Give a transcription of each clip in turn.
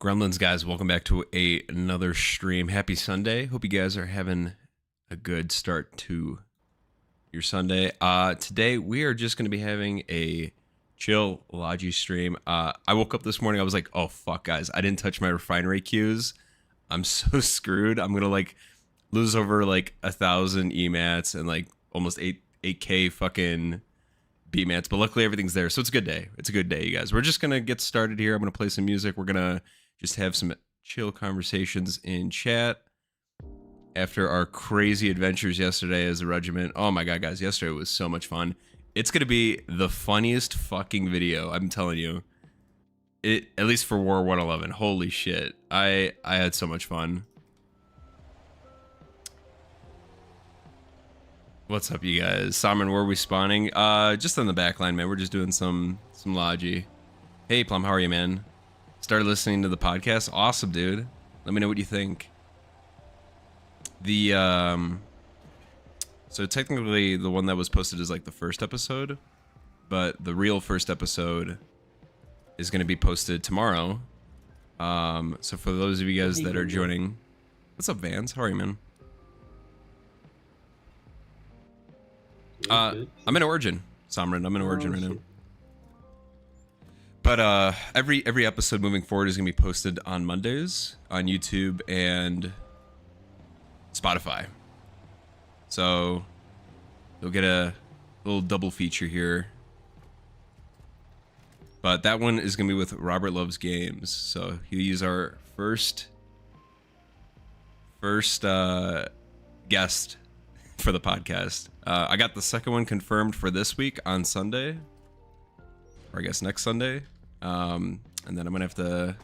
Gremlins, guys, welcome back to another stream. Happy Sunday. Hope you guys are having a good start to your Sunday. Today, we are just going to be having a chill Logi stream. I woke up this morning, I was like, oh, fuck, guys. I didn't touch my refinery queues. I'm so screwed. I'm going to, lose over, 1,000 EMATs and, almost 8K fucking BMATs. But luckily, everything's there, so it's a good day. It's a good day, you guys. We're just going to get started here. I'm going to play some music. We're going to just have some chill conversations in chat after our crazy adventures yesterday as a regiment. Oh my god, guys, yesterday was so much fun. It's gonna be the funniest fucking video, I'm telling you. At least for War 111. Holy shit. I had so much fun. What's up, you guys? Simon, where are we spawning? Just on the back line, man. We're just doing some Logi. Hey, Plum, how are you, man? Started listening to the podcast. Awesome, dude. Let me know what you think. So technically the one that was posted is the first episode, but the real first episode is going to be posted tomorrow. So for those of you guys that are joining, what's up, Vance? How are you, man? I'm in Origin, Samran. I'm in Origin right now. But every episode moving forward is gonna be posted on Mondays on YouTube and Spotify. So you'll get a little double feature here. But that one is gonna be with Robert Loves Games. So he'll use our first guest for the podcast. I got the second one confirmed for this week on Sunday, or I guess next Sunday. And then I'm gonna have to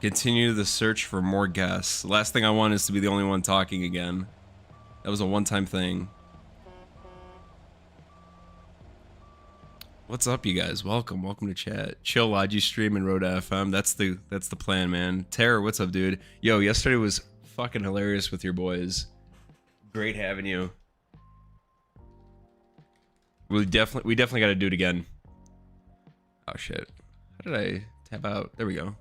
continue the search for more guests. The last thing I want is to be the only one talking again. That was a one-time thing. What's up, you guys? Welcome to chat. Chill Logi stream and Road FM. That's the plan, man. Terror, what's up, dude? Yo, yesterday was fucking hilarious with your boys. Great having you. We definitely got to do it again. Oh shit. How did I tab out? There we go.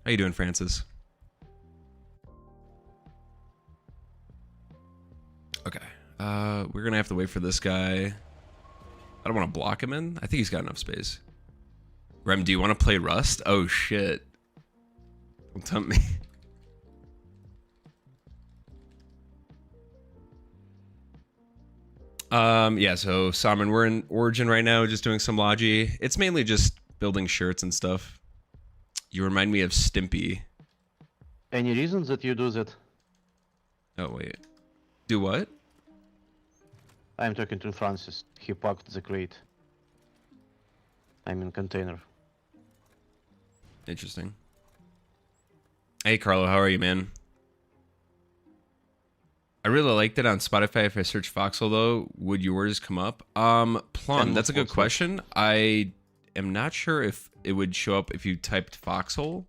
How you doing, Francis? Okay. We're gonna have to wait for this guy. I don't want to block him in. I think he's got enough space. Rem, do you want to play Rust? Oh shit. Don't tempt me. Yeah, so Simon, we're in Origin right now, just doing some Logi. It's mainly just building shirts and stuff. You remind me of Stimpy. Any reasons that you do that? Oh, wait. Do what? I'm talking to Francis. He packed the crate. I'm in container. Interesting. Hey, Carlo, how are you, man? I really liked it on Spotify. If I search Foxhole, though, would yours come up? Plum, that's a good question. I am not sure if it would show up if you typed Foxhole.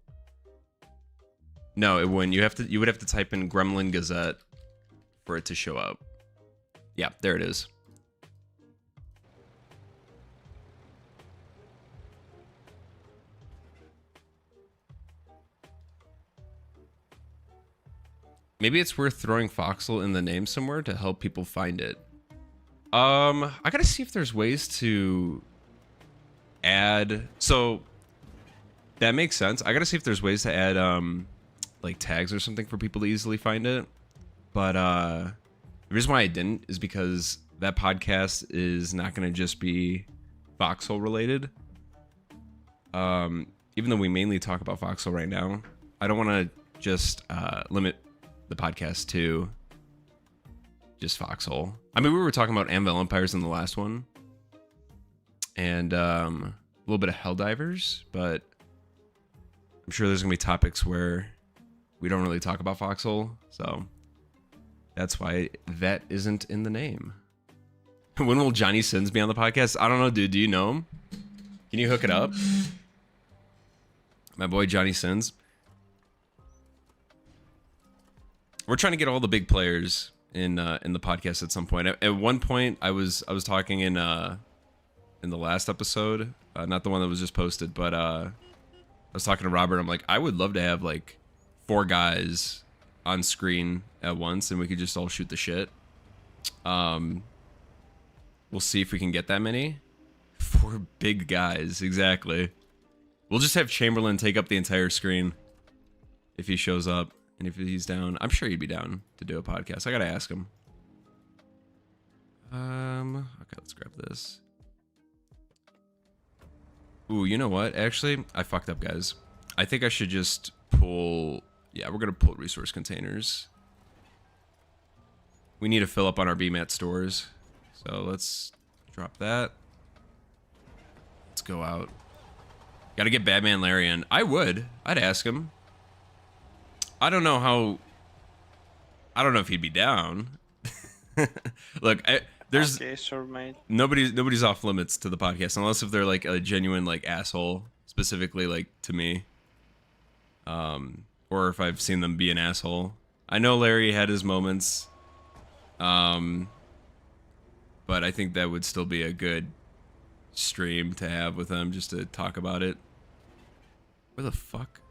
No, it wouldn't. You would have to type in Gremlin Gazette for it to show up. Yeah, there it is. Maybe it's worth throwing Foxhole in the name somewhere to help people find it. I gotta see if there's ways to add. So that makes sense. I gotta see if there's ways to add tags or something for people to easily find it. But the reason why I didn't is because that podcast is not gonna just be Foxhole related. Even though we mainly talk about Foxhole right now, I don't want to just limit the podcast to just Foxhole. I mean, we were talking about Anvil Empires in the last one, and a little bit of Helldivers, but I'm sure there's gonna be topics where we don't really talk about Foxhole, so that's why that isn't in the name. When will Johnny Sins be on the podcast? I don't know, dude. Do you know him? Can you hook it up? My boy Johnny Sins. We're trying to get all the big players in the podcast at some point. At one point, I was talking in in the last episode, not the one that was just posted, but I was talking to Robert. I'm like, I would love to have like 4 guys on screen at once, and we could just all shoot the shit. We'll see if we can get that many. 4 big guys, exactly. We'll just have Chamberlain take up the entire screen if he shows up, and if he's down. I'm sure he'd be down to do a podcast. I gotta ask him. Okay, let's grab this. Ooh, you know what? Actually, I fucked up, guys. I think I should just pull... Yeah, we're gonna pull resource containers. We need to fill up on our BMAT stores. So let's drop that. Let's go out. Gotta get Batman Larry in. I'd ask him. I don't know how... I don't know if he'd be down. Look, there's... Okay, sure, mate. Nobody's off limits to the podcast, unless if they're like a genuine like asshole, specifically like to me. Or if I've seen them be an asshole. I know Larry had his moments. But I think that would still be a good stream to have with him, just to talk about it. Where the fuck?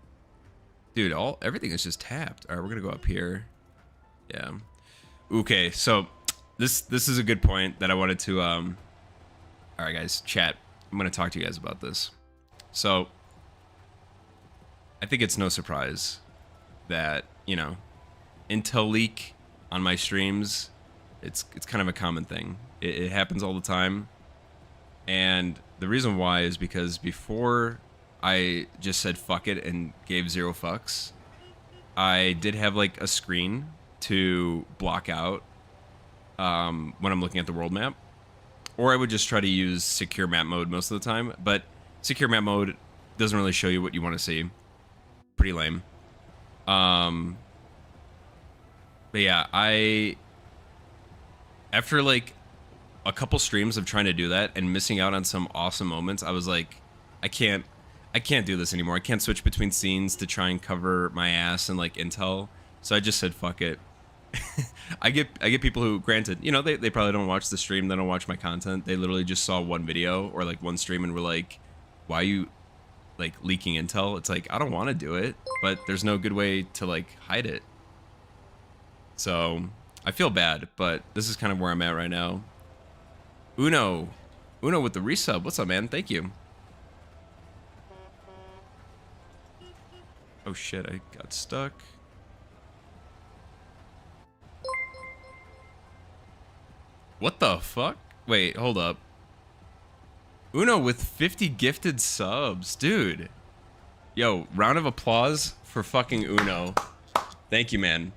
Dude, everything is just tapped. Alright, we're gonna go up here. Yeah. Okay, so this is a good point that I wanted to alright guys, chat. I'm gonna talk to you guys about this. So I think it's no surprise that, you know, intel leak on my streams, it's kind of a common thing. It happens all the time. And the reason why is because before I just said fuck it and gave 0 fucks, I did have like a screen to block out when I'm looking at the world map. Or I would just try to use secure map mode most of the time. But secure map mode doesn't really show you what you want to see. Pretty lame. But yeah, after like a couple streams of trying to do that and missing out on some awesome moments, I was like, I can't do this anymore. I can't switch between scenes to try and cover my ass and like intel. So I just said fuck it. I get people who, granted, you know, they probably don't watch the stream, they don't watch my content. They literally just saw one video or like one stream and were like, why are you like leaking intel? It's like, I don't want to do it, but there's no good way to like hide it. So I feel bad, but this is kind of where I'm at right now. Uno with the resub. What's up, man? Thank you. Oh shit, I got stuck. What the fuck? Wait, hold up. Uno with 50 gifted subs. Dude. Yo, round of applause for fucking Uno. Thank you, man.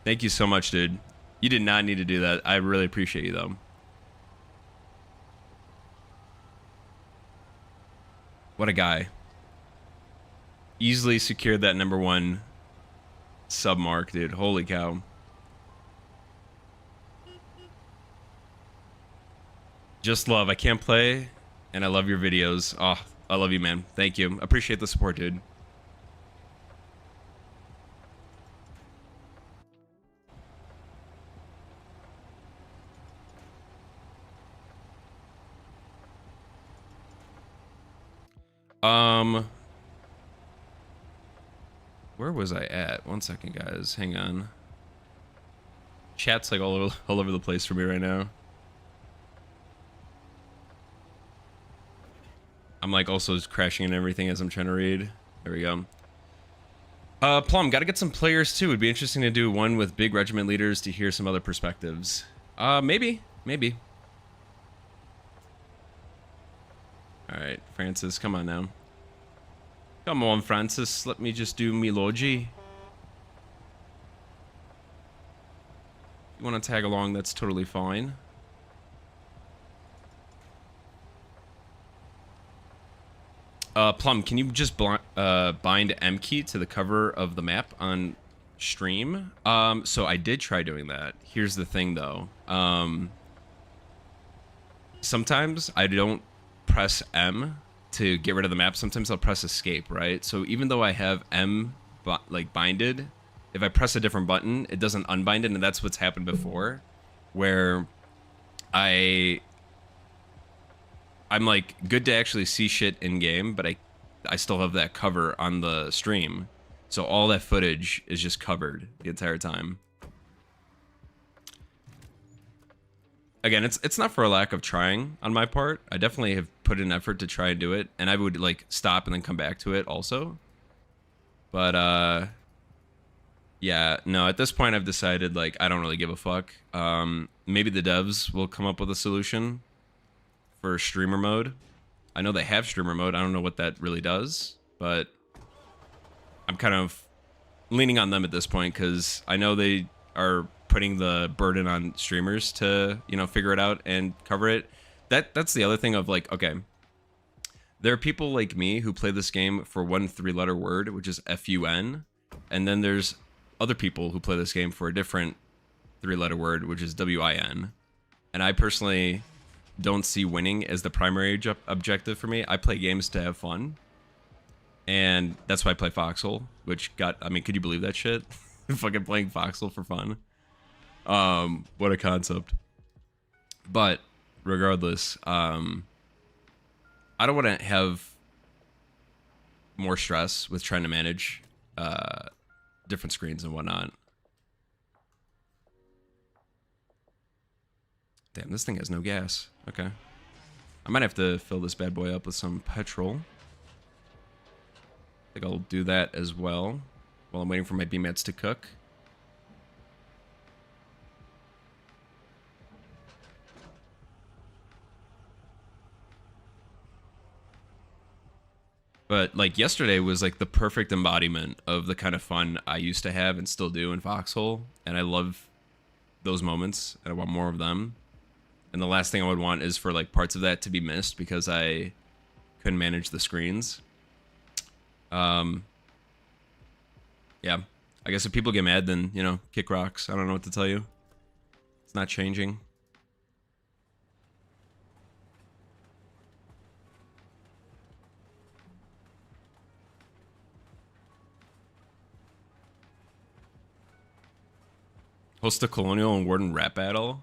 Thank you so much, dude. You did not need to do that. I really appreciate you, though. What a guy. Easily secured that #1 sub mark, dude. Holy cow. Just love. I can't play, and I love your videos. Oh, I love you, man. Thank you. Appreciate the support, dude. Where was I at? 1 second, guys. Hang on. Chat's like all over the place for me right now. I'm like also just crashing and everything as I'm trying to read. There we go. Plum, gotta get some players too. It'd be interesting to do one with big regiment leaders to hear some other perspectives. Maybe. Alright, Francis, come on now. Come on, Francis, let me just do me logi. You want to tag along, that's totally fine. Plum, can you just bind M key to the cover of the map on stream? So I did try doing that. Here's the thing, though. Sometimes I don't press M to get rid of the map. Sometimes I'll press escape, right? So even though I have M like binded, if I press a different button, it doesn't unbind it, and that's what's happened before, where I I'm like good to actually see shit in game, but I still have that cover on the stream. So all that footage is just covered the entire time. Again, it's not for a lack of trying on my part. I definitely have put in effort to try and do it, and I would like stop and then come back to it also. But yeah, no, at this point I've decided like I don't really give a fuck. Maybe the devs will come up with a solution for streamer mode. I know they have streamer mode. I don't know what that really does, but I'm kind of leaning on them at this point because I know they are putting the burden on streamers to, you know, figure it out and cover it. That's the other thing of like, okay, there are people like me who play this game for one 3-letter word, which is FUN, and then there's other people who play this game for a different 3-letter word, which is WIN. And I personally don't see winning as the primary objective for me. I play games to have fun. And that's why I play Foxhole, which got, I mean, could you believe that shit? Fucking playing Foxhole for fun. What a concept. But regardless, I don't want to have more stress with trying to manage different screens and whatnot. Damn, this thing has no gas. Okay. I might have to fill this bad boy up with some petrol. I think I'll do that as well while I'm waiting for my BMATs to cook. But like yesterday was like the perfect embodiment of the kind of fun I used to have and still do in Foxhole. And I love those moments and I want more of them. And the last thing I would want is for like parts of that to be missed because I couldn't manage the screens. Yeah, I guess if people get mad, then, you know, kick rocks. I don't know what to tell you. It's not changing. Host a Colonial and Warden rap battle?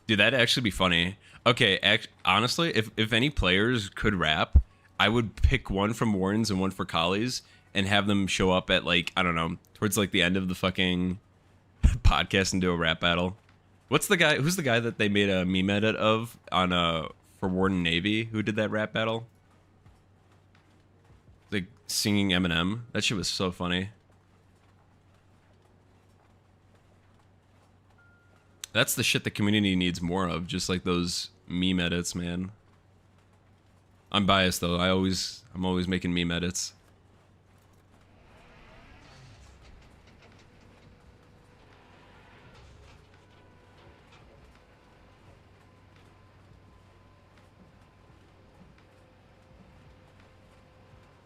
Dude, that'd actually be funny. Okay, honestly, if any players could rap, I would pick one from Wardens and one for Collies and have them show up at, like, I don't know, towards, like, the end of the fucking podcast and do a rap battle. Who's the guy that they made a meme edit of on, for Warden Navy? Who did that rap battle? Like, singing Eminem. That shit was so funny. That's the shit the community needs more of, just like those meme edits, man. I'm biased though. I'm always making meme edits.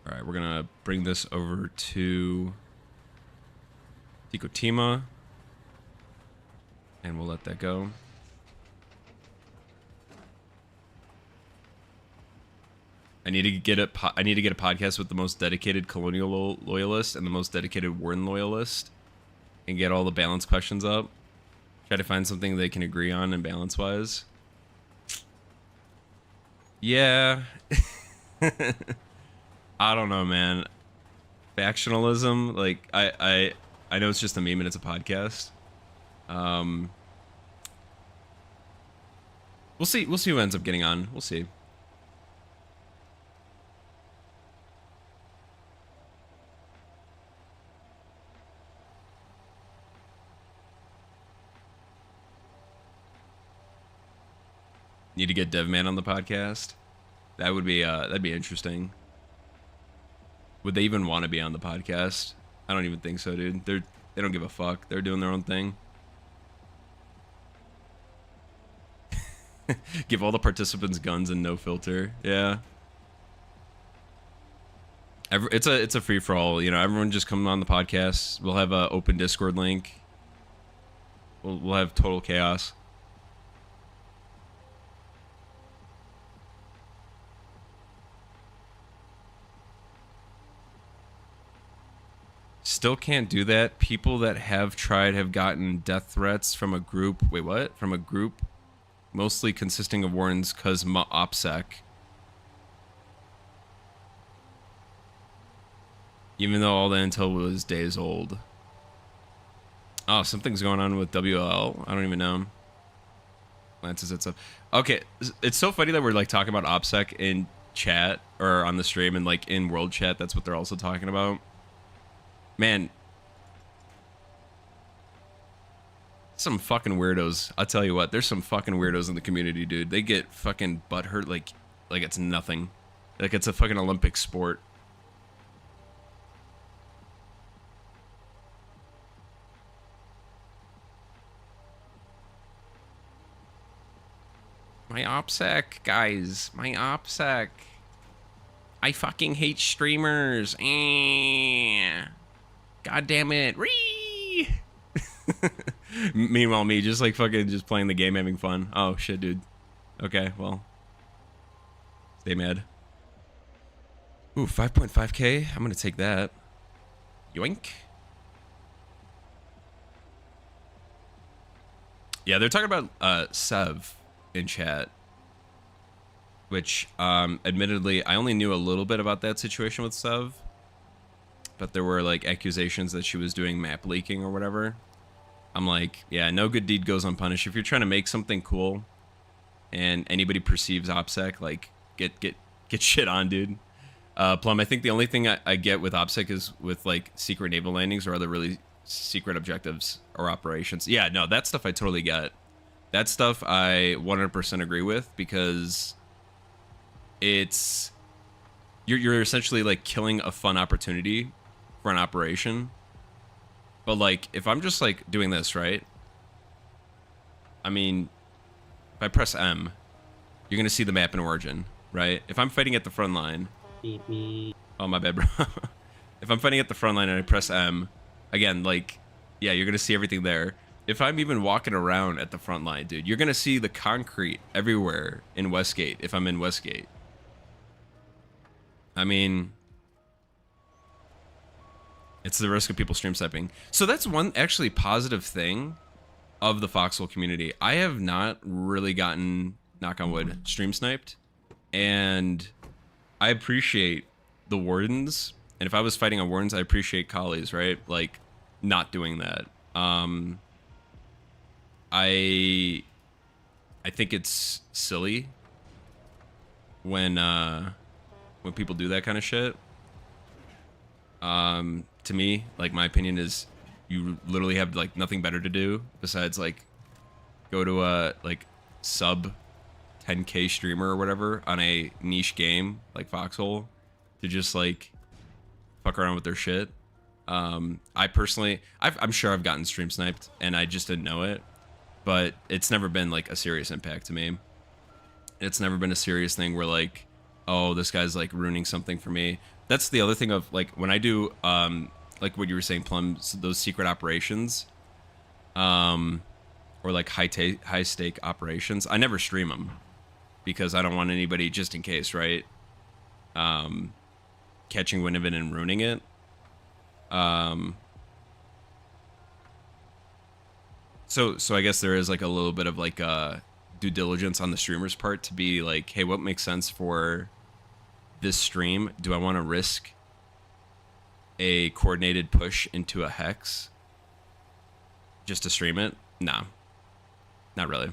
All right, we're gonna bring this over to Tikotima, and we'll let that go. I need to get a podcast with the most dedicated Colonial loyalist and the most dedicated Warden loyalist, and get all the balance questions up. Try to find something they can agree on and balance wise. Yeah. I don't know, man. Factionalism, like I know it's just a meme and it's a podcast. We'll see who ends up getting on. We'll see. Need to get Devman on the podcast. That would be that'd be interesting. Would they even want to be on the podcast? I don't even think so, dude. They don't give a fuck. They're doing their own thing. Give all the participants guns and no filter. Yeah. It's a free for all. You know, everyone just come on the podcast. We'll have an open Discord link. We'll have total chaos. Still can't do that. People that have tried have gotten death threats from a group. Wait, what? From a group mostly consisting of Wardens cause OPSEC. Even though all the intel was days old. Oh, something's going on with WL. I don't even know. Lances it stuff. Okay, it's so funny that we're like talking about OPSEC in chat or on the stream and like in world chat. That's what they're also talking about. Man, some fucking weirdos. I'll tell you what. There's some fucking weirdos in the community, dude. They get fucking butthurt like it's nothing. Like it's a fucking Olympic sport. My OPSEC, guys. My OPSEC. I fucking hate streamers. God damn it. Ree! Meanwhile, me just like fucking just playing the game, having fun. Oh, shit, dude. Okay, well. Stay mad. Ooh, 5.5k? I'm gonna take that. Yoink. Yeah, they're talking about Sev in chat, which admittedly I only knew a little bit about that situation with Sev, but there were like accusations that she was doing map leaking or whatever. I'm like, yeah, no good deed goes unpunished. If you're trying to make something cool and anybody perceives OPSEC, like get shit on, dude. Plum, I think the only thing I get with OPSEC is with like secret naval landings or other really secret objectives or operations. Yeah, no, that stuff I totally get. That stuff I 100% agree with, because it's you're essentially like killing a fun opportunity for an operation. But like if I'm just like doing this, right? I mean, if I press M, you're gonna see the map in origin, right? If I'm fighting at the front line, oh my bad, bro. If I'm fighting at the front line and I press M, again, like, yeah, you're gonna see everything there. If I'm even walking around at the front line, dude, you're gonna see the concrete everywhere in Westgate if I'm in Westgate. I mean, it's the risk of people stream sniping. So that's one actually positive thing of the Foxhole community. I have not really gotten, knock on wood, stream sniped. And I appreciate the wardens. And if I was fighting on wardens, I appreciate collies, right? Like, not doing that. I think it's silly when people do that kind of shit. To me, like, my opinion is you literally have like nothing better to do besides like go to a like sub 10k streamer or whatever on a niche game like Foxhole to just like fuck around with their shit. I personally, I'm sure I've gotten stream sniped and I just didn't know it, but it's never been like a serious impact to me. It's never been a serious thing where like, oh, this guy's like ruining something for me. That's the other thing of like when I do like what you were saying, Plum, those secret operations, or like high stake operations, I never stream them because I don't want anybody, just in case, right? Catching wind of it and ruining it. So I guess there is like a little bit of like due diligence on the streamer's part to be like, hey, what makes sense for this stream? Do I want to risk a coordinated push into a hex just to stream it? Nah, not really.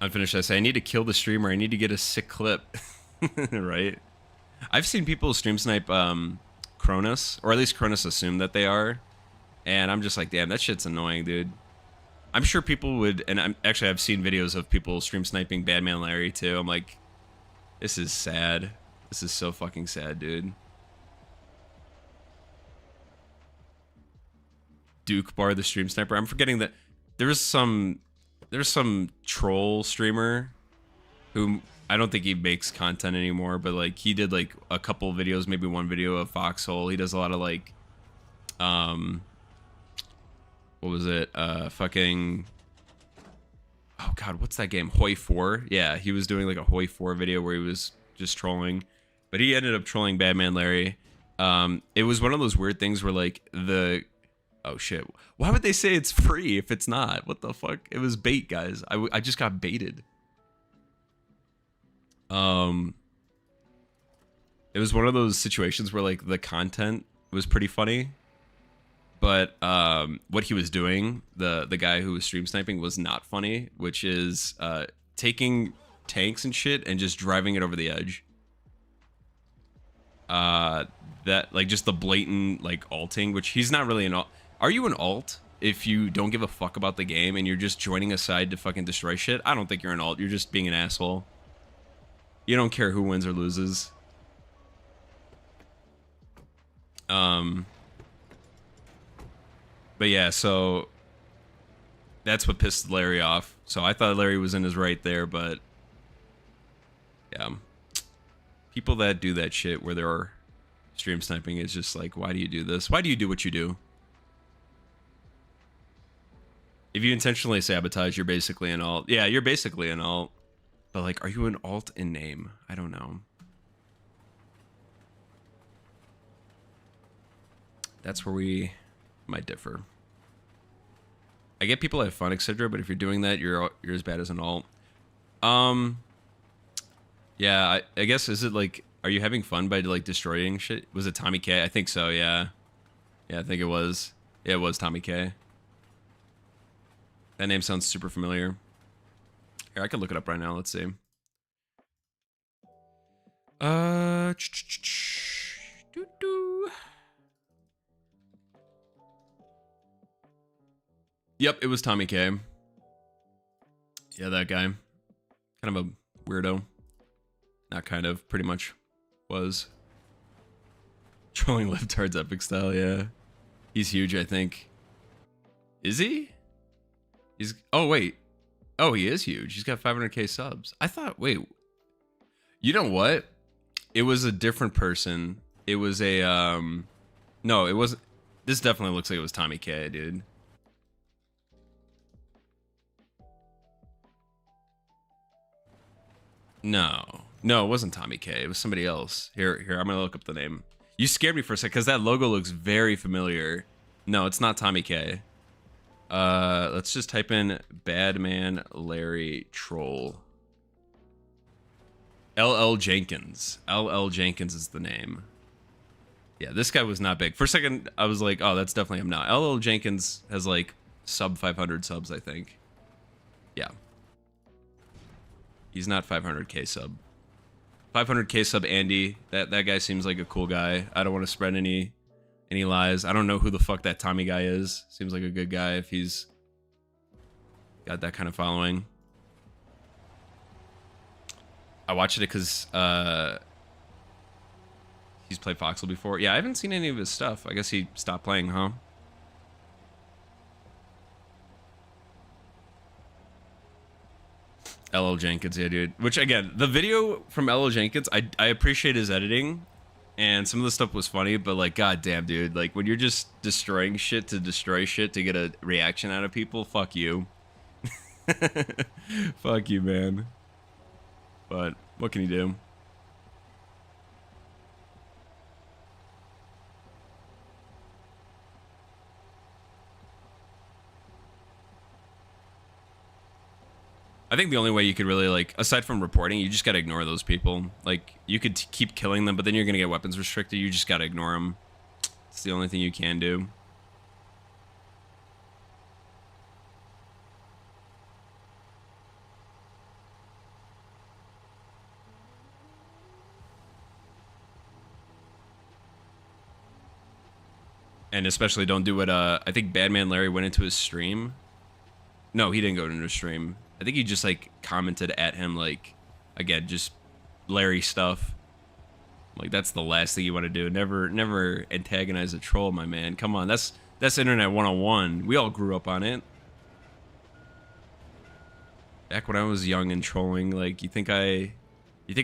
Unfinished, I say, I need to kill the streamer. I need to get a sick clip. Right? I've seen people stream snipe Cronus, or at least Cronus assume that they are. And I'm just like, damn, that shit's annoying, dude. I'm sure people would, and I've seen videos of people stream sniping Badman Larry too. I'm like, this is sad. This is so fucking sad, dude. Duke Bar, the stream sniper. I'm forgetting that there's some troll streamer who I don't think he makes content anymore, but like he did like a couple videos, maybe one video of Foxhole. He does a lot of like, what was it? Fucking, oh god, what's that game? Hoi 4? Yeah, he was doing like a Hoi 4 video where he was just trolling, but he ended up trolling Badman Larry. It was one of those weird things where like oh shit, why would they say it's free if it's not? What the fuck? It was bait, guys. I just got baited. Um, it was one of those situations where like the content was pretty funny, but what he was doing, the guy who was stream sniping, was not funny, which is taking tanks and shit and just driving it over the edge. That like just the blatant like alting, which he's not really an alt. Are you an alt if you don't give a fuck about the game and you're just joining a side to fucking destroy shit? I don't think you're an alt. You're just being an asshole. You don't care who wins or loses. But yeah, so that's what pissed Larry off. So I thought Larry was in his right there, but yeah, people that do that shit where they're stream sniping is just like, why do you do this? Why do you do what you do? If you intentionally sabotage, you're basically an alt. Yeah, you're basically an alt. But like, are you an alt in name? I don't know. That's where we might differ. I get people have fun, etc. But if you're doing that, you're as bad as an alt. Yeah, I guess, is it like, are you having fun by like destroying shit? Was it Tommy K? I think so, yeah. Yeah, I think it was. Yeah, it was Tommy K. That name sounds super familiar. Here, I could look it up right now. Let's see. Yep, it was Tommy K. Yeah, that guy. Kind of a weirdo. Not kind of, pretty much was. Trolling libtards epic style, yeah. He's huge, I think. Is he? He's, oh wait. Oh, he is huge. He's got 500k subs. I thought, wait. You know what? It was a different person. It was a, no, it wasn't. This definitely looks like it was Tommy K, dude. No, it wasn't Tommy K. It was somebody else. Here, I'm gonna look up the name. You scared me for a second because that logo looks very familiar. No, it's not Tommy K. Let's just type in Badman Larry Troll. LL Jenkins. LL Jenkins is the name. Yeah, this guy was not big. For a second, I was like, oh, that's definitely him now. LL Jenkins has like sub 500 subs, I think. Yeah. He's not 500k sub. 500k sub Andy. That guy seems like a cool guy. I don't want to spread any lies. I don't know who the fuck that Tommy guy is. Seems like a good guy if he's got that kind of following. I watched it because he's played Foxhole before. Yeah, I haven't seen any of his stuff. I guess he stopped playing, huh? LL Jenkins, yeah, dude. Which, again, the video from LL Jenkins, I appreciate his editing, and some of the stuff was funny, but, like, goddamn, dude. Like, when you're just destroying shit to destroy shit to get a reaction out of people, fuck you. Fuck you, man. But, what can you do? I think the only way you could really, like, aside from reporting, you just gotta ignore those people. Like, you could keep killing them, but then you're gonna get weapons restricted. You just gotta ignore them. It's the only thing you can do. And especially don't do what, I think Badman Larry went into his stream. No, he didn't go into his stream. I think he just, like, commented at him, like, again, just Larry stuff. Like, that's the last thing you want to do. Never antagonize a troll, my man. Come on, that's internet 101. We all grew up on it. Back when I was young and trolling, like, you think I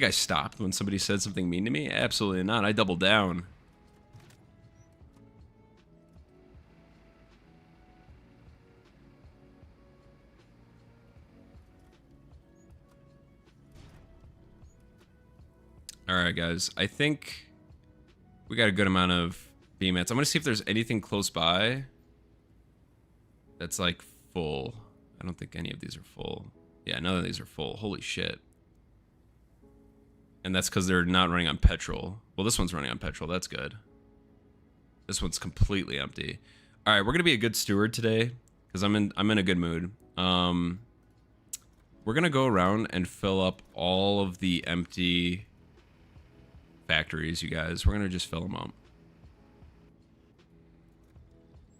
stopped when somebody said something mean to me? Absolutely not. I doubled down. Alright, guys. I think we got a good amount of VMATs. I'm going to see if there's anything close by that's, like, full. I don't think any of these are full. Yeah, none of these are full. Holy shit. And that's because they're not running on petrol. Well, this one's running on petrol. That's good. This one's completely empty. All right, we're gonna be a good steward today because I'm in a good mood. We're gonna go around and fill up all of the empty factories, you guys. We're gonna just fill them up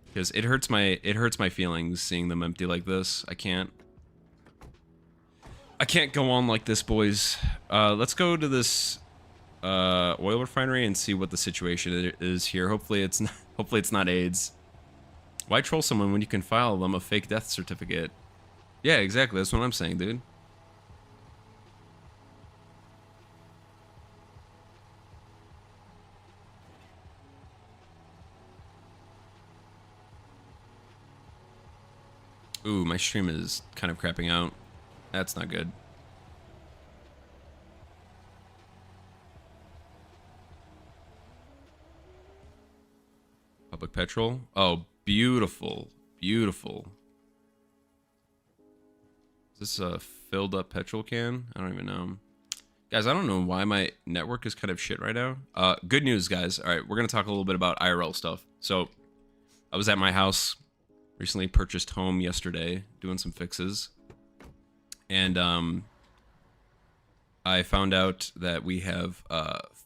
because it hurts my feelings seeing them empty like this. I can't go on like this, boys. Let's go to this oil refinery and see what the situation is here. Hopefully it's not AIDS. Why troll someone when you can file them a fake death certificate? Yeah, exactly. That's what I'm saying, dude. Ooh, my stream is kind of crapping out. That's not good. Public petrol. Oh, beautiful. Beautiful. Is this a filled up petrol can? I don't even know. Guys, I don't know why my network is kind of shit right now. Good news, guys. All right, we're going to talk a little bit about IRL stuff. So, I was at my house, recently purchased home yesterday, doing some fixes. And I found out that we have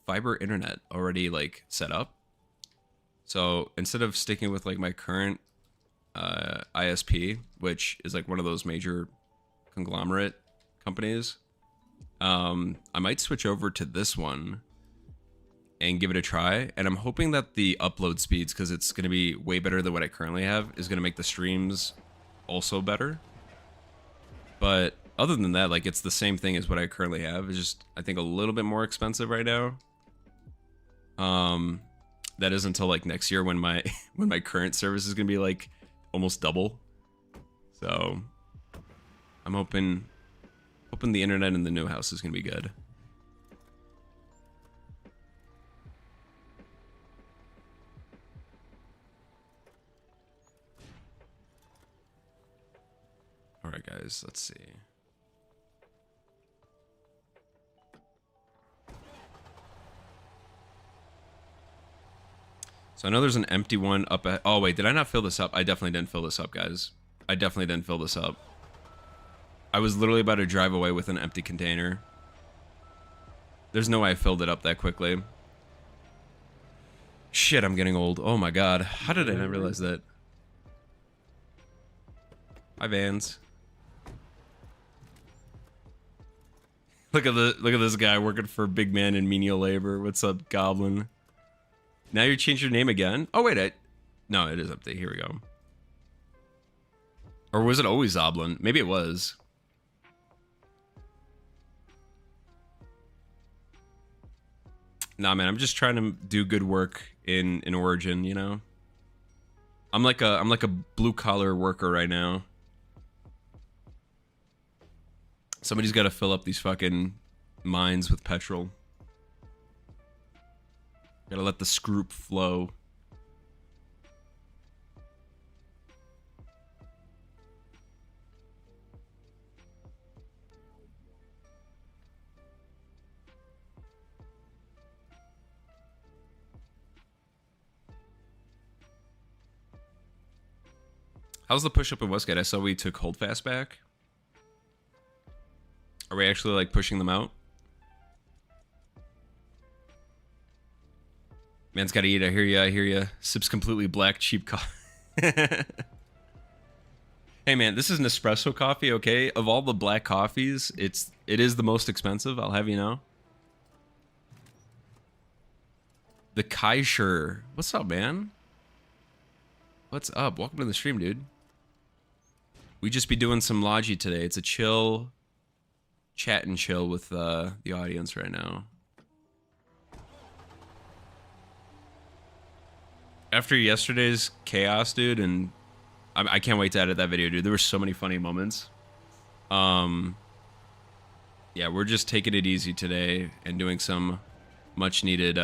fiber internet already like set up. So, instead of sticking with like my current ISP, which is like one of those major conglomerate companies, I might switch over to this one and give it a try. And I'm hoping that the upload speeds, because it's going to be way better than what I currently have, is going to make the streams also better. But other than that, like, it's the same thing as what I currently have. It's just, I think, a little bit more expensive right now. That is until like next year when my current service is going to be like almost double. So I'm hoping the internet in the new house is going to be good. All right, guys, let's see. So I know there's an empty one up at... Oh, wait, did I not fill this up? I definitely didn't fill this up, guys. I definitely didn't fill this up. I was literally about to drive away with an empty container. There's no way I filled it up that quickly. Shit, I'm getting old. Oh my god. How did I not realize that? Hi, Vans. Look at this guy working for big man in menial labor. What's up, Goblin? Now you changed your name again? Oh wait, no, it is update. Here we go. Or was it always Zoblin? Maybe it was. Nah, man, I'm just trying to do good work in Origin, you know. I'm like a blue collar worker right now. Somebody's got to fill up these fucking mines with petrol. Gotta let the scroop flow. How's the push up in Westgate? I saw we took Holdfast back. Are we actually like pushing them out? Man's gotta eat. I hear ya. I hear ya. Sips completely black, cheap coffee. Hey man, this is Nespresso coffee, okay? Of all the black coffees, it is the most expensive. I'll have you know. The Kaisher. What's up, man? What's up? Welcome to the stream, dude. We just be doing some Logi today. It's a chill, chat and chill with the audience right now. After yesterday's chaos, dude, and I can't wait to edit that video, dude. There were so many funny moments. Yeah, we're just taking it easy today and doing some much needed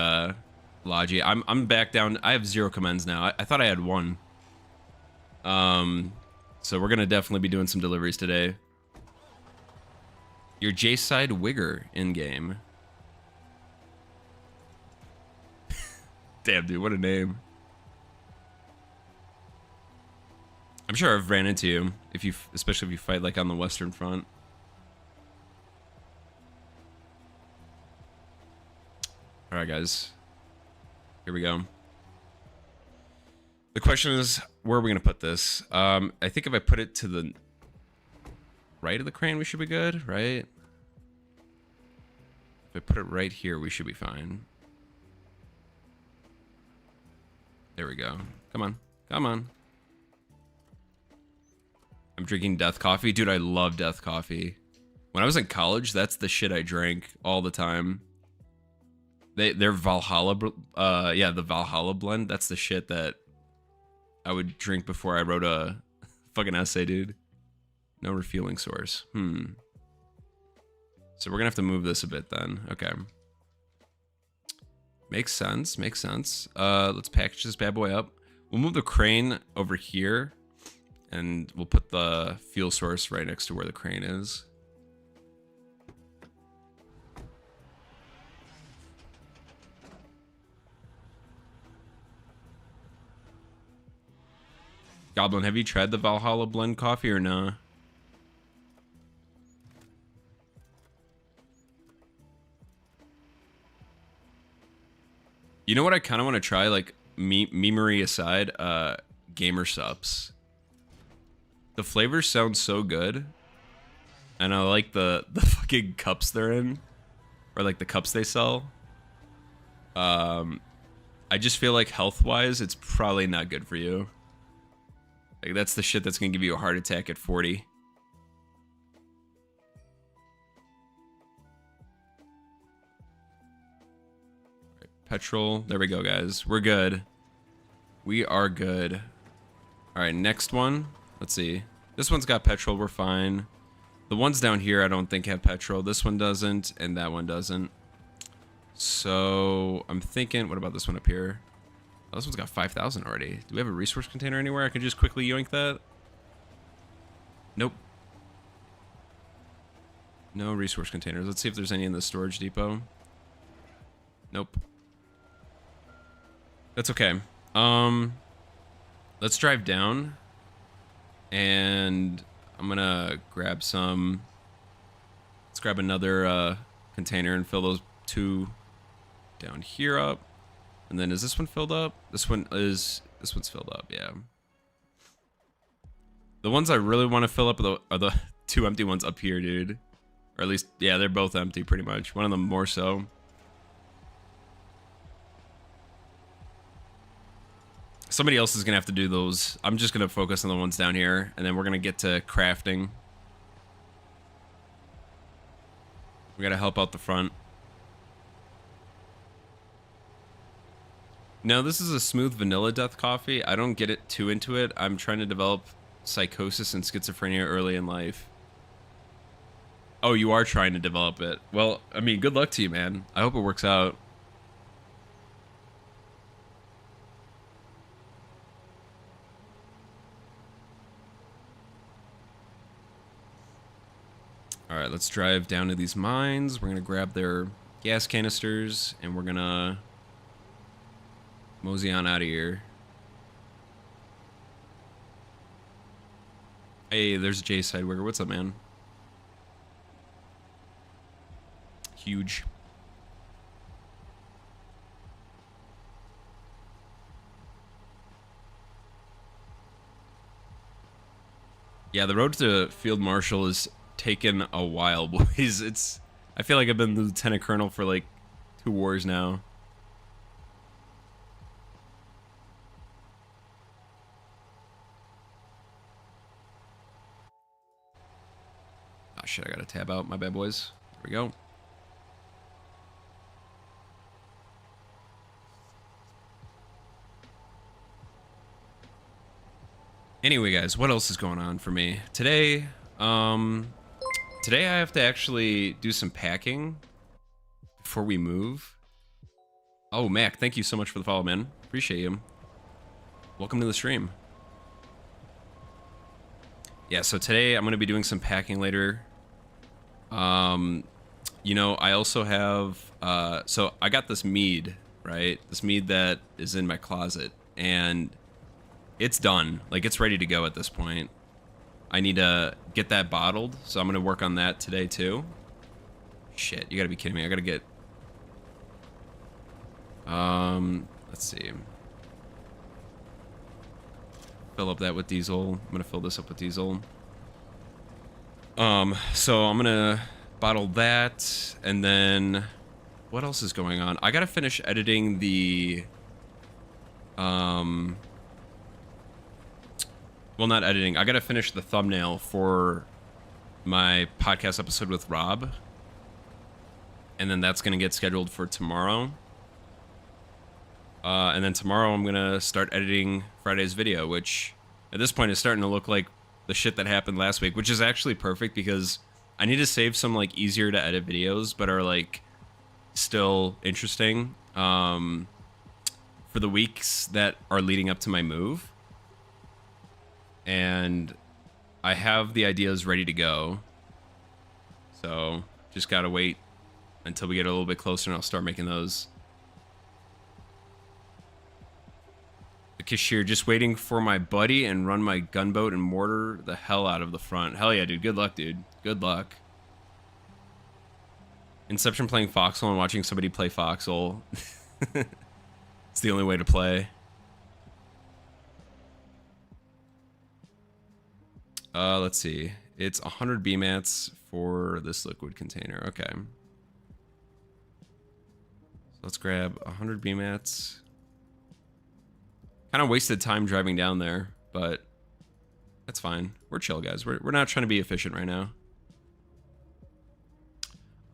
Logi. I'm back down. I have 0 commends now. I thought I had 1. So we're gonna definitely be doing some deliveries today. Your J-side wigger in game. Damn, dude, what a name. I'm sure I've ran into you, especially if you fight like on the Western Front. All right, guys. Here we go. The question is, where are we gonna put this? I think if I put it to the right of the crane, we should be good, right? If I put it right here, we should be fine. There we go. Come on. Come on. I'm drinking death coffee. Dude, I love death coffee. When I was in college, that's the shit I drank all the time. Their Valhalla, yeah, the Valhalla blend, that's the shit that I would drink before I wrote a fucking essay, dude. No refueling source. So we're gonna have to move this a bit then. Okay. Makes sense, makes sense. Let's package this bad boy up. We'll move the crane over here, and we'll put the fuel source right next to where the crane is. Goblin, have you tried the Valhalla blend coffee or nah? You know what I kind of want to try, like, memery aside, gamer subs. The flavors sound so good. And I like the fucking cups they're in. Or, like, the cups they sell. I just feel like health-wise, it's probably not good for you. Like, that's the shit that's gonna give you a heart attack at 40. Petrol. There we go, guys. We're good. We are good. All right, next one. Let's see. This one's got petrol. We're fine. The ones down here I don't think have petrol. This one doesn't, and that one doesn't. So I'm thinking, what about this one up here? Oh, this one's got 5,000 already. Do we have a resource container anywhere? I can just quickly yoink that. Nope. No resource containers. Let's see if there's any in the storage depot. Nope. That's okay. Let's drive down, and I'm gonna grab some. Let's grab another container and fill those two down here up. And then is this one filled up? This one's filled up. Yeah. The ones I really want to fill up are the two empty ones up here, dude. Or at least, yeah, they're both empty pretty much. One of them more so. Somebody else is going to have to do those. I'm just going to focus on the ones down here, and then we're going to get to crafting. We got to help out the front. No, this is a smooth vanilla death coffee. I don't get it too into it. I'm trying to develop psychosis and schizophrenia early in life. Oh, you are trying to develop it. Well, I mean, good luck to you, man. I hope it works out. All right, let's drive down to these mines. We're going to grab their gas canisters, and we're going to mosey on out of here. Hey, there's Jay Sidewigger. What's up, man? Huge. Yeah, the road to Field Marshal is taken a while, boys. I feel like I've been Lieutenant Colonel for like 2 wars now. Oh shit, I gotta tab out. My bad, boys. There we go. Anyway, guys, what else is going on for me today? Today I have to actually do some packing before we move. Oh, Mac, thank you so much for the follow, man. Appreciate you. Welcome to the stream. Yeah, so today I'm going to be doing some packing later. You know, I also have, so I got this mead right? This mead that is in my closet, and it's done. Like, it's ready to go at this point. I need to get that bottled, so I'm gonna work on that today too. Shit, you gotta be kidding me. I gotta get... let's see. Fill up that with diesel. I'm gonna fill this up with diesel. So I'm gonna bottle that, and then what else is going on? I gotta finish editing the well, not editing. I gotta finish the thumbnail for my podcast episode with Rob, and then that's gonna get scheduled for tomorrow. And then tomorrow I'm gonna start editing Friday's video, which at this point is starting to look like the shit that happened last week, which is actually perfect because I need to save some like easier to edit videos, but are like still interesting for the weeks that are leading up to my move. And I have the ideas ready to go. So just gotta wait until we get a little bit closer and I'll start making those. The cashier, just waiting for my buddy and run my gunboat and mortar the hell out of the front. Hell yeah, dude. Good luck, dude. Good luck. Inception playing Foxhole and watching somebody play Foxhole. It's the only way to play. Let's see. It's 100 BMATs for this liquid container. Okay. So let's grab 100 BMATs. Kind of wasted time driving down there, but that's fine. We're chill, guys. We're not trying to be efficient right now.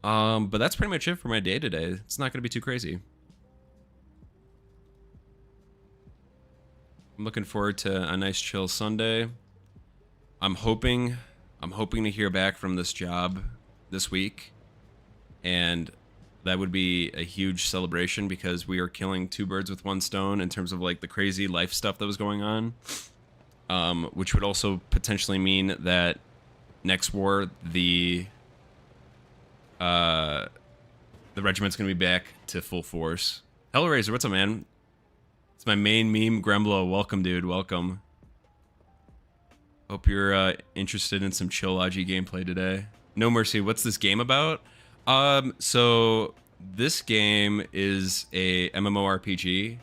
But that's pretty much it for my day today. It's not going to be too crazy. I'm looking forward to a nice chill Sunday. I'm hoping to hear back from this job this week, and that would be a huge celebration because we are killing two birds with one stone in terms of like the crazy life stuff that was going on, which would also potentially mean that next war the regiment's gonna be back to full force. Hellraiser, what's up, man? It's my main meme, Gremblo. Welcome, dude. Welcome. Hope you're interested in some chill Logi gameplay today. No Mercy, what's this game about? So this game is a MMORPG,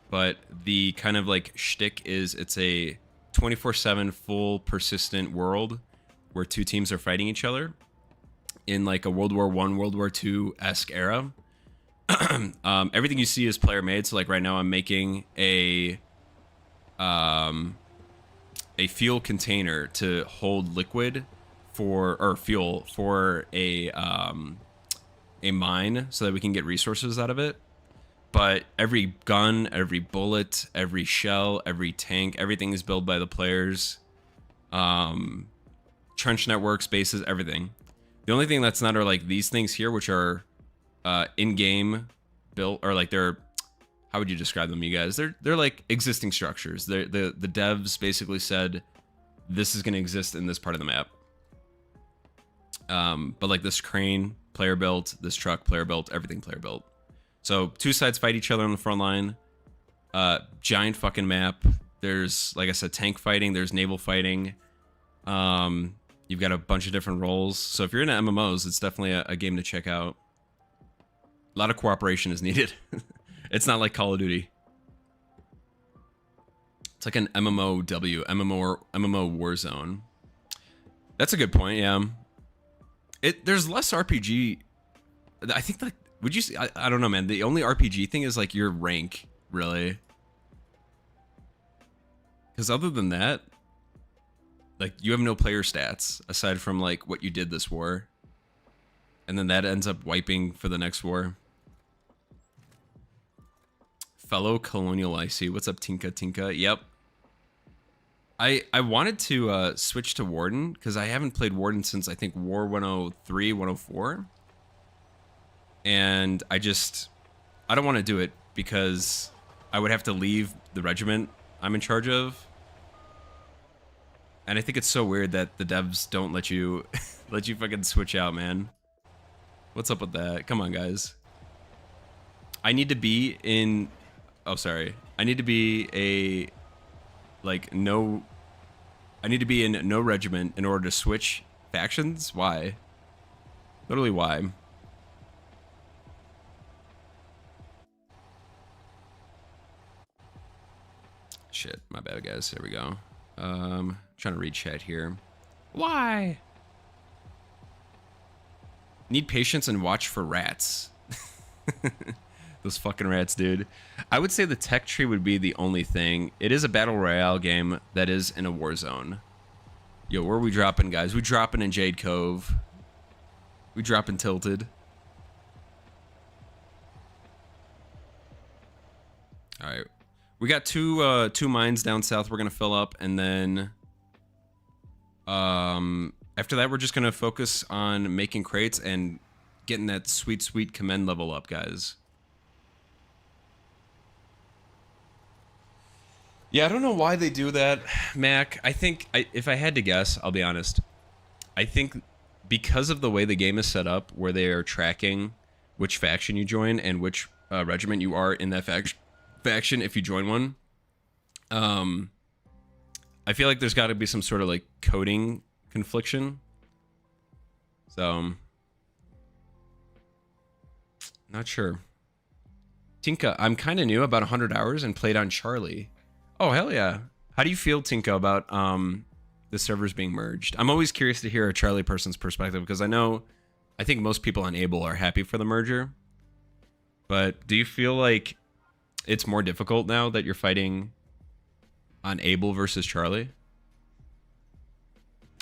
but the kind of like shtick is it's a 24/7 full persistent world where two teams are fighting each other in like a World War I, World War II-esque era. Everything you see is player made. So like right now I'm making a fuel container to hold liquid or fuel for a mine so that we can get resources out of it. But every gun, every bullet, every shell, every tank, everything is built by the players. Trench networks, bases, everything. The only thing that's not are like these things here, which are in-game built, or like they're, how would you describe them, you guys? They're like existing structures. The devs basically said this is going to exist in this part of the map. But like this crane, player built, this truck, player built, everything player built. So two sides fight each other on the front line. Giant fucking map. There's, like I said, tank fighting. There's naval fighting. You've got a bunch of different roles. So if you're into MMOs, it's definitely a game to check out. A lot of cooperation is needed. It's not like Call of Duty. It's like an MMOW, MMO Warzone. That's a good point, yeah. There's less RPG. I think like, would you say, I don't know, man. The only RPG thing is like your rank, really. Because other than that, like you have no player stats aside from like what you did this war. And then that ends up wiping for the next war. Fellow Colonial IC. What's up, Tinka Tinka? Yep. I wanted to switch to Warden because I haven't played Warden since I think War 103, 104. And I don't want to do it because I would have to leave the regiment I'm in charge of. And I think it's so weird that the devs don't let you fucking switch out, man. What's up with that? Come on, guys. I need to be in. Oh, sorry. I need to be a like no. I need to be in no regiment in order to switch factions. Why? Literally, why? Shit, my bad, guys. Here we go. Trying to read chat here. Why? Need patience and watch for rats. Those fucking rats, dude. I would say the tech tree would be the only thing. It is a battle royale game that is in a war zone. Yo, where are we dropping, guys? We dropping in Jade Cove. We dropping Tilted. All right. We got two mines down south we're gonna fill up, and then after that we're just gonna focus on making crates and getting that sweet commend level up, guys. Yeah, I don't know why they do that, Mac. I think if I had to guess, I'll be honest. I think because of the way the game is set up, where they are tracking which faction you join and which regiment you are in that faction if you join one. I feel like there's got to be some sort of like coding confliction. So, not sure. Tinka, I'm kind of new, about 100 hours, and played on Charlie. Oh, hell yeah. How do you feel, Tinka, about the servers being merged? I'm always curious to hear a Charlie person's perspective, because I think most people on Able are happy for the merger. But do you feel like it's more difficult now that you're fighting on Able versus Charlie?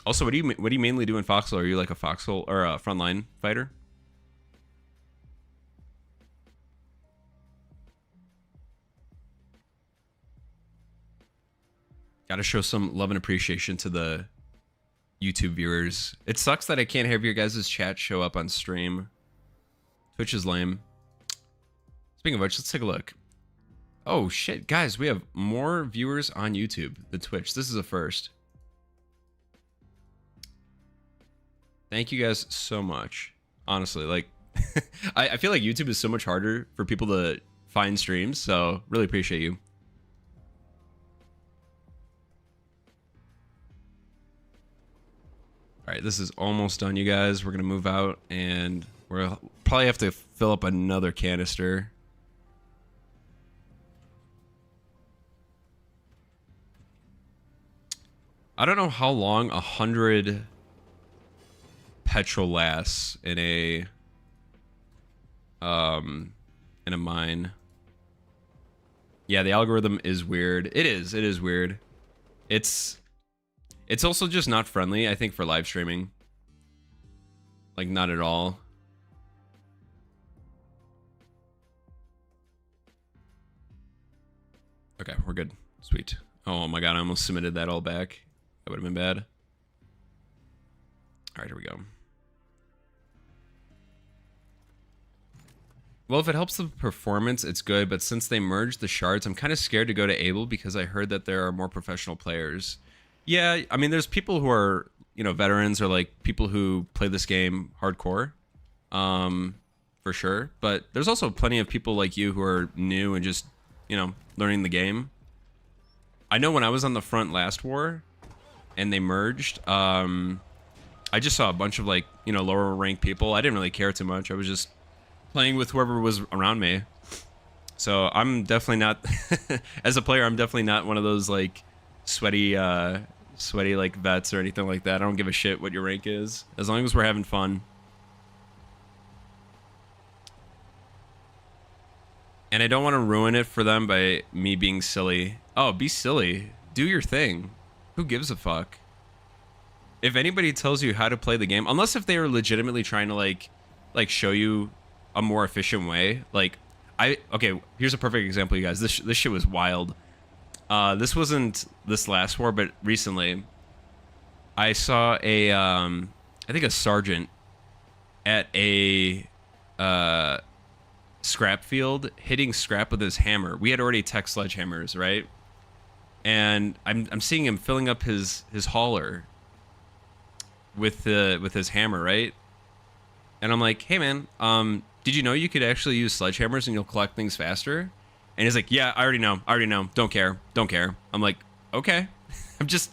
Also, what do you mainly do in Foxhole? Are you like a Foxhole or a frontline fighter? Gotta show some love and appreciation to the YouTube viewers. It sucks that I can't have your guys' chat show up on stream. Twitch is lame. Speaking of which, let's take a look. Oh shit, guys, we have more viewers on YouTube than Twitch. This is a first. Thank you guys so much. Honestly, like, I feel like YouTube is so much harder for people to find streams, so really appreciate you. All right, this is almost done, you guys. We're gonna move out, and we'll probably have to fill up another canister. I don't know how long 100 petrol lasts in a mine. Yeah, the algorithm is weird. It is weird. It's also just not friendly, I think, for live streaming. Like, not at all. Okay, we're good. Sweet. Oh my god, I almost submitted that all back. That would have been bad. All right, here we go. Well, if it helps the performance, it's good, but since they merged the shards, I'm kind of scared to go to Able because I heard that there are more professional players. Yeah, I mean, there's people who are, you know, veterans or like people who play this game hardcore, for sure. But there's also plenty of people like you who are new and just, you know, learning the game. I know when I was on the front last war and they merged, I just saw a bunch of like, you know, lower ranked people. I didn't really care too much. I was just playing with whoever was around me. So I'm definitely not, as a player, I'm definitely not one of those like sweaty like vets or anything like that. I don't give a shit what your rank is, as long as we're having fun. And I don't want to ruin it for them by me being silly. Oh, be silly. Do your thing. Who gives a fuck? If anybody tells you how to play the game, unless if they are legitimately trying to like show you a more efficient way. Like, okay, here's a perfect example, you guys. This shit was wild. This wasn't this last war, but recently I saw a I think a sergeant at a scrap field hitting scrap with his hammer. We had already tech sledgehammers, right? And I'm seeing him filling up his hauler with his hammer, right? And I'm like, hey man, did you know you could actually use sledgehammers and you'll collect things faster? And he's like, yeah, I already know. Don't care. I'm like, okay.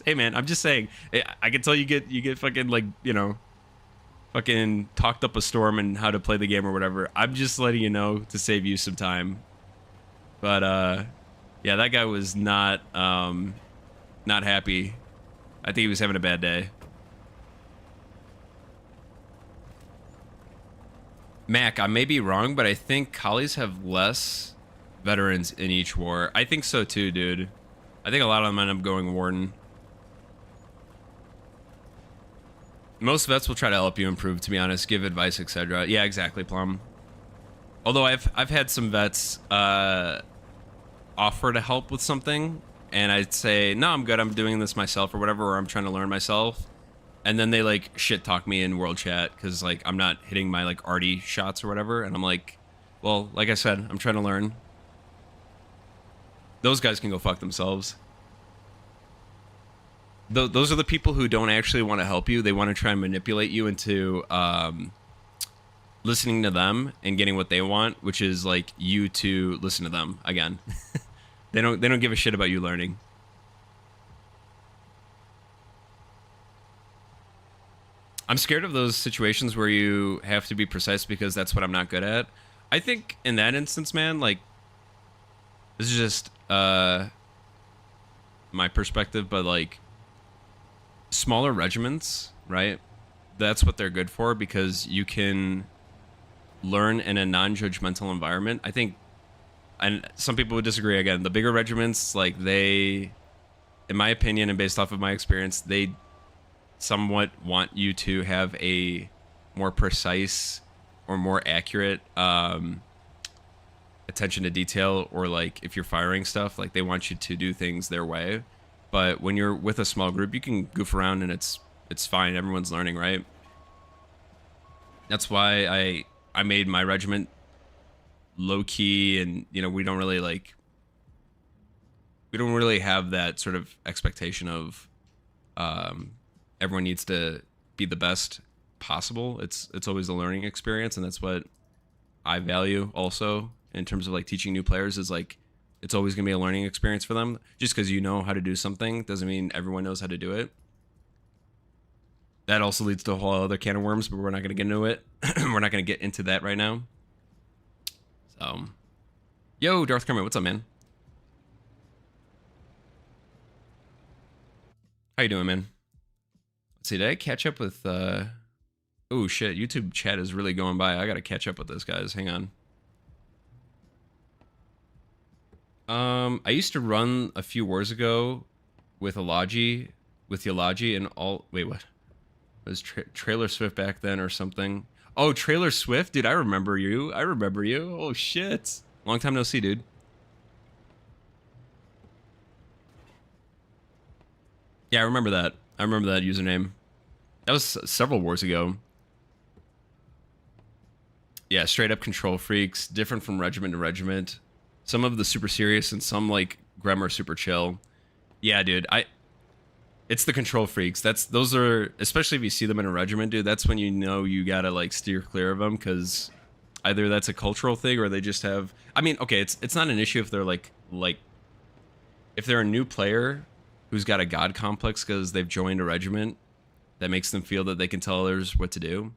Hey man, I'm just saying. I can tell you get fucking like, you know, fucking talked up a storm and how to play the game or whatever. I'm just letting you know to save you some time. But yeah, that guy was not happy. I think he was having a bad day. Mac, I may be wrong, but I think collies have less veterans in each war. I think so too, dude. I think a lot of them end up going warden. Most vets will try to help you improve, to be honest, give advice, etc. Yeah, exactly, Plum. Although I've had some vets offer to help with something, and I'd say, no, I'm good, I'm doing this myself or whatever, or I'm trying to learn myself. And then they like shit talk me in world chat because like I'm not hitting my like arty shots or whatever, and I'm like, well, like I said, I'm trying to learn. Those guys can go fuck themselves. Those are the people who don't actually want to help you. They want to try and manipulate you into listening to them and getting what they want, which is like you to listen to them again. They don't give a shit about you learning. I'm scared of those situations where you have to be precise because that's what I'm not good at. I think in that instance, man, like, this is just my perspective, but like smaller regiments, right? That's what they're good for because you can learn in a non-judgmental environment. I think, and some people would disagree again, the bigger regiments, like they, in my opinion and based off of my experience, they somewhat want you to have a more precise or more accurate attention to detail, or like if you're firing stuff, like they want you to do things their way. But when you're with a small group, you can goof around and it's fine. Everyone's learning, right? That's why I made my regiment low key, and you know, we don't really have that sort of expectation of everyone needs to be the best possible. It's always a learning experience, and that's what I value also in terms of like teaching new players, is like it's always gonna be a learning experience for them. Just because you know how to do something doesn't mean everyone knows how to do it. That also leads to a whole other can of worms, but we're not gonna get into it. We're not gonna get into that right now. So, yo, Darth Kermit, what's up, man? How you doing, man? Let's see, did I catch up with oh shit, YouTube chat is really going by. I gotta catch up with this, guys. Hang on. I used to run a few wars ago with Yalaji, and all. Wait, what? Was Trailer Swift back then or something? Oh, Trailer Swift, dude, I remember you. Oh shit, long time no see, dude. Yeah, I remember that. I remember that username. That was several wars ago. Yeah, straight up control freaks, different from regiment to regiment. Some of the super serious and some like Grem are super chill. Yeah, dude, it's the control freaks. Those are, especially if you see them in a regiment, dude, that's when you know you gotta like steer clear of them, because either that's a cultural thing or they just have, I mean, okay, it's not an issue if they're like if they're a new player who's got a god complex because they've joined a regiment that makes them feel that they can tell others what to do.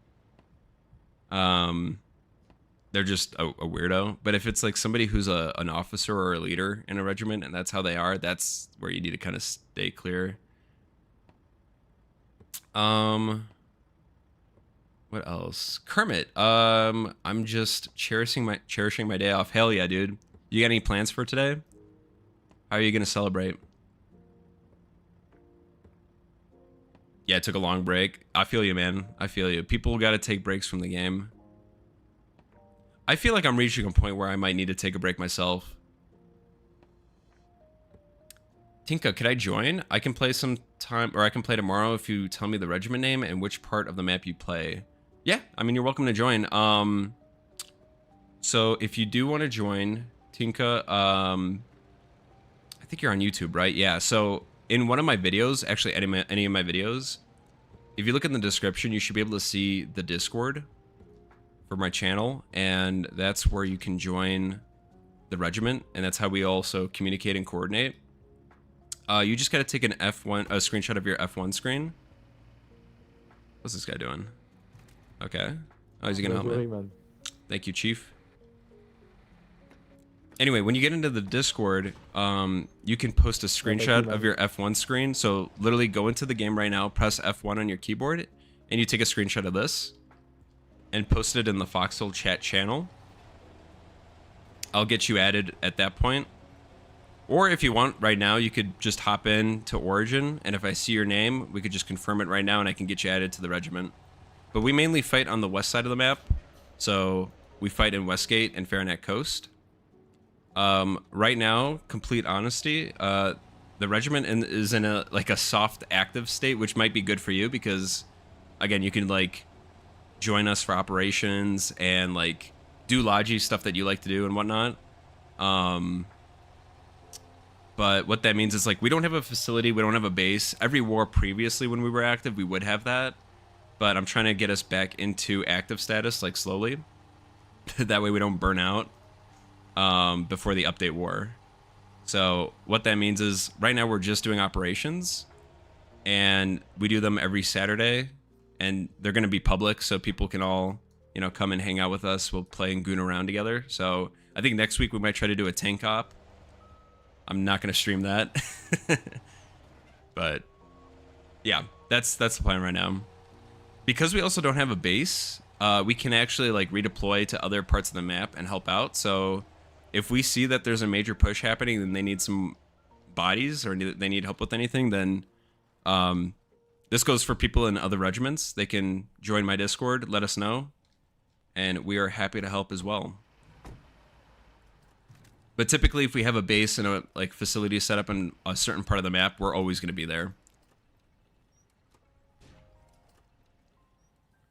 They're just a weirdo. But if it's like somebody who's an officer or a leader in a regiment and that's how they are, that's where you need to kind of stay clear. What else? Kermit. I'm just cherishing my day off. Hell yeah, dude. You got any plans for today? How are you gonna celebrate? Yeah, I took a long break. I feel you, man. I feel you. People gotta take breaks from the game. I feel like I'm reaching a point where I might need to take a break myself. Tinka, could I join? I can play some time, or I can play tomorrow if you tell me the regiment name and which part of the map you play. Yeah, I mean, you're welcome to join. So if you do want to join, Tinka, I think you're on YouTube, right? Yeah, so in one of my videos, actually any of my videos, if you look in the description, you should be able to see the Discord for my channel, and that's where you can join the regiment, and that's how we also communicate and coordinate. You just gotta take a screenshot of your F1 screen. What's this guy doing? Okay. Oh, he's gonna help me. Thank you, Chief. Anyway, when you get into the Discord, you can post a screenshot of your F1 screen. So literally go into the game right now, press F1 on your keyboard, and you take a screenshot of this and post it in the Foxhole chat channel. I'll get you added at that point. Or if you want right now, you could just hop in to Origin, and if I see your name, we could just confirm it right now and I can get you added to the regiment. But we mainly fight on the west side of the map, so we fight in Westgate and Farragut Coast. Right now, complete honesty, the regiment is in a soft active state, which might be good for you because, again, you can like join us for operations and like do logi stuff that you like to do and whatnot. But what that means is like we don't have a facility, we don't have a base. Every war previously when we were active, we would have that. But I'm trying to get us back into active status, like slowly. That way we don't burn out before the update war. So what that means is right now we're just doing operations, and we do them every Saturday, and they're going to be public so people can all, you know, come and hang out with us. We'll play and goon around together. So I think next week we might try to do a tank op. I'm not going to stream that. But yeah, that's the plan right now. Because we also don't have a base, we can actually like redeploy to other parts of the map and help out. So if we see that there's a major push happening and they need some bodies or they need help with anything, then this goes for people in other regiments. They can join my Discord, let us know, and we are happy to help as well. But typically, if we have a base and a like facility set up in a certain part of the map, we're always going to be there.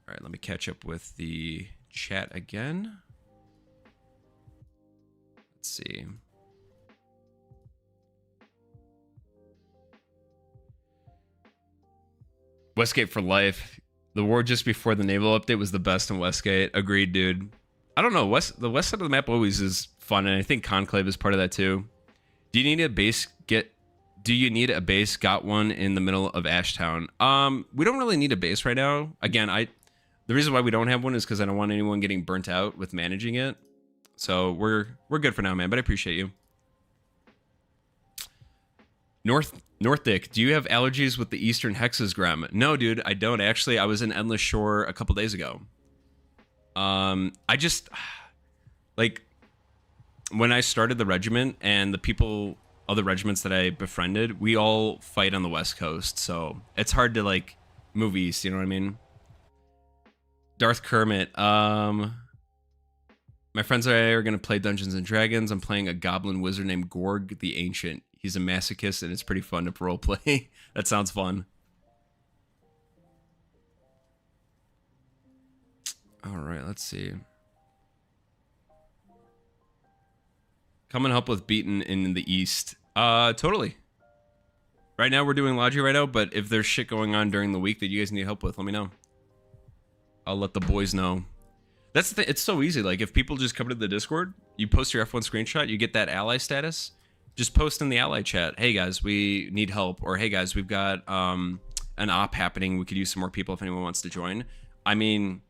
All right, let me catch up with the chat again. Let's see. Westgate for life. The war just before the naval update was the best in Westgate. Agreed, dude. I don't know. The west side of the map always is fun, and I think Conclave is part of that too. Do you need a base? Do you need a base? Got one in the middle of Ashtown. We don't really need a base right now. Again, the reason why we don't have one is because I don't want anyone getting burnt out with managing it. So we're good for now, man. But I appreciate you. North Dick, do you have allergies with the Eastern Hexes, Grem? No, dude, I don't. Actually, I was in Endless Shore a couple days ago. I just like when I started the regiment and the people, other regiments that I befriended, we all fight on the West Coast, so it's hard to like move east. You know what I mean? Darth Kermit. My friends and I are gonna play Dungeons and Dragons. I'm playing a goblin wizard named Gorg the Ancient. He's a masochist, and it's pretty fun to roleplay. That sounds fun. All right, let's see. Come and help with Beaten in the East. Totally. Right now, we're doing Logi right now, but if there's shit going on during the week that you guys need help with, let me know. I'll let the boys know. That's the thing. It's so easy. Like, if people just come to the Discord, you post your F1 screenshot, you get that ally status, just post in the ally chat, hey guys, we need help, or hey guys, we've got an op happening, we could use some more people if anyone wants to join. I mean,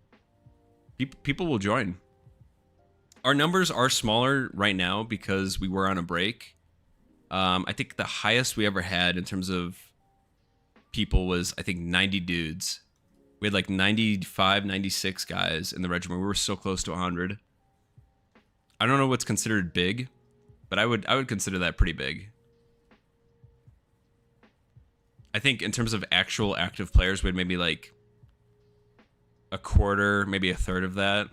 people will join. Our numbers are smaller right now because we were on a break. I think the highest we ever had in terms of people was, I think, 90 dudes. We had like 95, 96 guys in the regiment. We were so close to 100. I don't know what's considered big, but I would consider that pretty big. I think in terms of actual active players, we had maybe like a quarter, maybe a third of that.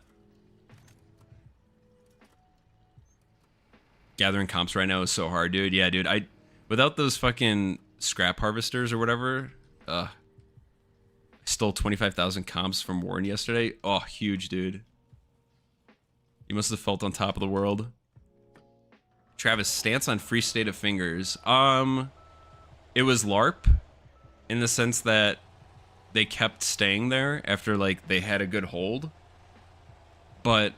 Gathering comps right now is so hard, dude. Yeah, dude. Without those fucking scrap harvesters or whatever, I stole 25,000 comps from Warren yesterday. Oh, huge, dude. You must have felt on top of the world. Travis, stance on Free State of Fingers. It was LARP in the sense that they kept staying there after like they had a good hold. but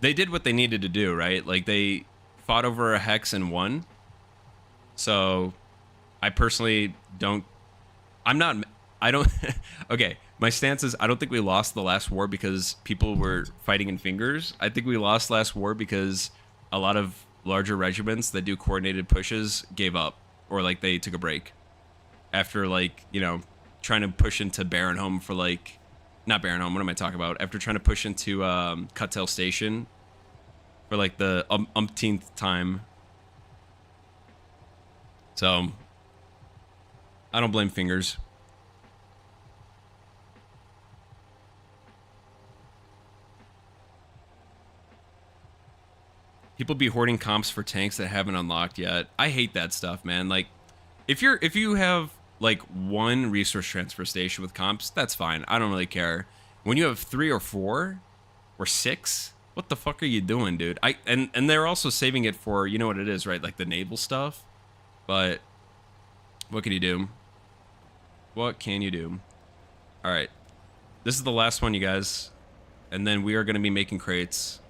they did what they needed to do, right? Like, they fought over a hex and won. So I personally don't, I'm not, I don't, okay, my stance is I don't think we lost the last war because people were fighting in fingers. I think we lost last war because a lot of larger regiments that do coordinated pushes gave up, or like they took a break after, like, you know, trying to push into Baronholm for like, not Baronholm, what am I talking about? After trying to push into Cuttail Station for like the umpteenth time. So I don't blame fingers. People be hoarding comps for tanks that haven't unlocked yet. I hate that stuff, man. Like, if you have like one resource transfer station with comps, that's fine. I don't really care. When you have 3 or 4 or 6, what the fuck are you doing, dude? And they're also saving it for, you know what it is, right? Like the naval stuff. But what can you do? What can you do? All right. This is the last one, you guys. And then we are going to be making crates.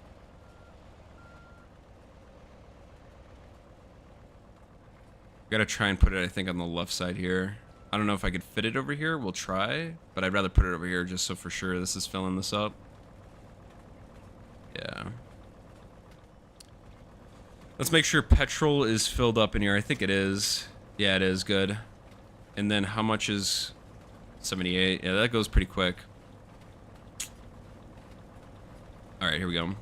Gotta try and put it, I think, on the left side here. I don't know if I could fit it over here. We'll try, but I'd rather put it over here just so for sure this is filling this up. Yeah. Let's make sure petrol is filled up in here. I think it is. Yeah, it is. Good. And then how much is 78? Yeah, that goes pretty quick. All right, here we go.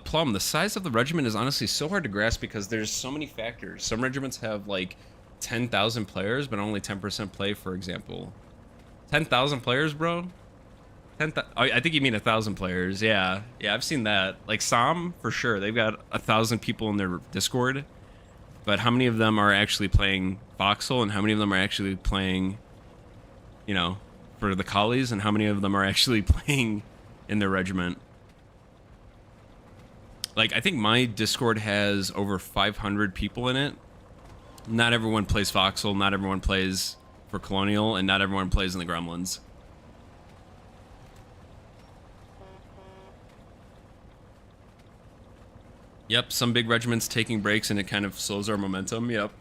Plum, the size of the regiment is honestly so hard to grasp because there's so many factors. Some regiments have like 10,000 players, but only 10% play, for example. 10,000 players, bro? 10,000. I think you mean 1,000 players. Yeah, I've seen that. Like Som, for sure. They've got 1,000 people in their Discord. But how many of them are actually playing Foxhole, and how many of them are actually playing, you know, for the collies, and how many of them are actually playing in their regiment? Like, I think my Discord has over 500 people in it. Not everyone plays Foxhole, not everyone plays for Colonial, and not everyone plays in the Gremlins. Yep, some big regiments taking breaks and it kind of slows our momentum. Yep,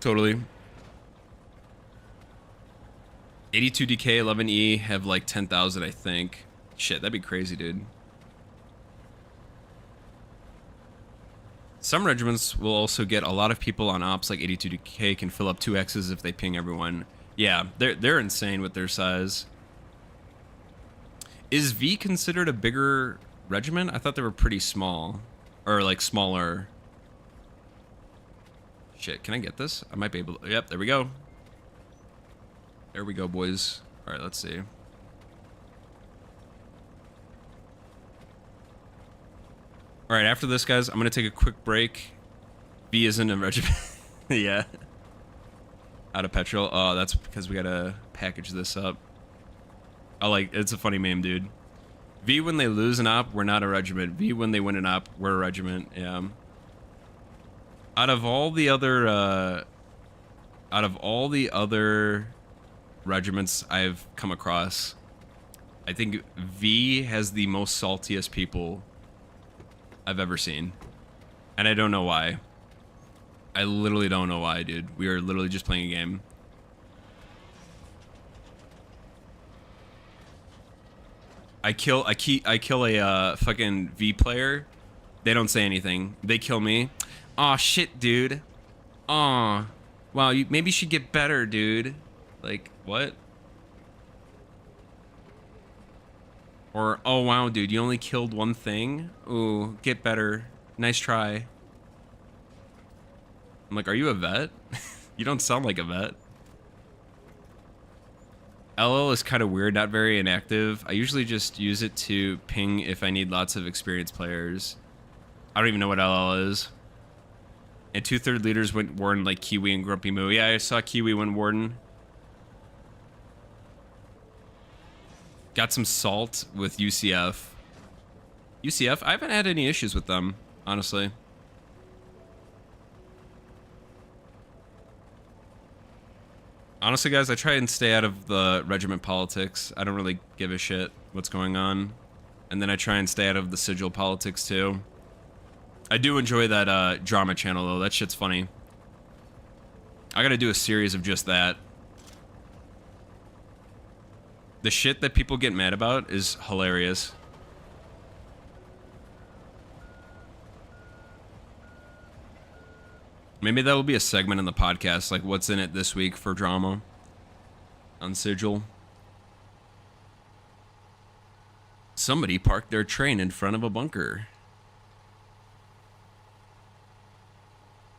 totally. 82 DK, 11E have like 10,000, I think. Shit, that'd be crazy, dude. Some regiments will also get a lot of people on ops, like 82DK can fill up 2Xs if they ping everyone. Yeah, they're insane with their size. Is V considered a bigger regiment? I thought they were pretty small. Or like smaller. Shit, can I get this? I might be able to. Yep, there we go. There we go, boys. Alright, let's see. Alright, after this, guys, I'm going to take a quick break. V isn't a regiment. Yeah. Out of petrol. Oh, that's because we got to package this up. I like, it's a funny meme, dude. V when they lose an op, we're not a regiment. V when they win an op, we're a regiment. Yeah. Out of all the other regiments I've come across, I think V has the most saltiest people I've ever seen. And I don't know why. I literally don't know why, dude. We are literally just playing a game. I kill a fucking V player. They don't say anything. They kill me. Aw, shit, dude. Aw. Wow, you maybe should get better, dude. Like, what? Or, oh wow, dude, you only killed one thing? Ooh, get better. Nice try. I'm like, are you a vet? You don't sound like a vet. LL is kind of weird, not very inactive. I usually just use it to ping if I need lots of experienced players. I don't even know what LL is. And 2/3 leaders went Warden like Kiwi and Grumpy Moo. Yeah, I saw Kiwi went Warden. Got some salt with UCF. UCF? I haven't had any issues with them, honestly. Honestly, guys, I try and stay out of the regiment politics. I don't really give a shit what's going on. And then I try and stay out of the sigil politics too. I do enjoy that drama channel though. That shit's funny. I gotta do a series of just that. The shit that people get mad about is hilarious. Maybe that will be a segment in the podcast, like what's in it this week for drama on Sigil. Somebody parked their train in front of a bunker.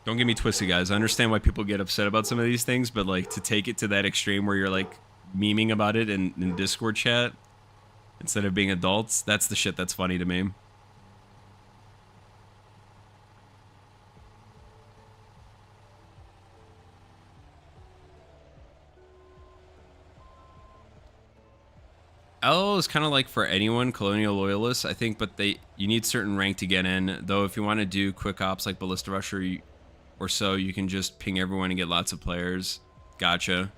Don't get me twisted, guys. I understand why people get upset about some of these things, but like to take it to that extreme where you're like memeing about it in Discord chat instead of being adults, that's the shit that's funny to me. LL is kind of like for anyone, Colonial Loyalists, I think, but you need certain rank to get in. Though if you want to do quick ops like Ballista Rusher or so, you can just ping everyone and get lots of players. Gotcha.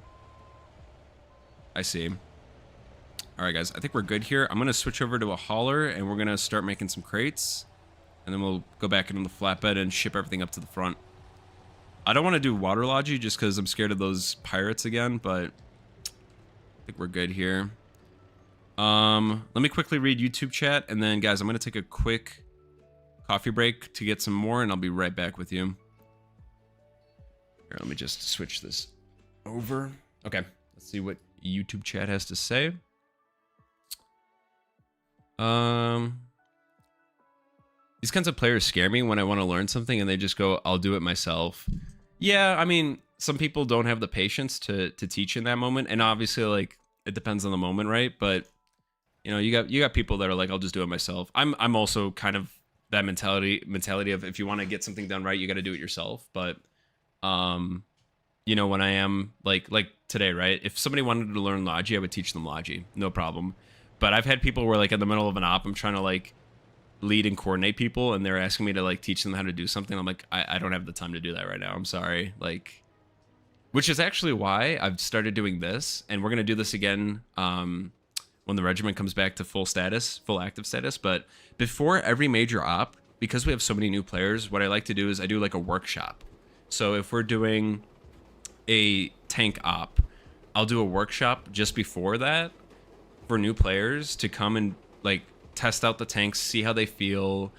I see. All right, guys, I think we're good here. I'm going to switch over to a hauler, and we're going to start making some crates. And then we'll go back into the flatbed and ship everything up to the front. I don't want to do water logi just because I'm scared of those pirates again, but I think we're good here. Let me quickly read YouTube chat, and then, guys, I'm going to take a quick coffee break to get some more, and I'll be right back with you. Here, let me just switch this over. Okay, let's see what YouTube chat has to say. These kinds of players scare me when I want to learn something, and they just go, I'll do it myself. Yeah, I mean, some people don't have the patience to teach in that moment, and obviously, like, it depends on the moment, right? But you know, you got people that are like, I'll just do it myself. I'm also kind of that mentality of if you want to get something done right, you got to do it yourself. But you know, when I am like today, right? If somebody wanted to learn Logi, I would teach them Logi, no problem. But I've had people where like in the middle of an op, I'm trying to like lead and coordinate people, and they're asking me to like teach them how to do something. I'm like, I don't have the time to do that right now. I'm sorry. Like, which is actually why I've started doing this, and we're gonna do this again when the regiment comes back to full active status. But before every major op, because we have so many new players, what I like to do is I do like a workshop. So if we're doing a tank op, I'll do a workshop just before that for new players to come and like test out the tanks, see how they feel,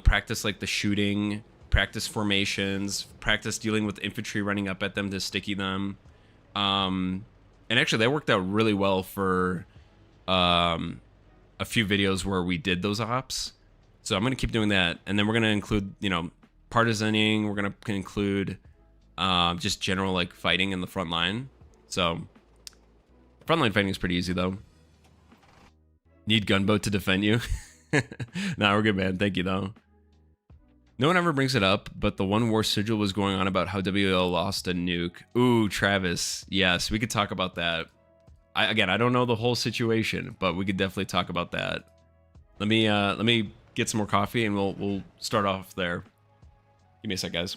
practice like the shooting, practice formations, practice dealing with infantry running up at them to sticky them. And actually that worked out really well for a few videos where we did those ops. So I'm going to keep doing that. And then we're going to include, you know, partisaning. We're going to include just general like fighting in the front line. So frontline fighting is pretty easy though. Need gunboat to defend you. Nah, we're good, man. Thank you though. No one ever brings it up, but the one war sigil was going on about how WL lost a nuke. Ooh, Travis. Yes, we could talk about that. Again, I don't know the whole situation, but we could definitely talk about that. Let me get some more coffee, and we'll start off there. Give me a sec, guys.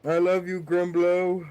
I love you, Grumblo.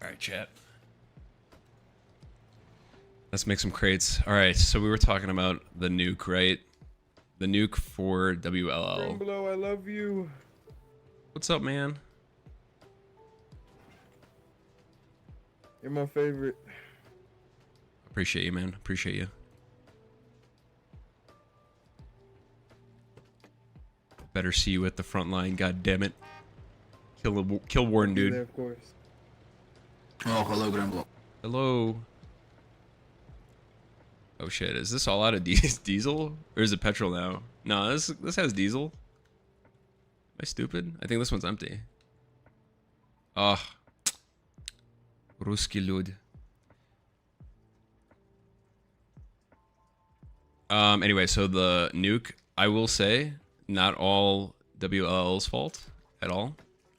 All right, chat. Let's make some crates. All right, so we were talking about the nuke, right? The nuke for WLL. Grumblo, I love you. What's up, man? You're my favorite. Appreciate you, man. Appreciate you. Better see you at the front line. God damn it. Kill Warren, Be dude. there, of course. Oh, hello, Grimble. Hello. Oh shit, is this all out of diesel? Or is it petrol now? No, this has diesel. Am I stupid? I think this one's empty. Ah. Ruski lud. Anyway, so the nuke, I will say, not all WLL's fault at all.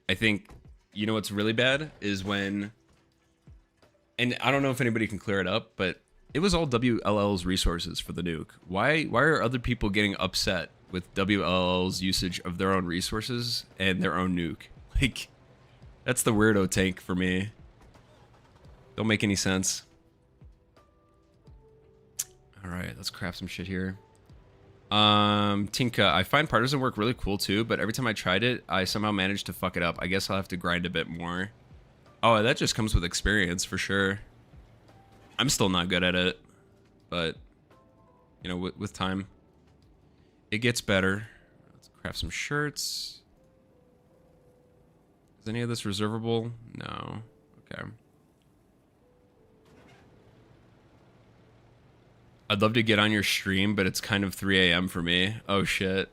I think, you know what's really bad is when, and I don't know if anybody can clear it up, but it was all WLL's resources for the nuke. Why are other people getting upset with WLL's usage of their own resources and their own nuke? Like, that's the weirdo take for me. Don't make any sense. All right, let's craft some shit here. Tinka, I find partisan work really cool too, but every time I tried it, I somehow managed to fuck it up. I guess I'll have to grind a bit more. Oh, that just comes with experience for sure. I'm still not good at it, but you know, with time, it gets better. Let's craft some shirts. Is any of this reservable? No. Okay. I'd love to get on your stream, but it's kind of 3 a.m. for me. Oh shit.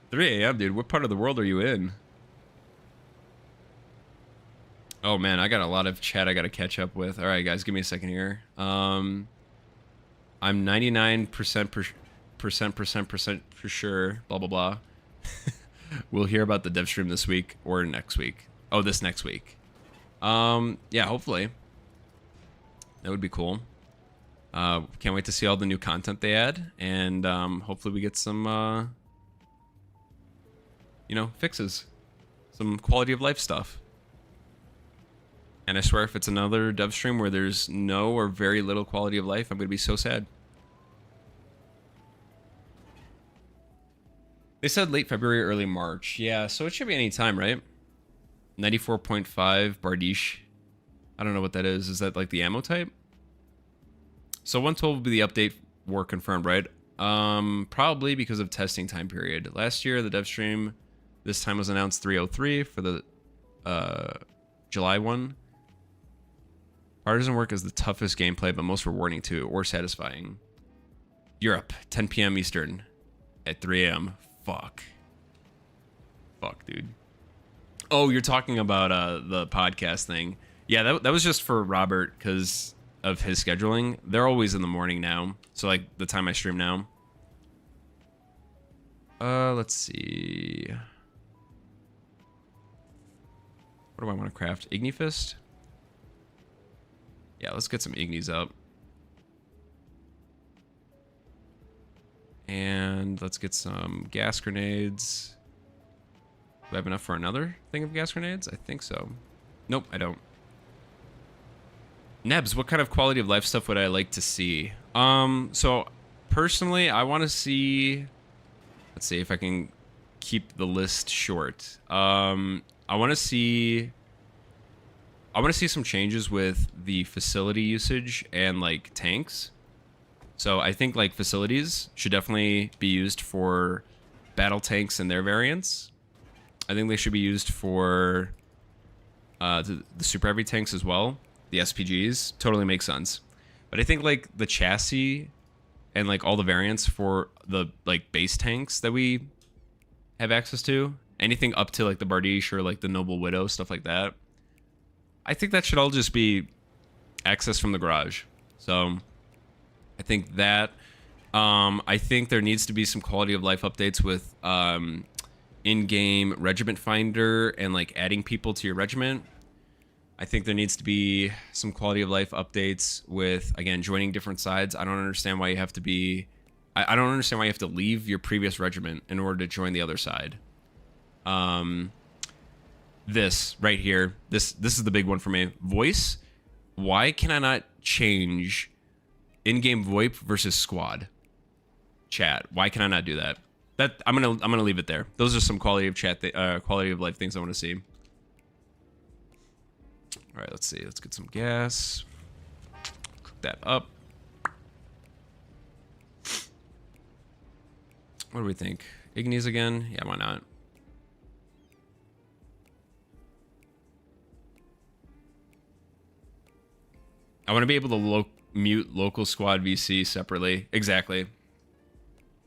3 a.m., dude. What part of the world are you in? Oh man, I got a lot of chat I gotta catch up with. All right, guys, give me a second here. I'm 99% for sure. Blah blah blah. We'll hear about the dev stream this week or next week. Oh, this next week. Yeah, hopefully. That would be cool. Can't wait to see all the new content they add, and hopefully we get some, you know, fixes, some quality of life stuff. And I swear, if it's another dev stream where there's no or very little quality of life, I'm gonna be so sad. They said late February, early March. Yeah, so it should be any time, right? 94.5 Bardiche. I don't know what that is. Is that like the ammo type? So 112 will be the update war confirmed, right? Probably because of testing time period. Last year, the dev stream this time was announced 303 for the July one. Partisan work is the toughest gameplay, but most rewarding too, or satisfying. Europe, 10 p.m. Eastern at 3 a.m. Fuck. Fuck, dude. Oh, you're talking about the podcast thing. Yeah, that was just for Robert because of his scheduling. They're always in the morning now. So, like, the time I stream now. Let's see. What do I want to craft? Ignifist? Yeah, let's get some Ignis up. And let's get some gas grenades. Do I have enough for another thing of gas grenades? I think so. Nope, I don't. Nebs, what kind of quality of life stuff would I like to see? So personally, I want to see. Let's see if I can keep the list short. I want to see some changes with the facility usage and like tanks. So I think like facilities should definitely be used for battle tanks and their variants. I think they should be used for the super heavy tanks as well. The SPGs totally makes sense. But I think like the chassis and like all the variants for the like base tanks that we have access to, anything up to like the Bardiche or like the Noble Widow, stuff like that, I think that should all just be access from the garage. So I think that I think there needs to be some quality of life updates with in-game regiment finder and like adding people to your regiment. I think there needs to be some quality of life updates with, again, joining different sides. I don't understand why you have to be... I don't understand why you have to leave your previous regiment in order to join the other side. This right here, this is the big one for me. Voice. Why can I not change in-game VoIP versus squad chat? Why can I not do that? That I'm gonna leave it there. Those are some quality of chat, quality of life things I want to see. All right, let's see. Let's get some gas. Cook that up. What do we think? Ignis again? Yeah, why not? I want to be able to mute local squad VC separately. Exactly.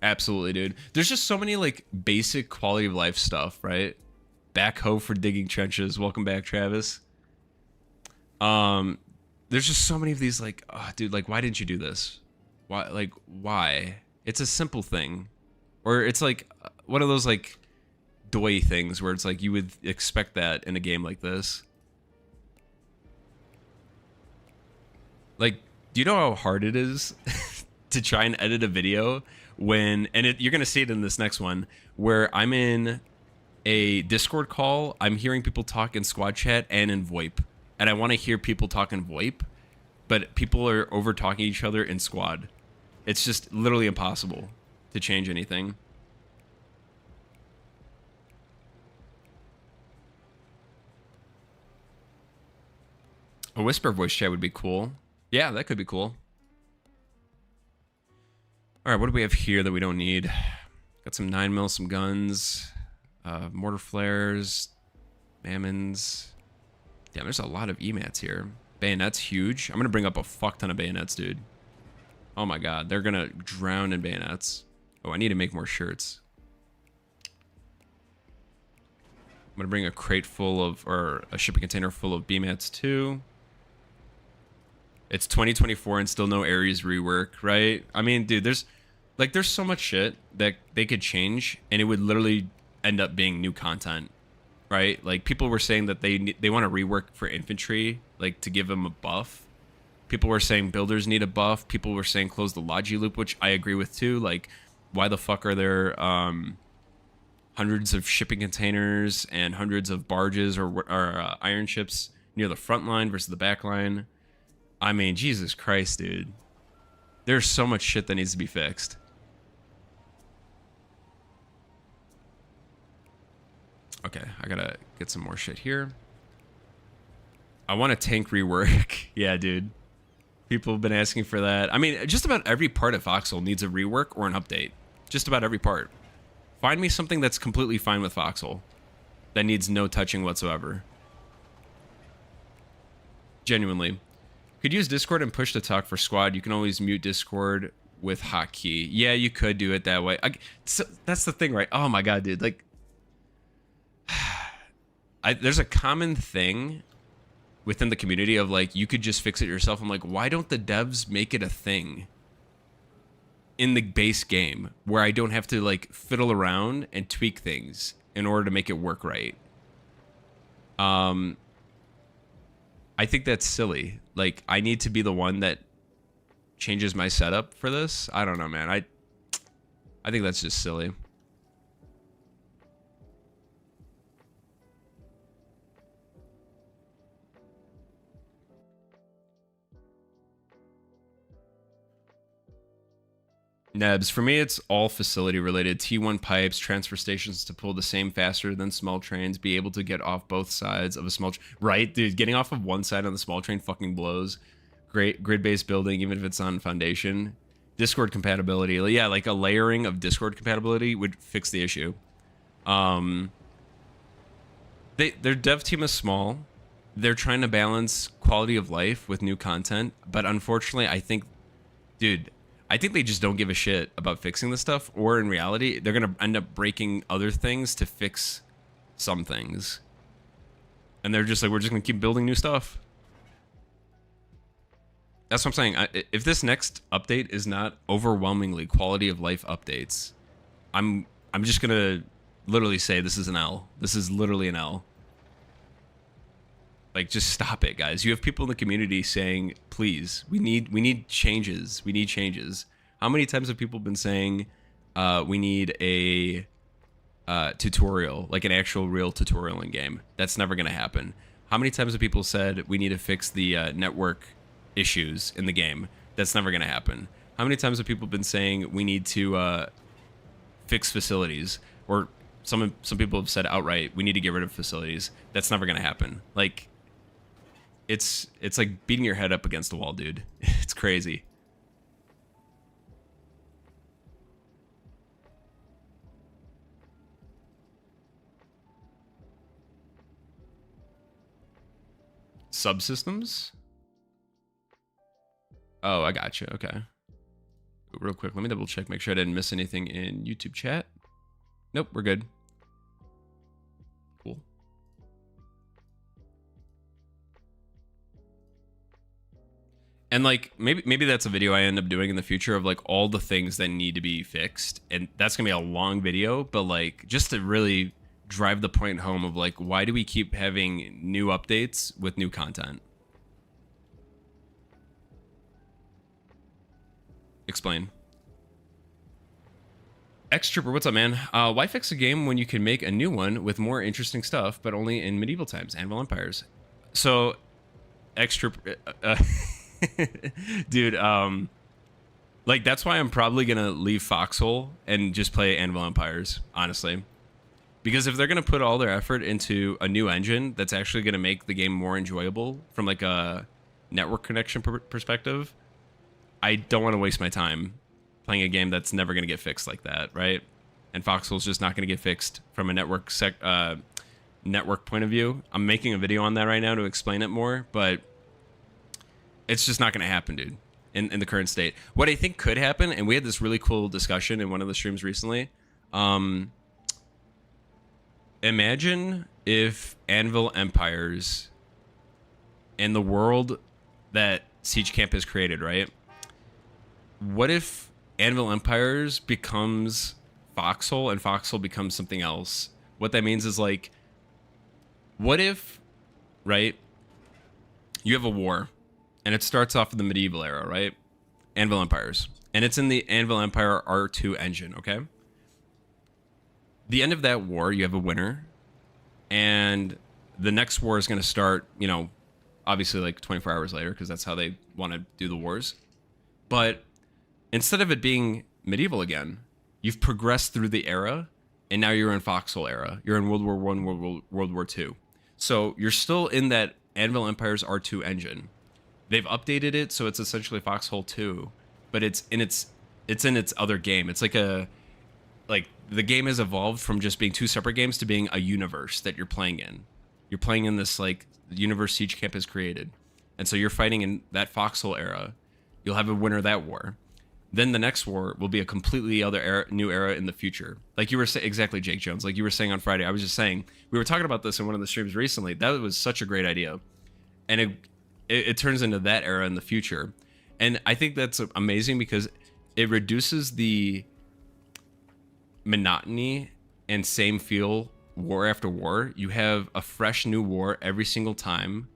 Absolutely, dude. There's just so many like basic quality of life stuff, right? Backhoe for digging trenches. Welcome back, Travis. There's just so many of these like, oh, dude, like, why didn't you do this? Why, like, why? It's a simple thing. Or it's like one of those like doy things where it's like you would expect that in a game like this. Like, do you know how hard it is to try and edit a video when, and you're going to see it in this next one, where I'm in a Discord call, I'm hearing people talk in squad chat and in VoIP. And I want to hear people talk in VoIP, but people are over talking each other in squad. It's just literally impossible to change anything. A whisper voice chat would be cool. Yeah, that could be cool. All right, what do we have here that we don't need? Got some 9mm, some guns, mortar flares, mammons. Damn, there's a lot of EMATs here. Bayonets, huge. I'm going to bring up a fuck ton of bayonets, dude. Oh my god, they're going to drown in bayonets. Oh, I need to make more shirts. I'm going to bring a crate full of, or a shipping container full of BMATs too. It's 2024 and still no Ares rework, right? I mean, dude, there's so much shit that they could change and it would literally end up being new content. Right? Like, people were saying that they want to rework for infantry, like, to give them a buff. People were saying builders need a buff. People were saying close the Logi loop, which I agree with, too. Like, why the fuck are there hundreds of shipping containers and hundreds of barges or iron ships near the front line versus the back line? I mean, Jesus Christ, dude. There's so much shit that needs to be fixed. Okay, I gotta get some more shit here. I want a tank rework. Yeah, dude. People have been asking for that. I mean, just about every part of Foxhole needs a rework or an update. Just about every part. Find me something that's completely fine with Foxhole. That needs no touching whatsoever. Genuinely. Could use Discord and push to talk for squad. You can always mute Discord with hotkey. Yeah, you could do it that way. So that's the thing, right? Oh my god, dude. Like, there's a common thing within the community of like, you could just fix it yourself. I'm like, why don't the devs make it a thing in the base game where I don't have to like fiddle around and tweak things in order to make it work right? I think that's silly. Like, I need to be the one that changes my setup for this. I don't know, man. I think that's just silly. Nebs, for me, it's all facility related. T1 pipes, transfer stations to pull the same faster than small trains, be able to get off both sides of a small right, dude, getting off of one side on the small train fucking blows. Great grid-based building, even if it's on foundation. Discord compatibility. Yeah, like a layering of Discord compatibility would fix the issue. Their dev team is small. They're trying to balance quality of life with new content, but unfortunately, I think they just don't give a shit about fixing this stuff, or in reality, they're going to end up breaking other things to fix some things. And they're just like, we're just going to keep building new stuff. That's what I'm saying. If this next update is not overwhelmingly quality of life updates, I'm just going to literally say this is an L. This is literally an L. Like, just stop it, guys. You have people in the community saying, please, we need changes. We need changes. How many times have people been saying we need a tutorial, like an actual real tutorial in game? That's never going to happen. How many times have people said we need to fix the network issues in the game? That's never going to happen. How many times have people been saying we need to fix facilities? Or some people have said outright we need to get rid of facilities. That's never going to happen. Like, it's like beating your head up against the wall, dude. It's crazy. Subsystems? Oh, I gotcha. Okay. Real quick, let me double check, make sure I didn't miss anything in YouTube chat. Nope, we're good. Cool. And like maybe that's a video I end up doing in the future of like all the things that need to be fixed, and that's gonna be a long video, but like just to really drive the point home of like, why do we keep having new updates with new content? Explain. X-Trooper, what's up, man? Why fix a game when you can make a new one with more interesting stuff, but only in medieval times, Anvil Empires? So, X-Trooper... dude, like, that's why I'm probably gonna leave Foxhole and just play Anvil Empires, honestly. Because if they're gonna put all their effort into a new engine that's actually gonna make the game more enjoyable from, like, a network connection perspective, I don't want to waste my time playing a game that's never going to get fixed like that, right? And Foxhole's just not going to get fixed from a network point of view. I'm making a video on that right now to explain it more, but it's just not going to happen, dude, in the current state. What I think could happen, and we had this really cool discussion in one of the streams recently, imagine if Anvil Empires and the world that Siege Camp has created, right? What if Anvil Empires becomes Foxhole and Foxhole becomes something else? What that means is, like, what if, right, you have a war and it starts off in the medieval era, right? Anvil Empires. And it's in the Anvil Empire R2 engine, okay? The end of that war, you have a winner, and the next war is going to start, you know, obviously like 24 hours later, because that's how they want to do the wars. But instead of it being medieval again, you've progressed through the era, and now you're in Foxhole era. You're in World War I, World War II. So you're still in that Anvil Empire's R2 engine. They've updated it, so it's essentially Foxhole 2, but it's in its other game. It's like the game has evolved from just being two separate games to being a universe that you're playing in. You're playing in this, like, the universe Siege Camp has created. And so you're fighting in that Foxhole era. You'll have a winner of that war. Then the next war will be a completely other era, new era in the future. Like you were saying, exactly, Jake Jones. Like you were saying on Friday, I was just saying, we were talking about this in one of the streams recently. That was such a great idea. And it turns into that era in the future. And I think that's amazing because it reduces the monotony and same feel war after war. You have a fresh new war every single time,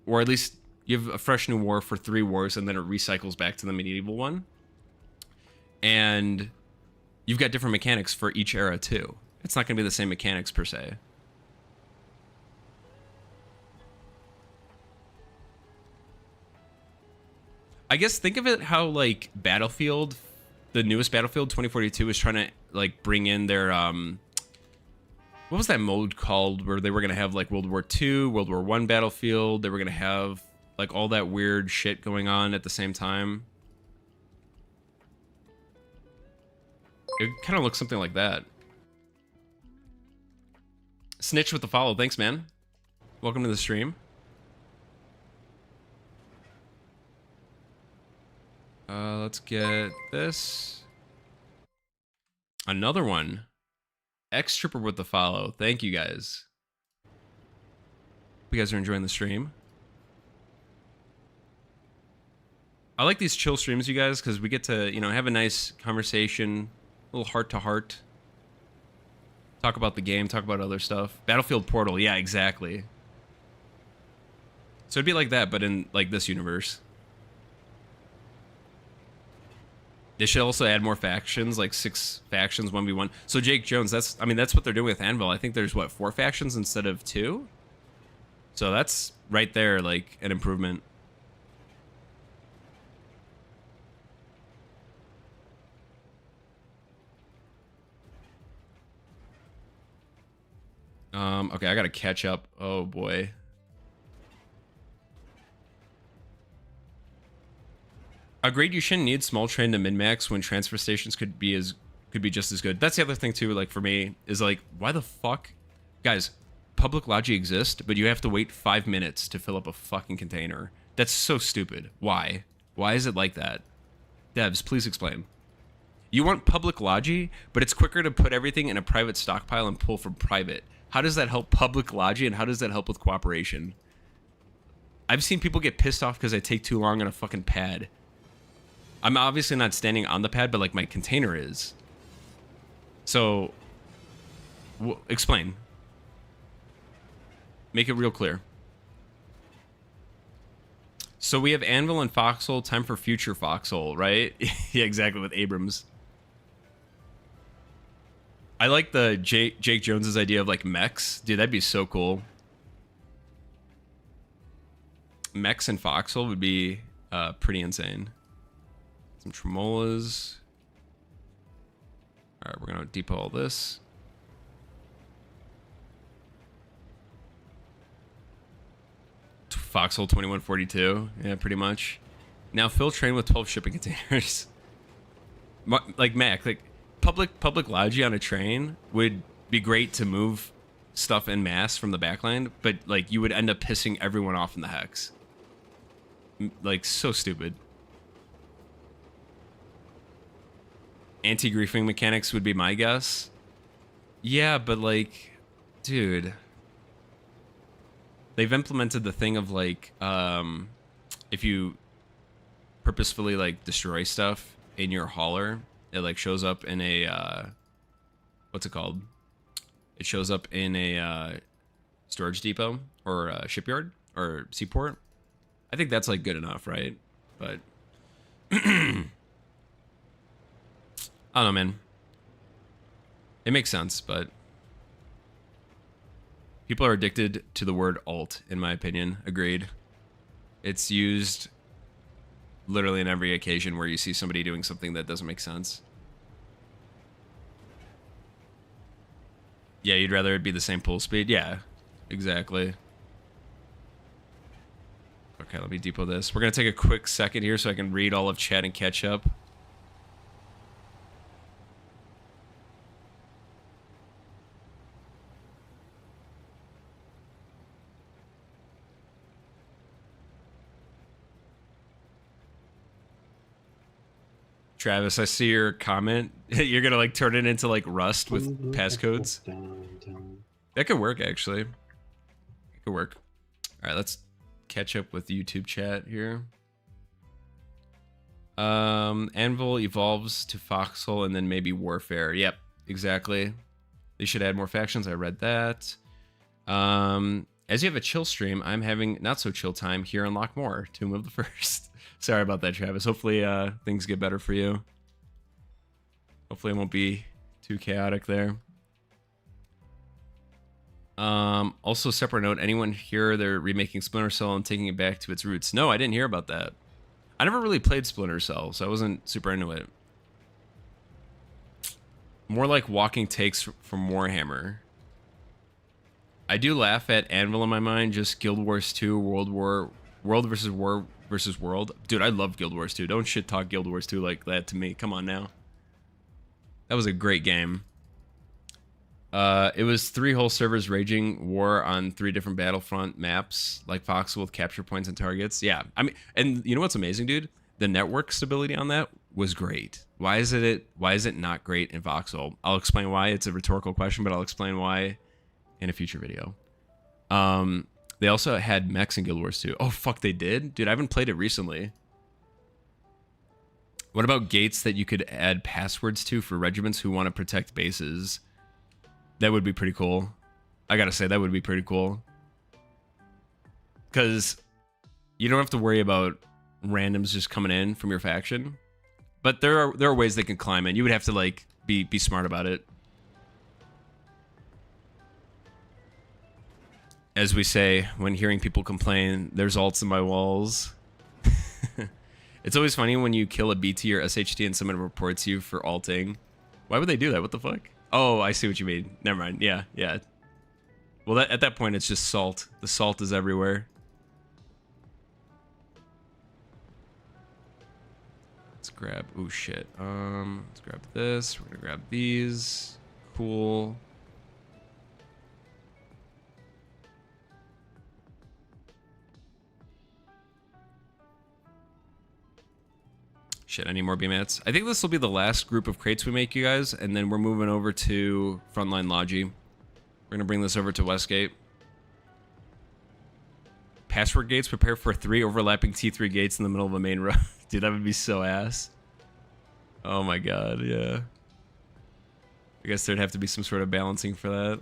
or at least you have a fresh new war for 3 wars, and then it recycles back to the medieval one. And you've got different mechanics for each era too. It's not going to be the same mechanics per se. I guess think of it how, like, Battlefield, the newest Battlefield 2042 is trying to, like, bring in their what was that mode called where they were going to have, like, World War II, World War I Battlefield. They were going to have, like, all that weird shit going on at the same time. It kind of looks something like that. Snitch with the follow. Thanks, man. Welcome to the stream. Let's get this. Another one. X Tripper with the follow. Thank you guys. Hope you guys are enjoying the stream. I like these chill streams, you guys, because we get to, you know, have a nice conversation, a little heart to heart. Talk about the game, talk about other stuff. Battlefield Portal, yeah, exactly. So it'd be like that, but in like this universe. They should also add more factions, like 6 factions, 1v1. So Jake Jones, that's what they're doing with Anvil. I think there's what, 4 factions instead of 2? So that's right there, like an improvement. Okay, I gotta catch up. Oh boy. Agreed, you shouldn't need small train to min-max when transfer stations could be just as good. That's the other thing too, like for me, is like, why the fuck? Guys, public logi exists, but you have to wait 5 minutes to fill up a fucking container. That's so stupid. Why? Why is it like that? Devs, please explain. You want public logi, but it's quicker to put everything in a private stockpile and pull from private. How does that help public logi, and how does that help with cooperation? I've seen people get pissed off because I take too long on a fucking pad. I'm obviously not standing on the pad, but like my container is. So, explain. Make it real clear. So we have Anvil and Foxhole. Time for future Foxhole, right? Yeah, exactly, with Abrams. I like the Jake Jones's idea of like mechs. Dude, that'd be so cool. Mechs and Foxhole would be pretty insane. Some tremolas. All right, we're gonna depot all this. Foxhole 2142. Yeah, pretty much. Now fill train with 12 shipping containers. Like Mac, like public logi on a train would be great to move stuff en masse from the backline, but like you would end up pissing everyone off in the hex. Like so stupid. Anti-griefing mechanics would be my guess. Yeah, but like, dude, they've implemented the thing of like, if you purposefully like destroy stuff in your hauler, it like shows up in a, what's it called? It shows up in a storage depot or a shipyard or seaport. I think that's like good enough, right? But I don't know, man. It makes sense, but people are addicted to the word alt, in my opinion. Agreed. It's used literally in every occasion where you see somebody doing something that doesn't make sense. Yeah, you'd rather it be the same pull speed? Yeah, exactly. Okay, let me depot this. We're going to take a quick second here so I can read all of chat and catch up. Travis, I see your comment. You're gonna like turn it into like Rust with passcodes. That could work, actually. It could work. All right, let's catch up with YouTube chat here. Anvil evolves to Foxhole and then maybe Warfare. Yep, exactly. They should add more factions. I read that. As you have a chill stream, I'm having not so chill time here on Lockmore. Tomb of the First. Sorry about that, Travis. Hopefully things get better for you. Hopefully it won't be too chaotic there. Also, separate note, anyone here, they're remaking Splinter Cell and taking it back to its roots? No, I didn't hear about that. I never really played Splinter Cell, so I wasn't super into it. More like walking takes from Warhammer. I do laugh at Anvil in my mind, just Guild Wars 2, World versus World. Dude, I love Guild Wars 2. Don't shit talk Guild Wars 2 like that to me. Come on now. That was a great game. It was 3 whole servers raging war on 3 different Battlefront maps, like Foxhole with capture points and targets. Yeah, I mean, and you know what's amazing, dude? The network stability on that was great. Why is it not great in Foxhole? I'll explain why. It's a rhetorical question, but I'll explain why in a future video. They also had mechs in Guild Wars 2. Oh, fuck, they did? Dude, I haven't played it recently. What about gates that you could add passwords to for regiments who want to protect bases? That would be pretty cool. I gotta say, that would be pretty cool. Because you don't have to worry about randoms just coming in from your faction. But there are ways they can climb in. You would have to, like, be smart about it. As we say, when hearing people complain, there's alts in my walls. It's always funny when you kill a BT or SHT and someone reports you for alting. Why would they do that? What the fuck? Oh, I see what you mean. Never mind. Yeah, yeah. Well, at that point, it's just salt. The salt is everywhere. Let's grab... Oh, shit. Let's grab this. We're gonna grab these. Cool. Shit, I need more B-mats. I think this will be the last group of crates we make, you guys, and then we're moving over to Frontline Logi. We're gonna bring this over to Westgate. Password gates, prepare for 3 overlapping T3 gates in the middle of a main road. Dude, that would be so ass. Oh my god, yeah. I guess there'd have to be some sort of balancing for that.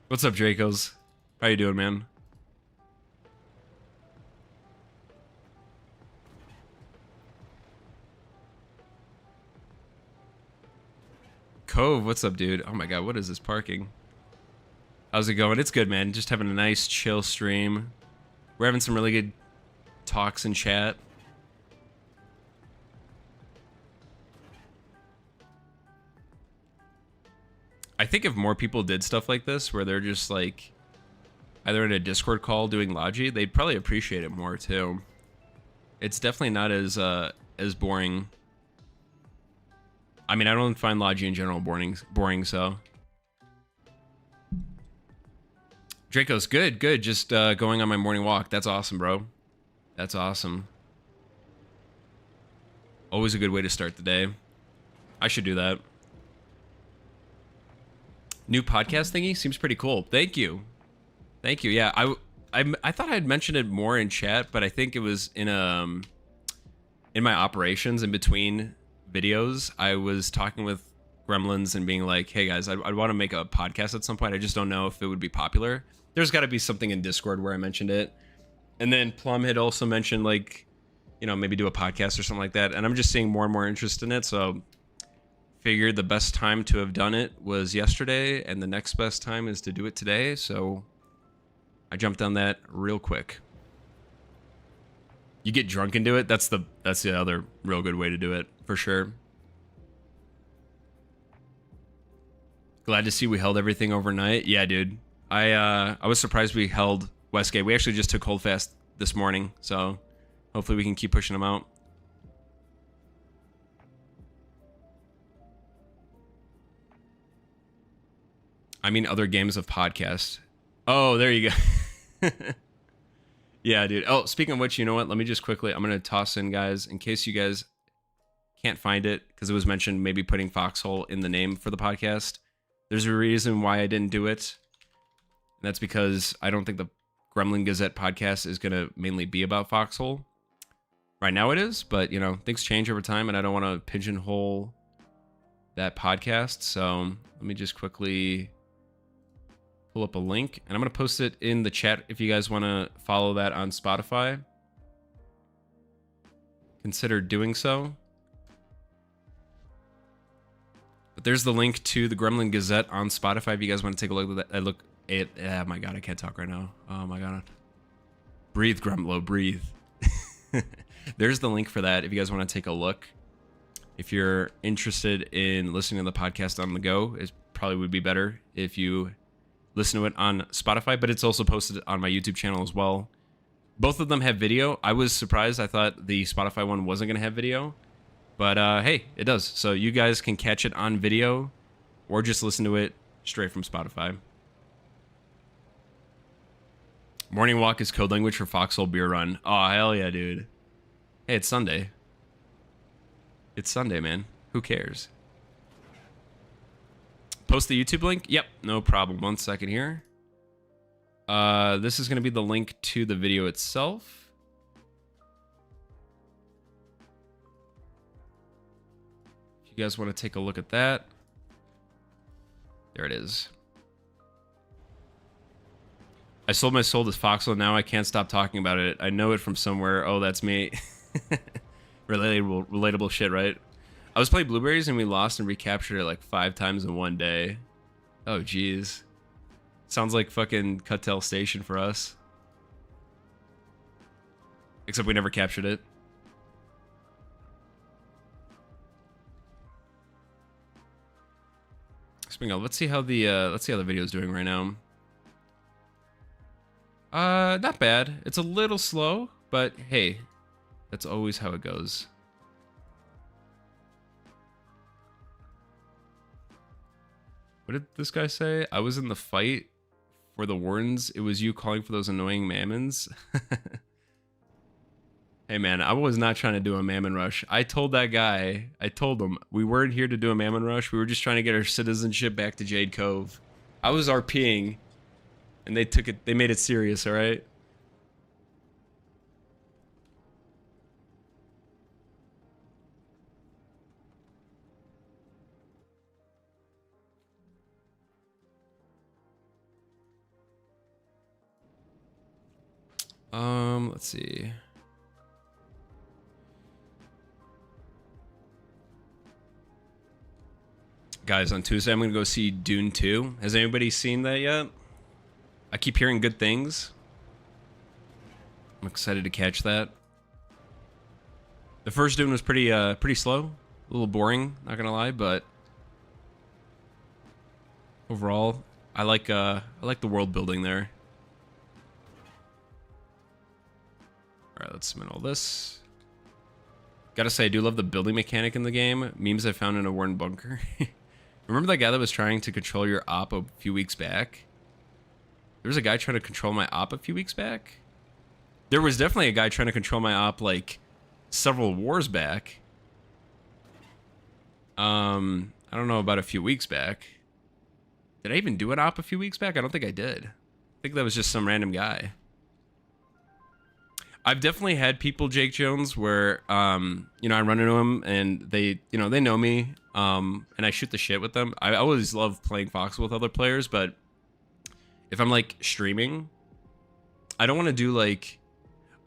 What's up, Dracos? How you doing, man? Cove, what's up, dude? Oh my god, what is this parking? How's it going? It's good, man. Just having a nice, chill stream. We're having some really good talks in chat. I think if more people did stuff like this, where they're just like either in a Discord call doing Logi, they'd probably appreciate it more too. It's definitely not as boring. I mean, I don't find Logi in general boring, so. Draco's good. Just going on my morning walk. That's awesome, bro. That's awesome. Always a good way to start the day. I should do that. New podcast thingy seems pretty cool. Thank you. Thank you. Yeah, I thought I had mentioned it more in chat, but I think it was in my operations in between videos. I was talking with Gremlins and being like, hey guys, I'd want to make a podcast at some point. I just don't know if it would be popular. There's got to be something in Discord where I mentioned it. And then Plum had also mentioned, like, you know, maybe do a podcast or something like that. And I'm just seeing more and more interest in it. So figured the best time to have done it was yesterday, and the next best time is to do it today. So I jumped on that real quick. You get drunk and do it. That's the other real good way to do it, for sure. Glad to see we held everything overnight. Yeah, dude. I was surprised we held Westgate. We actually just took Holdfast this morning, so hopefully we can keep pushing them out. I mean, other games of podcast. Oh, there you go. Yeah, dude. Oh, speaking of which, you know what? Let me just quickly, I'm going to toss in, guys, in case you guys can't find it, because it was mentioned maybe putting Foxhole in the name for the podcast. There's a reason why I didn't do it. And that's because I don't think the Gremlin Gazette podcast is going to mainly be about Foxhole. Right now it is, but, you know, things change over time, and I don't want to pigeonhole that podcast. So let me just quickly pull up a link, and I'm going to post it in the chat if you guys want to follow that on Spotify. Consider doing so. But there's the link to the Gremlin Gazette on Spotify if you guys want to take a look at that. Oh my god, I can't talk right now. Oh my god. Breathe, Gremlo, breathe. There's the link for that if you guys want to take a look. If you're interested in listening to the podcast on the go, it probably would be better if you listen to it on Spotify, but it's also posted on my YouTube channel as well. Both of them have video. I was surprised. I thought the Spotify one wasn't going to have video. But hey, it does. So you guys can catch it on video or just listen to it straight from Spotify. Morning walk is code language for Foxhole beer run. Oh, hell yeah, dude. Hey, it's Sunday. It's Sunday, man. Who cares? Post the YouTube link? Yep, no problem. 1 second here. This is going to be the link to the video itself. If you guys want to take a look at that. There it is. I sold my soul to Foxhole. Now I can't stop talking about it. I know it from somewhere. Oh, that's me. Relatable shit, right? I was playing Blueberries and we lost and recaptured it like 5 times in one day. Oh, jeez. Sounds like fucking Cuttell Station for us. Except we never captured it. Speaking of, let's see how the video is doing right now. Not bad. It's a little slow, but hey, that's always how it goes. What did this guy say? I was in the fight for the Wardens. It was you calling for those annoying mammons. Hey man, I was not trying to do a mammon rush. I told that guy, I told him, we weren't here to do a mammon rush. We were just trying to get our citizenship back to Jade Cove. I was RPing, and they made it serious, all right? Let's see. Guys, on Tuesday, I'm going to go see Dune 2. Has anybody seen that yet? I keep hearing good things. I'm excited to catch that. The first Dune was pretty slow. A little boring, not going to lie, but overall, I like the world building there. All right, let's submit all this. Gotta say, I do love the building mechanic in the game. Memes I found in a Warren bunker. Remember that guy that was trying to control your op a few weeks back? There was a guy trying to control my op a few weeks back? There was definitely a guy trying to control my op like several wars back. I don't know about a few weeks back. Did I even do an op a few weeks back? I don't think I did. I think that was just some random guy. I've definitely had people, Jake Jones, where, you know, I run into them and they, you know, they know me, and I shoot the shit with them. I always love playing Foxhole with other players, but if I'm, like, streaming, I don't want to do, like,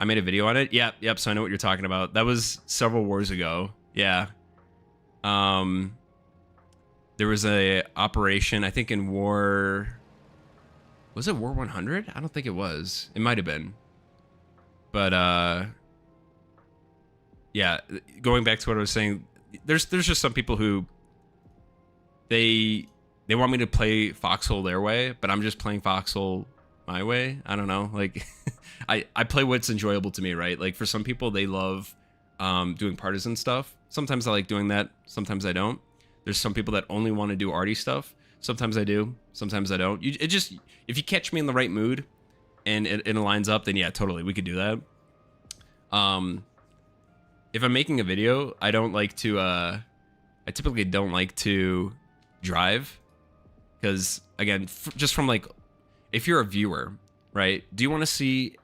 I made a video on it. Yep, so I know what you're talking about. That was several wars ago. Yeah. There was a operation, I think in War... Was it War 100? I don't think it was. It might have been. But yeah, going back to what I was saying, there's just some people who they want me to play Foxhole their way, but I'm just playing Foxhole my way. I don't know, like I play what's enjoyable to me, right? Like for some people, they love doing partisan stuff. Sometimes I like doing that. Sometimes I don't. There's some people that only want to do arty stuff. Sometimes I do. Sometimes I don't. It just, if you catch me in the right mood and it aligns up, then yeah, totally, we could do that. If I'm making a video, I don't like to, I typically don't like to drive, because again, just from like, if you're a viewer, right, do you want to see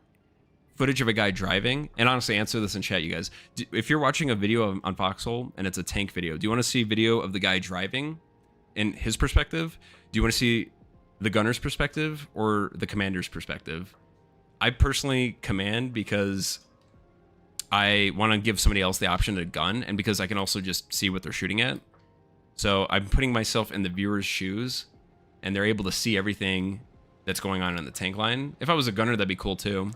footage of a guy driving? And honestly, answer this in chat, you guys. If you're watching a video on Foxhole and it's a tank video, do you want to see video of the guy driving in his perspective? Do you want to see the gunner's perspective or the commander's perspective? I personally command because I want to give somebody else the option to gun, and because I can also just see what they're shooting at. So I'm putting myself in the viewer's shoes, and they're able to see everything that's going on in the tank line. If I was a gunner, that'd be cool too.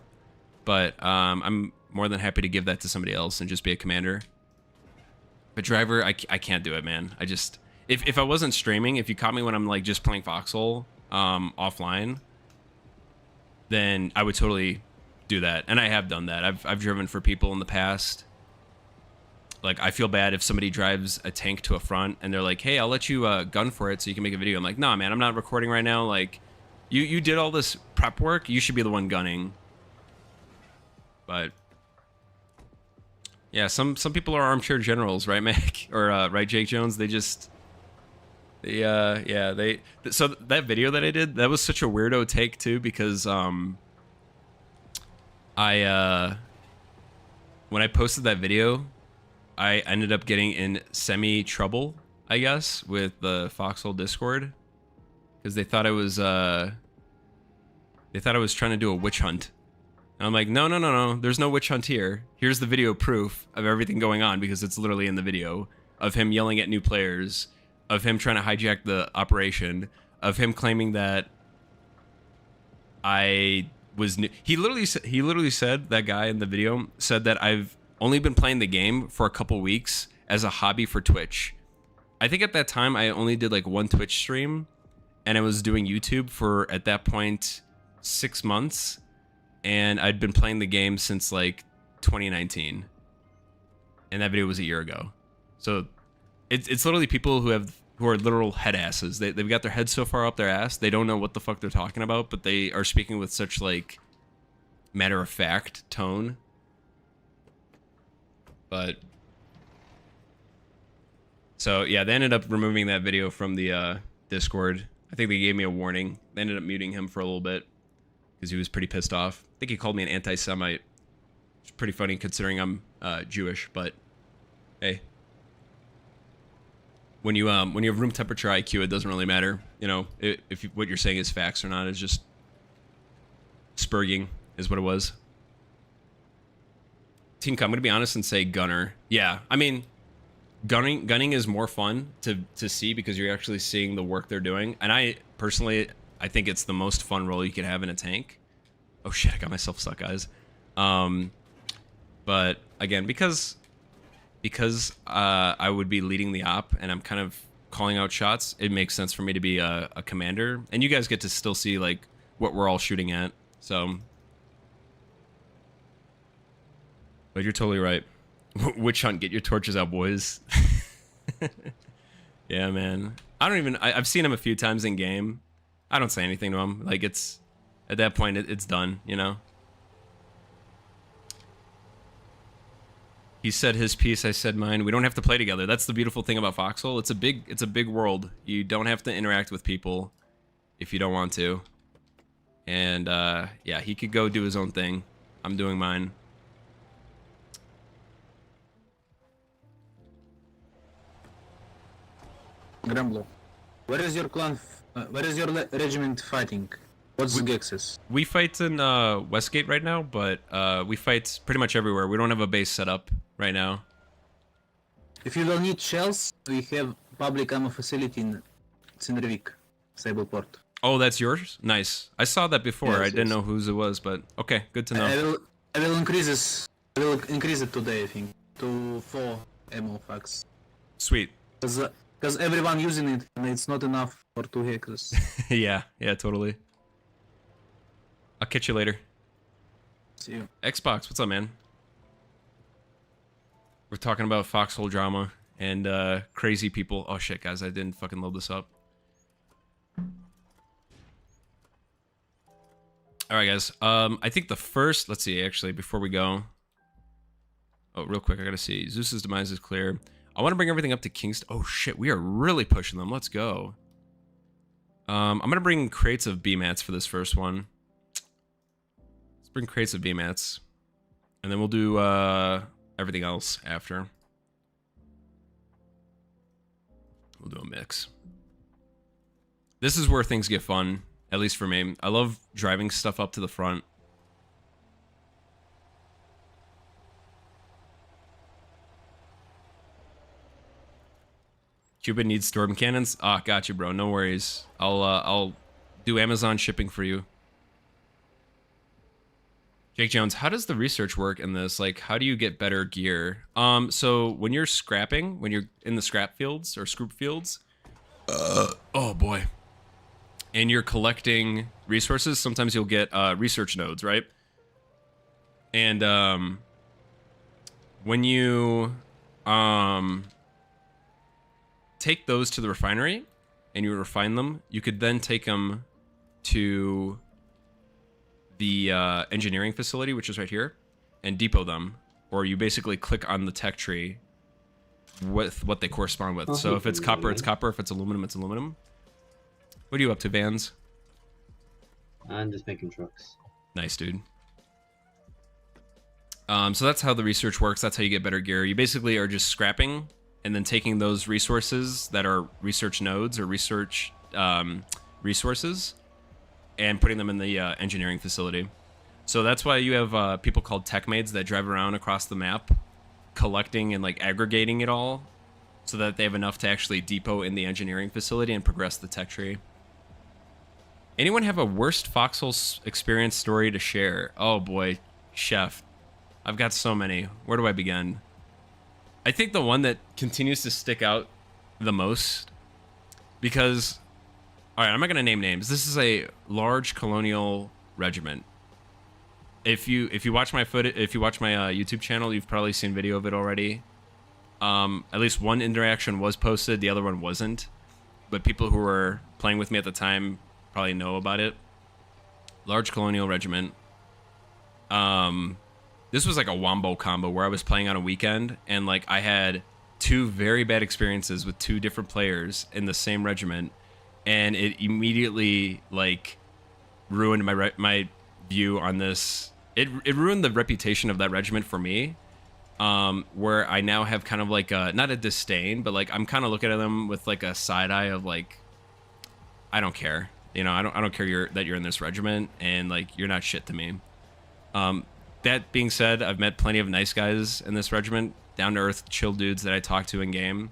But I'm more than happy to give that to somebody else and just be a commander. But driver, I can't do it, man. I just... If I wasn't streaming, if you caught me when I'm like just playing Foxhole offline, then I would totally do that, and I have done that. I've driven for people in the past. Like, I feel bad if somebody drives a tank to a front and they're like, hey, I'll let you gun for it so you can make a video. I'm like, nah, man, I'm not recording right now. Like, you did all this prep work. You should be the one gunning. But yeah, some people are armchair generals, right, Mac? Or right, Jake Jones? They just so that video that I did, that was such a weirdo take too, because I when I posted that video, I ended up getting in semi trouble, I guess, with the Foxhole Discord, because they thought I was trying to do a witch hunt. And I'm like, no, there's no witch hunt here. Here's the video proof of everything going on, because it's literally in the video of him yelling at new players, of him trying to hijack the operation, of him claiming that I was new. He literally said, that guy in the video said that I've only been playing the game for a couple weeks as a hobby for Twitch. I think at that time I only did like one Twitch stream, and I was doing YouTube for, at that point, 6 months, and I'd been playing the game since like 2019, and that video was a year ago. So it's literally people who are literal head asses. They've got their head so far up their ass they don't know what the fuck they're talking about, but they are speaking with such like matter of fact tone. But so yeah, they ended up removing that video from the Discord. I think they gave me a warning. They ended up muting him for a little bit because he was pretty pissed off. I think he called me an anti-Semite. It's pretty funny considering I'm Jewish, but hey, when you have room temperature IQ, it doesn't really matter. You know, if what you're saying is facts or not. It's just spurging is what it was. Team, I'm gonna be honest and say gunner. Yeah, I mean, gunning is more fun to see because you're actually seeing the work they're doing. And I personally think it's the most fun role you could have in a tank. Oh shit, I got myself stuck, guys. But again, because I would be leading the op and I'm kind of calling out shots, it makes sense for me to be a commander, and you guys get to still see like what we're all shooting at. So. But you're totally right. Witch hunt, get your torches out, boys. Yeah, man. I've seen him a few times in game. I don't say anything to him. Like, it's, at that point, it's done, you know? He said his piece, I said mine. We don't have to play together. That's the beautiful thing about Foxhole. It's a big world. You don't have to interact with people if you don't want to. And, yeah, he could go do his own thing. I'm doing mine. Gramblo, where is your clan? Where is your regiment fighting? What's the Gexes? We fight in Westgate right now, but we fight pretty much everywhere. We don't have a base set up right now. If you will need shells, we have public ammo facility in Cindervik, Sableport. Oh, that's yours? Nice. I saw that before. Yes, I didn't yes. know whose it was, but okay, good to know. I will increase this. I will increase it today, I think, to 4 ammo packs. Sweet. Because everyone using it, and it's not enough for 2 hexes. Yeah, totally. I'll catch you later. See you. Xbox, what's up, man? We're talking about Foxhole drama and crazy people. Oh shit, guys, I didn't fucking load this up. Alright, guys. I think the first... Let's see, actually, before we go... Oh, real quick, I gotta see. Zeus's demise is clear. I want to bring everything up to Kingston. Oh shit, we are really pushing them. Let's go. I'm gonna bring crates of B-mats for this first one. Let's bring crates of B-mats. And then we'll do everything else after. We'll do a mix. This is where things get fun, at least for me. I love driving stuff up to the front. Cuba needs storm cannons. Ah, got you, bro. No worries. I'll do Amazon shipping for you. Jake Jones, how does the research work in this? Like, how do you get better gear? So when you're scrapping, when you're in the scrap fields or scroop fields, oh boy, and you're collecting resources, sometimes you'll get research nodes, right? And when you take those to the refinery and you refine them, you could then take them to the engineering facility, which is right here, and depot them. Or you basically click on the tech tree with what they correspond with. So if it's copper, it's copper. If it's aluminum, it's aluminum. What are you up to, Vans? I'm just making trucks. Nice, dude. So that's how the research works. That's how you get better gear. You basically are just scrapping and then taking those resources that are research nodes or research resources and putting them in the engineering facility. So that's why you have people called tech maids that drive around across the map collecting and like aggregating it all so that they have enough to actually depot in the engineering facility and progress the tech tree. Anyone have a worst Foxhole experience story to share? Oh boy, Chef. I've got so many. Where do I begin? I think the one that continues to stick out the most, because, all right, I'm not gonna name names. This is a large colonial regiment. If you watch my YouTube channel, you've probably seen video of it already. At least one interaction was posted, the other one wasn't. But people who were playing with me at the time probably know about it. Large colonial regiment. This was like a wombo combo where I was playing on a weekend and like I had two very bad experiences with two different players in the same regiment, and it immediately like ruined my view on this. It ruined the reputation of that regiment for me, where I now have kind of like a, not a disdain, but like I'm kind of looking at them with like a side eye of like, I don't care, you know, I don't care that you're in this regiment and like you're not shit to me. That being said, I've met plenty of nice guys in this regiment, down to earth, chill dudes that I talk to in game.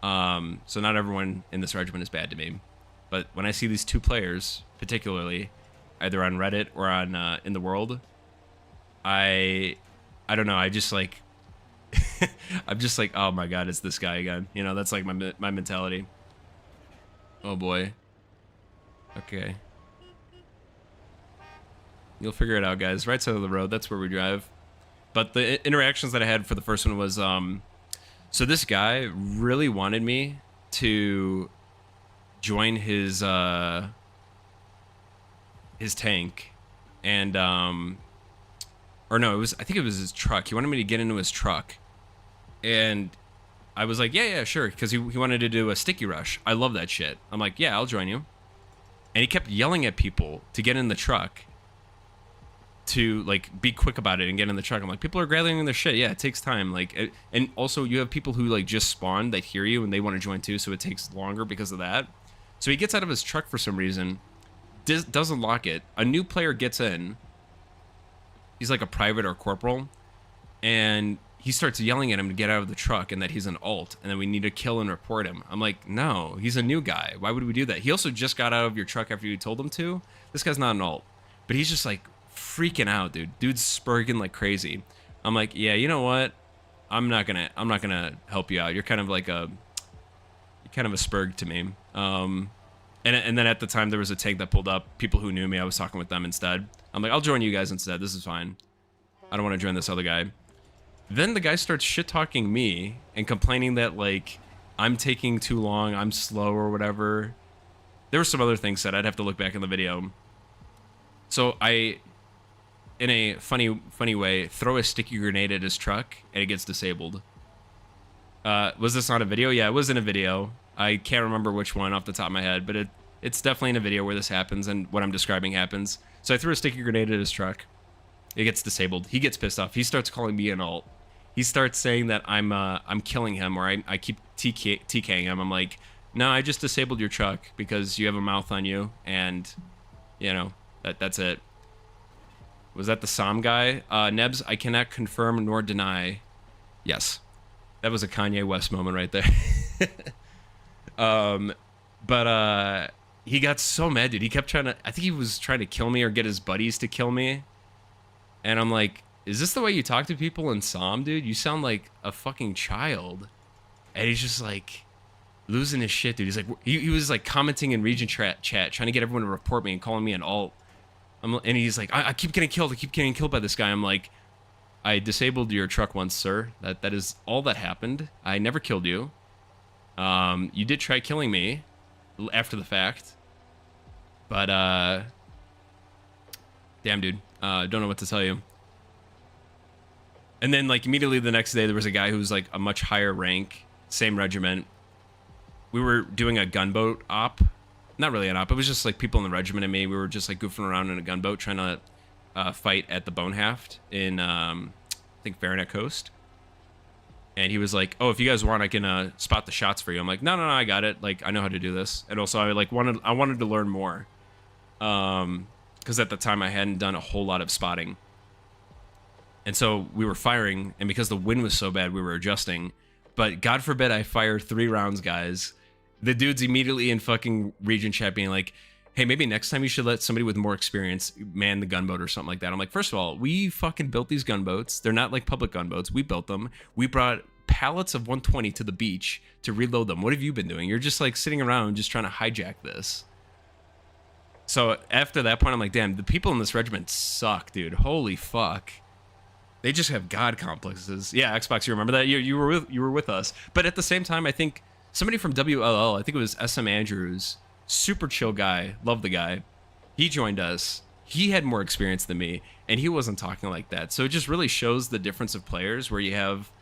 So not everyone in this regiment is bad to me, but when I see these two players, particularly, either on Reddit or on in the world, I don't know. I just like, I'm just like, oh my god, it's this guy again. You know, that's like my mentality. Oh boy. Okay. You'll figure it out, guys. Right side of the road, that's where we drive. But the interactions that I had for the first one was, so this guy really wanted me to join his tank, and or no, I think it was his truck. He wanted me to get into his truck, and I was like, yeah, sure, because he wanted to do a sticky rush. I love that shit. I'm like, yeah, I'll join you. And he kept yelling at people to get in the truck, to like be quick about it and get in the truck. I'm like, people are gathering their shit. Yeah, it takes time. Like, and also you have people who like just spawned that hear you and they want to join too, so it takes longer because of that. So he gets out of his truck for some reason, doesn't lock it. A new player gets in. He's like a private or corporal, and he starts yelling at him to get out of the truck and that he's an alt and that we need to kill and report him. I'm like, no, he's a new guy. Why would we do that? He also just got out of your truck after you told him to. This guy's not an alt, but he's just like freaking out, dude. Dude's spurging like crazy. I'm like, yeah, you know what? I'm not gonna help you out. You're kind of a spurg to me. And then at the time there was a tank that pulled up. People who knew me, I was talking with them instead. I'm like, I'll join you guys instead. This is fine. I don't want to join this other guy. Then the guy starts shit talking me and complaining that like I'm taking too long, I'm slow or whatever. There were some other things said. I'd have to look back in the video. So I, in a funny way, throw a sticky grenade at his truck and it gets disabled. Was this on a video? Yeah, it was in a video. I can't remember which one off the top of my head, but it's definitely in a video where this happens and what I'm describing happens. So I threw a sticky grenade at his truck. It gets disabled. He gets pissed off. He starts calling me an alt. He starts saying that I'm killing him, or I keep TKing him. I'm like, no, I just disabled your truck because you have a mouth on you, and you know that's it. Was that the Sam guy? Nebs, I cannot confirm nor deny. Yes, that was a Kanye West moment right there. But he got so mad, dude. He kept trying to, I think he was trying to kill me or get his buddies to kill me. And I'm like, is this the way you talk to people in Psalm, dude? You sound like a fucking child. And he's just like losing his shit, dude. He's like, he was like commenting in region chat, trying to get everyone to report me and calling me an alt. And he's like, I keep getting killed. I keep getting killed by this guy. I'm like, I disabled your truck once, sir. That is all that happened. I never killed you. You did try killing me after the fact. But, damn, dude. Don't know what to tell you. And then, like, immediately the next day, there was a guy who was, like, a much higher rank, same regiment. We were doing a gunboat op. Not really an op. It was just, like, people in the regiment and me. We were just, like, goofing around in a gunboat trying to fight at the Bonehaft in, I think, Varanet Coast. And he was like, oh, if you guys want, I can spot the shots for you. I'm like, no, I got it. Like, I know how to do this. And also, I wanted to learn more. Because at the time, I hadn't done a whole lot of spotting. And so we were firing, and because the wind was so bad, we were adjusting. But God forbid I fire 3 rounds, guys. The dude's immediately in fucking region chat being like, hey, maybe next time you should let somebody with more experience man the gunboat or something like that. I'm like, first of all, we fucking built these gunboats. They're not like public gunboats. We built them. We brought pallets of 120 to the beach to reload them. What have you been doing? You're just like sitting around just trying to hijack this. So after that point, I'm like, damn, the people in this regiment suck, dude. Holy fuck. They just have god complexes. Yeah, Xbox, you remember that? You were with us. But at the same time, I think somebody from WLL, I think it was SM Andrews, super chill guy, love the guy. He joined us. He had more experience than me, and he wasn't talking like that. So it just really shows the difference of players, where you have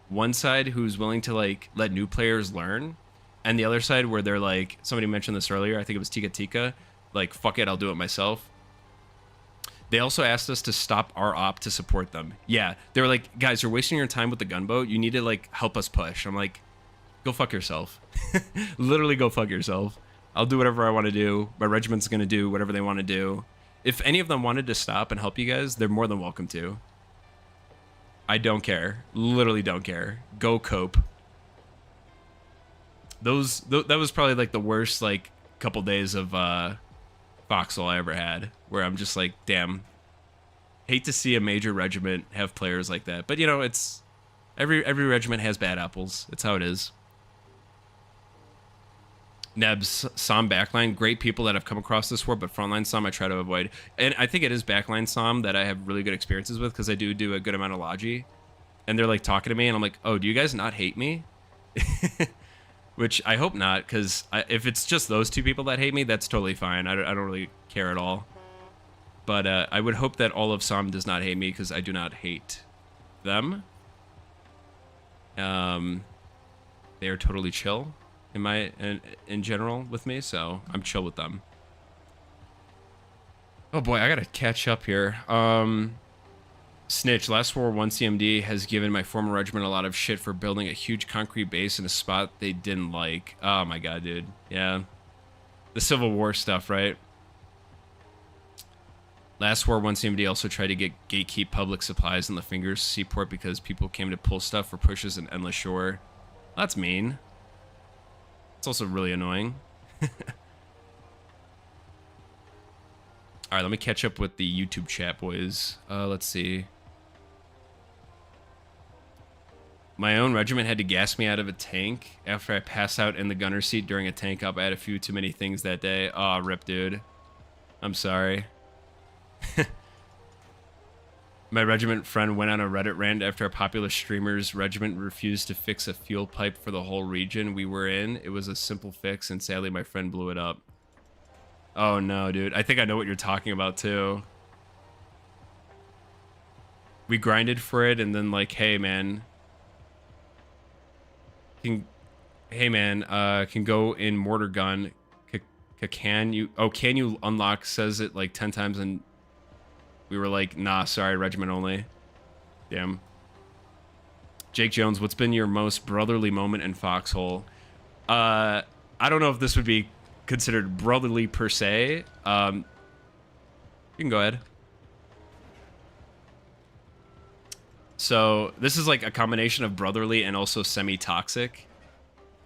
one side who's willing to like let new players learn, and the other side where they're like, somebody mentioned this earlier, I think it was Tika Tika, like, fuck it, I'll do it myself. They also asked us to stop our op to support them. Yeah, they were like, guys, you're wasting your time with the gunboat. You need to, like, help us push. I'm like, go fuck yourself. Literally go fuck yourself. I'll do whatever I want to do. My regiment's going to do whatever they want to do. If any of them wanted to stop and help you guys, they're more than welcome to. I don't care. Literally don't care. Go cope. That was probably, like, the worst, like, couple days of, Foxhole I ever had, where I'm just like, damn, hate to see a major regiment have players like that. But you know, it's every regiment has bad apples. It's how it is. Nebs, Som backline, great people that have come across this war, but frontline Som I try to avoid. And I think it is backline Som that I have really good experiences with, because I do a good amount of logi. And they're like talking to me, and I'm like, oh, do you guys not hate me? Which I hope not, because if it's just those 2 people that hate me, that's totally fine. I don't really care at all. But I would hope that all of Som does not hate me, because I do not hate them. They are totally chill in general with me, so I'm chill with them. Oh boy, I gotta catch up here. Snitch, last World War I CMD has given my former regiment a lot of shit for building a huge concrete base in a spot they didn't like. Oh my god, dude. Yeah. The Civil War stuff, right? Last World War I CMD also tried to gatekeep public supplies in the Fingers Seaport because people came to pull stuff for pushes in Endless Shore. That's mean. It's also really annoying. Alright, let me catch up with the YouTube chat, boys. Let's see. My own regiment had to gas me out of a tank after I passed out in the gunner seat during a tank up. I had a few too many things that day. Aw, rip, dude. I'm sorry. My regiment friend went on a Reddit rant after a popular streamer's regiment refused to fix a fuel pipe for the whole region we were in. It was a simple fix, and sadly my friend blew it up. Oh no, dude. I think I know what you're talking about, too. We grinded for it, and then like, hey, man... Can go in mortar gun. Can you unlock, says it like 10 times, and we were like, nah, sorry, regiment only. Damn. Jake Jones, what's been your most brotherly moment in Foxhole? I don't know if this would be considered brotherly per se. You can go ahead. So this is like a combination of brotherly and also semi-toxic.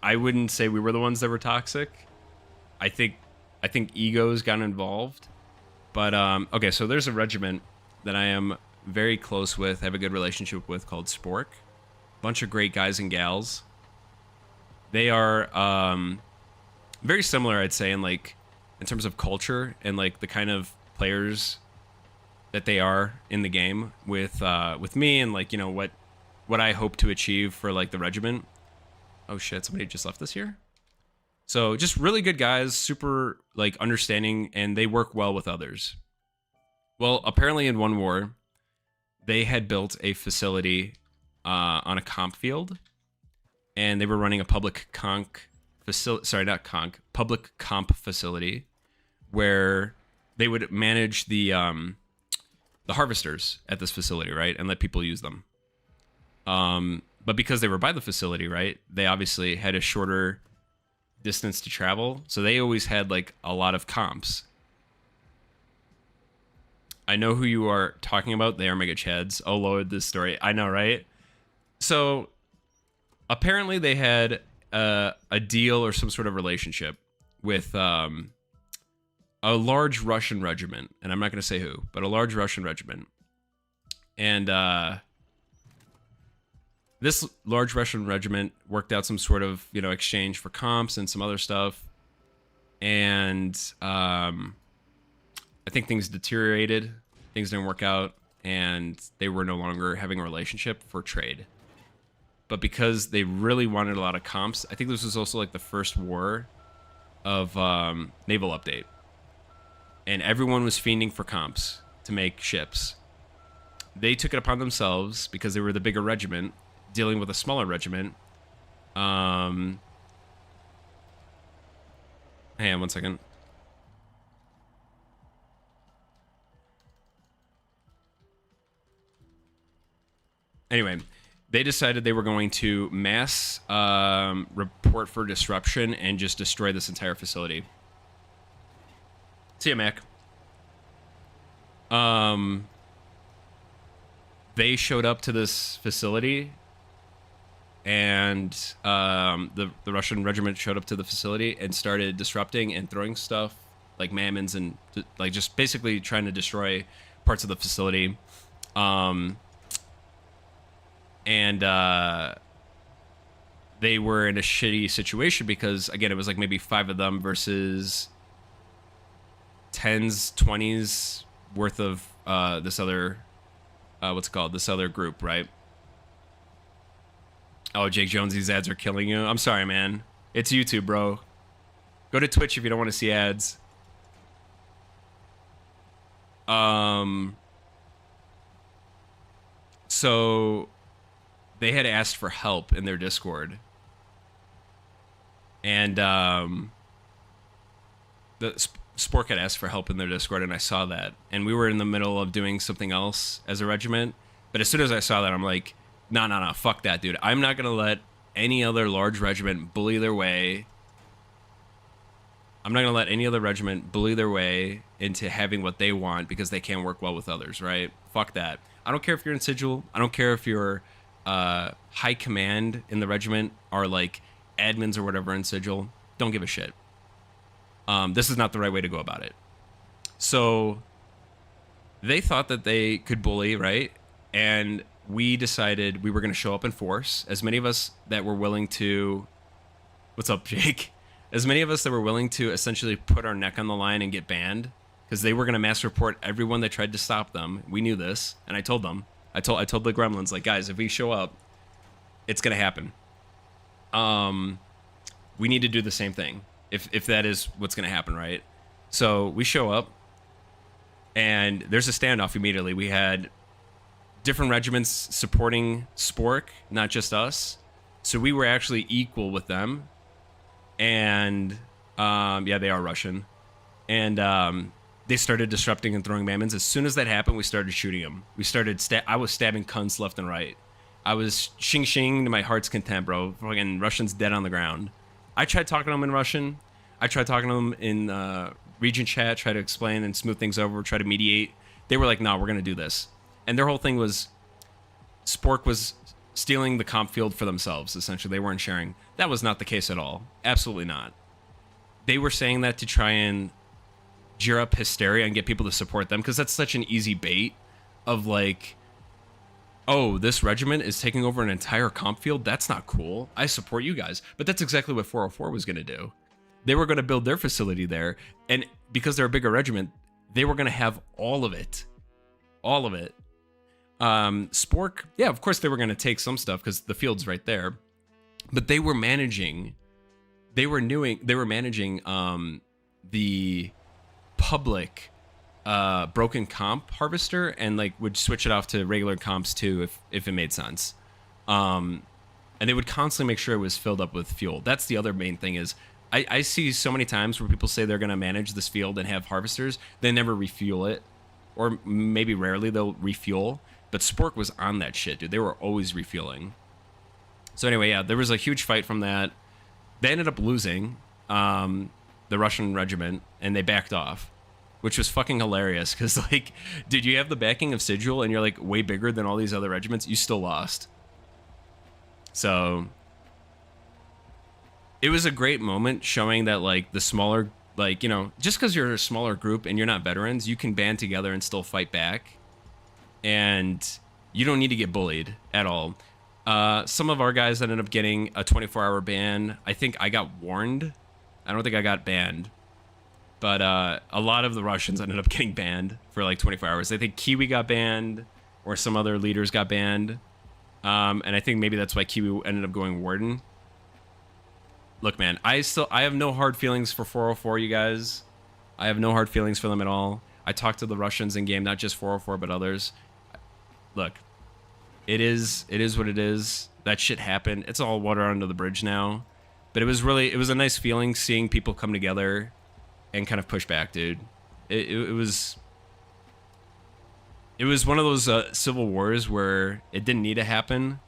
I wouldn't say we were the ones that were toxic. I think egos got involved. But okay, so there's a regiment that I am very close with, have a good relationship with, called Spork. Bunch of great guys and gals. They are very similar, I'd say, in terms of culture and like the kind of players that they are in the game with me and like, you know, what I hope to achieve for like the regiment. Oh shit, somebody just left us here. So just really good guys, super like understanding, and they work well with others. Well, apparently in one war, they had built a facility on a comp field, and they were running a public public comp facility where they would manage the harvesters at this facility, right, and let people use them. But because they were by the facility, right, they obviously had a shorter distance to travel, so they always had like a lot of comps. I know who you are talking about. They are mega chads. Oh lord, this story. I know, right? So apparently they had a deal or some sort of relationship with a large Russian regiment, and I'm not going to say who, but a large Russian regiment. And this large Russian regiment worked out some sort of, you know, exchange for comps and some other stuff. And I think things deteriorated, things didn't work out, and they were no longer having a relationship for trade. But because they really wanted a lot of comps, I think this was also like the first war of naval update. And everyone was fiending for comps to make ships. They took it upon themselves, because they were the bigger regiment, dealing with a smaller regiment. Hang on 1 second. Anyway, they decided they were going to mass report for disruption and just destroy this entire facility. See ya, Mac. They showed up to this facility, and the Russian regiment showed up to the facility and started disrupting and throwing stuff like mammons and like just basically trying to destroy parts of the facility. And they were in a shitty situation because, again, it was like maybe 5 of them versus 10s, 20s worth of this other, what's it called? This other group, right? Oh, Jake Jones, these ads are killing you. I'm sorry, man. It's YouTube, bro. Go to Twitch if you don't want to see ads. So they had asked for help in their Discord. And the Spork had asked for help in their Discord, and I saw that. And we were in the middle of doing something else as a regiment. But as soon as I saw that, I'm like, no, fuck that, dude. I'm not going to let any other large regiment bully their way. I'm not going to let any other regiment bully their way into having what they want because they can't work well with others, right? Fuck that. I don't care if you're in Sigil. I don't care if you're high command in the regiment are like admins or whatever in Sigil. Don't give a shit. This is not the right way to go about it. So they thought that they could bully, right? And we decided we were going to show up in force. As many of us that were willing to... What's up, Jake? As many of us that were willing to essentially put our neck on the line and get banned, because they were going to mass report everyone that tried to stop them. We knew this, and I told them. I told the gremlins, like, guys, if we show up, it's going to happen. We need to do the same thing, if that is what's going to happen, right? So we show up, and there's a standoff immediately. We had different regiments supporting Spork, not just us. So we were actually equal with them. And, yeah, they are Russian. And they started disrupting and throwing mammons. As soon as that happened, we started shooting them. We started I was stabbing cunts left and right. I was shing to my heart's content, bro. Fucking Russians dead on the ground. I tried talking to them in Russian. I tried talking to them in region chat, try to explain and smooth things over, try to mediate. They were like, no, we're going to do this. And their whole thing was Spork was stealing the comp field for themselves, essentially. They weren't sharing. That was not the case at all. Absolutely not. They were saying that to try and gear up hysteria and get people to support them, because that's such an easy bait of like, oh, this regiment is taking over an entire comp field? That's not cool. I support you guys. But that's exactly what 404 was going to do. They were going to build their facility there, and because they're a bigger regiment, they were going to have all of it. all of it. Spork, yeah, of course they were going to take some stuff because the field's right there, but they were managing the public broken comp harvester, and like would switch it off to regular comps too if it made sense. And they would constantly make sure it was filled up with fuel. That's the other main thing is I see so many times where people say they're going to manage this field and have harvesters, they never refuel it, or maybe rarely they'll refuel. But Spork was on that shit, dude. They were always refueling. So anyway, yeah, there was a huge fight from that. They ended up losing the Russian regiment, and they backed off, which was fucking hilarious. Because, like, dude, you have the backing of Sigil, and you're, like, way bigger than all these other regiments. You still lost. So it was a great moment showing that, like, the smaller, like, you know, just because you're a smaller group and you're not veterans, you can band together and still fight back. And you don't need to get bullied at all. Some of our guys ended up getting a 24-hour ban. I think I got warned. I don't think I got banned. But a lot of the Russians ended up getting banned for like 24 hours. I think Kiwi got banned, or some other leaders got banned. And I think maybe that's why Kiwi ended up going warden. Look, man, I have no hard feelings for 404, you guys. I have no hard feelings for them at all. I talked to the Russians in game, not just 404, but others. Look, it is what it is. That shit happened. It's all water under the bridge now. But it was a nice feeling seeing people come together and kind of push back, dude. It was one of those civil wars where it didn't need to happen,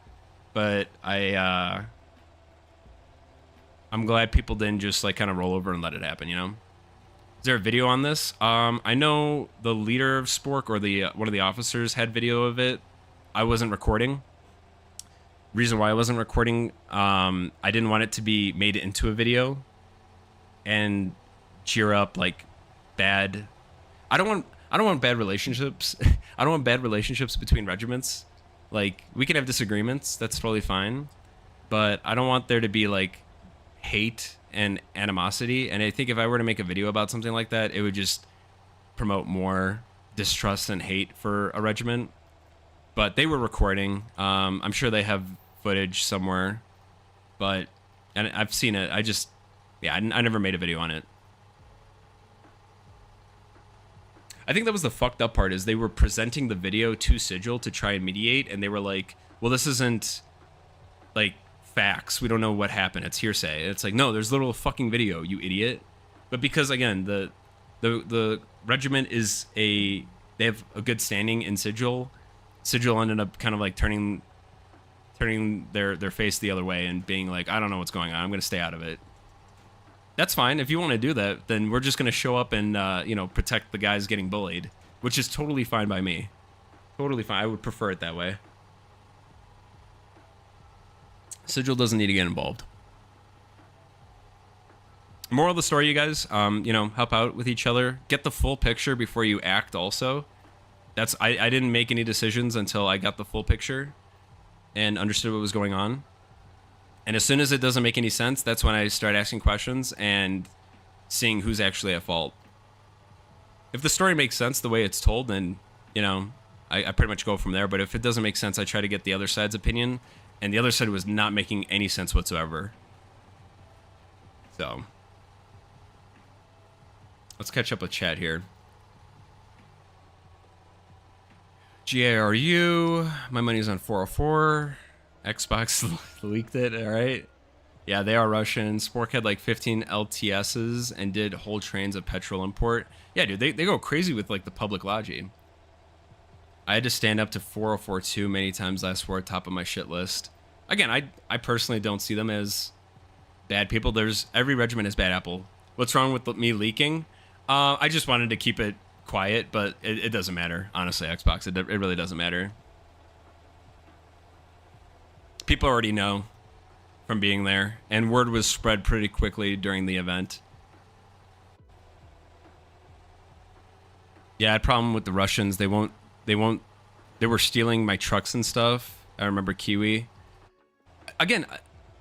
but I'm glad people didn't just like kind of roll over and let it happen, you know? Is there a video on this? I know the leader of Spork, or the one of the officers, had video of it. I wasn't recording. Reason why I wasn't recording, I didn't want it to be made into a video and cheer up like bad. I don't want bad relationships. I don't want bad relationships between regiments. Like, we can have disagreements. That's totally fine. But I don't want there to be like hate and animosity. And I think if I were to make a video about something like that, it would just promote more distrust and hate for a regiment. But they were recording. I'm sure they have footage somewhere. And I've seen it. I never made a video on it. I think that was the fucked up part, is they were presenting the video to Sigil to try and mediate, and they were like, well, this isn't like facts. We don't know what happened. It's hearsay. It's like, no, there's literal fucking video, you idiot. But because, again, the regiment they have a good standing in Sigil. Sigil ended up kind of like turning their face the other way and being like, I don't know what's going on. I'm going to stay out of it. That's fine. If you want to do that, then we're just going to show up and, protect the guys getting bullied, which is totally fine by me. Totally fine. I would prefer it that way. Sigil doesn't need to get involved. Moral of the story, you guys, help out with each other. Get the full picture before you act also. I didn't make any decisions until I got the full picture and understood what was going on. And as soon as it doesn't make any sense, that's when I start asking questions and seeing who's actually at fault. If the story makes sense the way it's told, then, I pretty much go from there. But if it doesn't make sense, I try to get the other side's opinion. And the other side was not making any sense whatsoever. So, let's catch up with chat here. GARU, my money's on 404. Xbox leaked it, all right? Yeah, they are Russian. Spork had like 15 LTSs and did whole trains of petrol import. Yeah, dude, they go crazy with like the public logi. I had to stand up to 4042 many times last war, top of my shit list. Again, I personally don't see them as bad people. Every regiment is bad apple. What's wrong with me leaking? I just wanted to keep it quiet, but it doesn't matter. Honestly, Xbox, it really doesn't matter. People already know from being there, and word was spread pretty quickly during the event. Yeah, I had a problem with the Russians. They were stealing my trucks and stuff. I remember Kiwi. Again,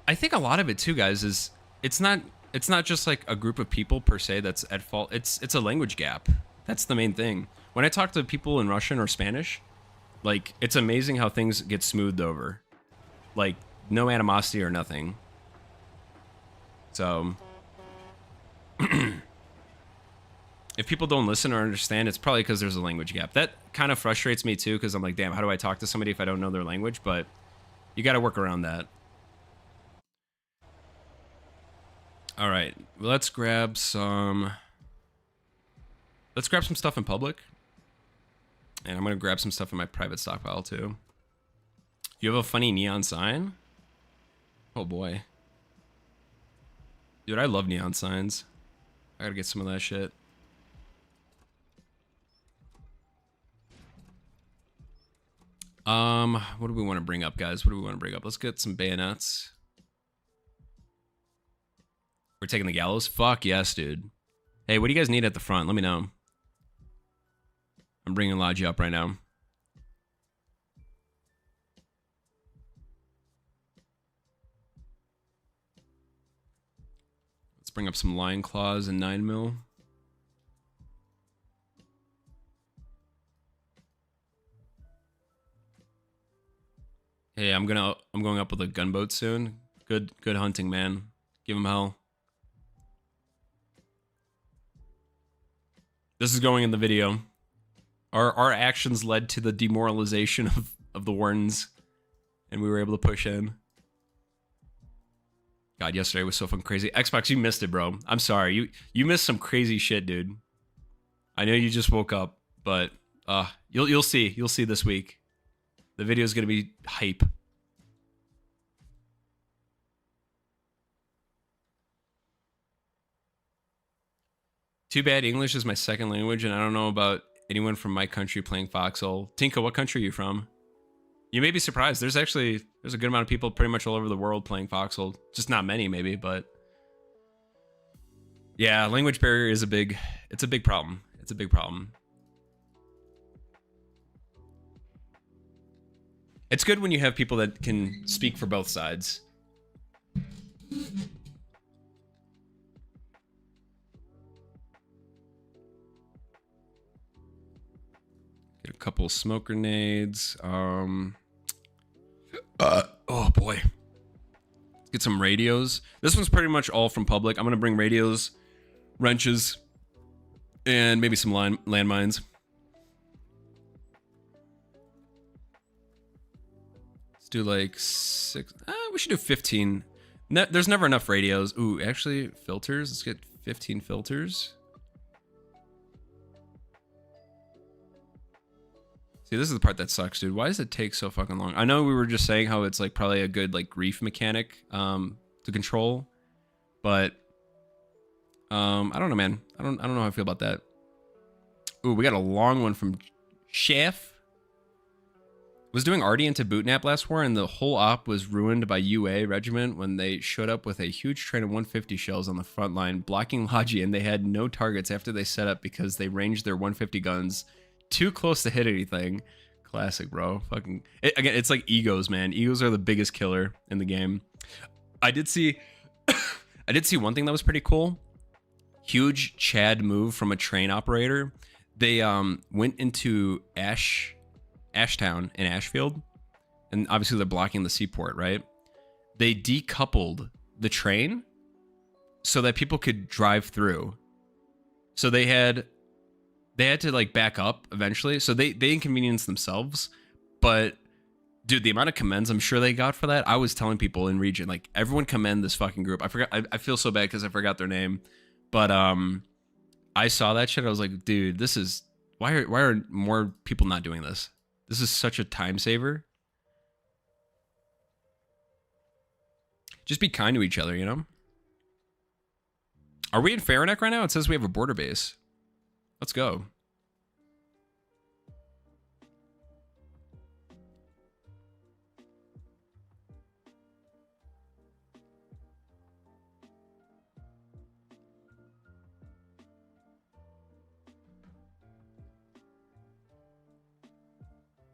I think a lot of it too, guys, is it's not just like a group of people per se that's at fault. It's a language gap. That's the main thing. When I talk to people in Russian or Spanish, like, it's amazing how things get smoothed over. Like, no animosity or nothing. So, if people don't listen or understand, it's probably because there's a language gap. That kind of frustrates me too, because I'm like, damn, how do I talk to somebody if I don't know their language? But you got to work around that. All right, let's grab some stuff in public. And I'm going to grab some stuff in my private stockpile too. You have a funny neon sign? Oh boy. Dude, I love neon signs. I got to get some of that shit. What do we want to bring up, guys? What do we want to bring up? Let's get some bayonets. We're taking the gallows? Fuck yes, dude. Hey, what do you guys need at the front? Let me know. I'm bringing Logi up right now. Let's bring up some lion claws and 9mm. Hey, I'm going up with a gunboat soon. Good hunting, man. Give him hell. This is going in the video. Our actions led to the demoralization of the Wardens, and we were able to push in. God, yesterday was so fucking crazy. Xbox, you missed it, bro. I'm sorry. You missed some crazy shit, dude. I know you just woke up, but you'll see. You'll see this week. The video is gonna be hype. Too bad English is my second language, and I don't know about anyone from my country playing Foxhole. Tinka, what country are you from? You may be surprised. There's a good amount of people pretty much all over the world playing Foxhole. Just not many, maybe, but yeah, language barrier is a big problem. It's a big problem. It's good when you have people that can speak for both sides. Get a couple of smoke grenades. Oh boy. Let's get some radios. This one's pretty much all from public. I'm gonna bring radios, wrenches, and maybe some landmines. Let's do like 6. We should do 15. There's never enough radios. Ooh, actually, filters. Let's get 15 filters. See, this is the part that sucks, dude. Why does it take so fucking long? I know we were just saying how it's like probably a good like grief mechanic to control, but I don't know, man. I don't know how I feel about that. Ooh, we got a long one from Chef. Was doing Arty into Bootnap last war, and the whole op was ruined by UA regiment when they showed up with a huge train of 150 shells on the front line, blocking Logi, and they had no targets after they set up because they ranged their 150 guns too close to hit anything. Classic, bro. Fucking again, it's like egos, man. Egos are the biggest killer in the game. I did see one thing that was pretty cool. Huge Chad move from a train operator. They went into Ashtown in Ashfield, and obviously they're blocking the seaport, right? They decoupled the train so that people could drive through. So they had to like back up eventually. So they inconvenienced themselves, but dude, the amount of commends I'm sure they got for that. I was telling people in region, like, everyone commend this fucking group. I forgot. I feel so bad because I forgot their name, but I saw that shit. I was like, dude, this is why are more people not doing this? This is such a time saver. Just be kind to each other, you know? Are we in Faranek right now? It says we have a border base. Let's go.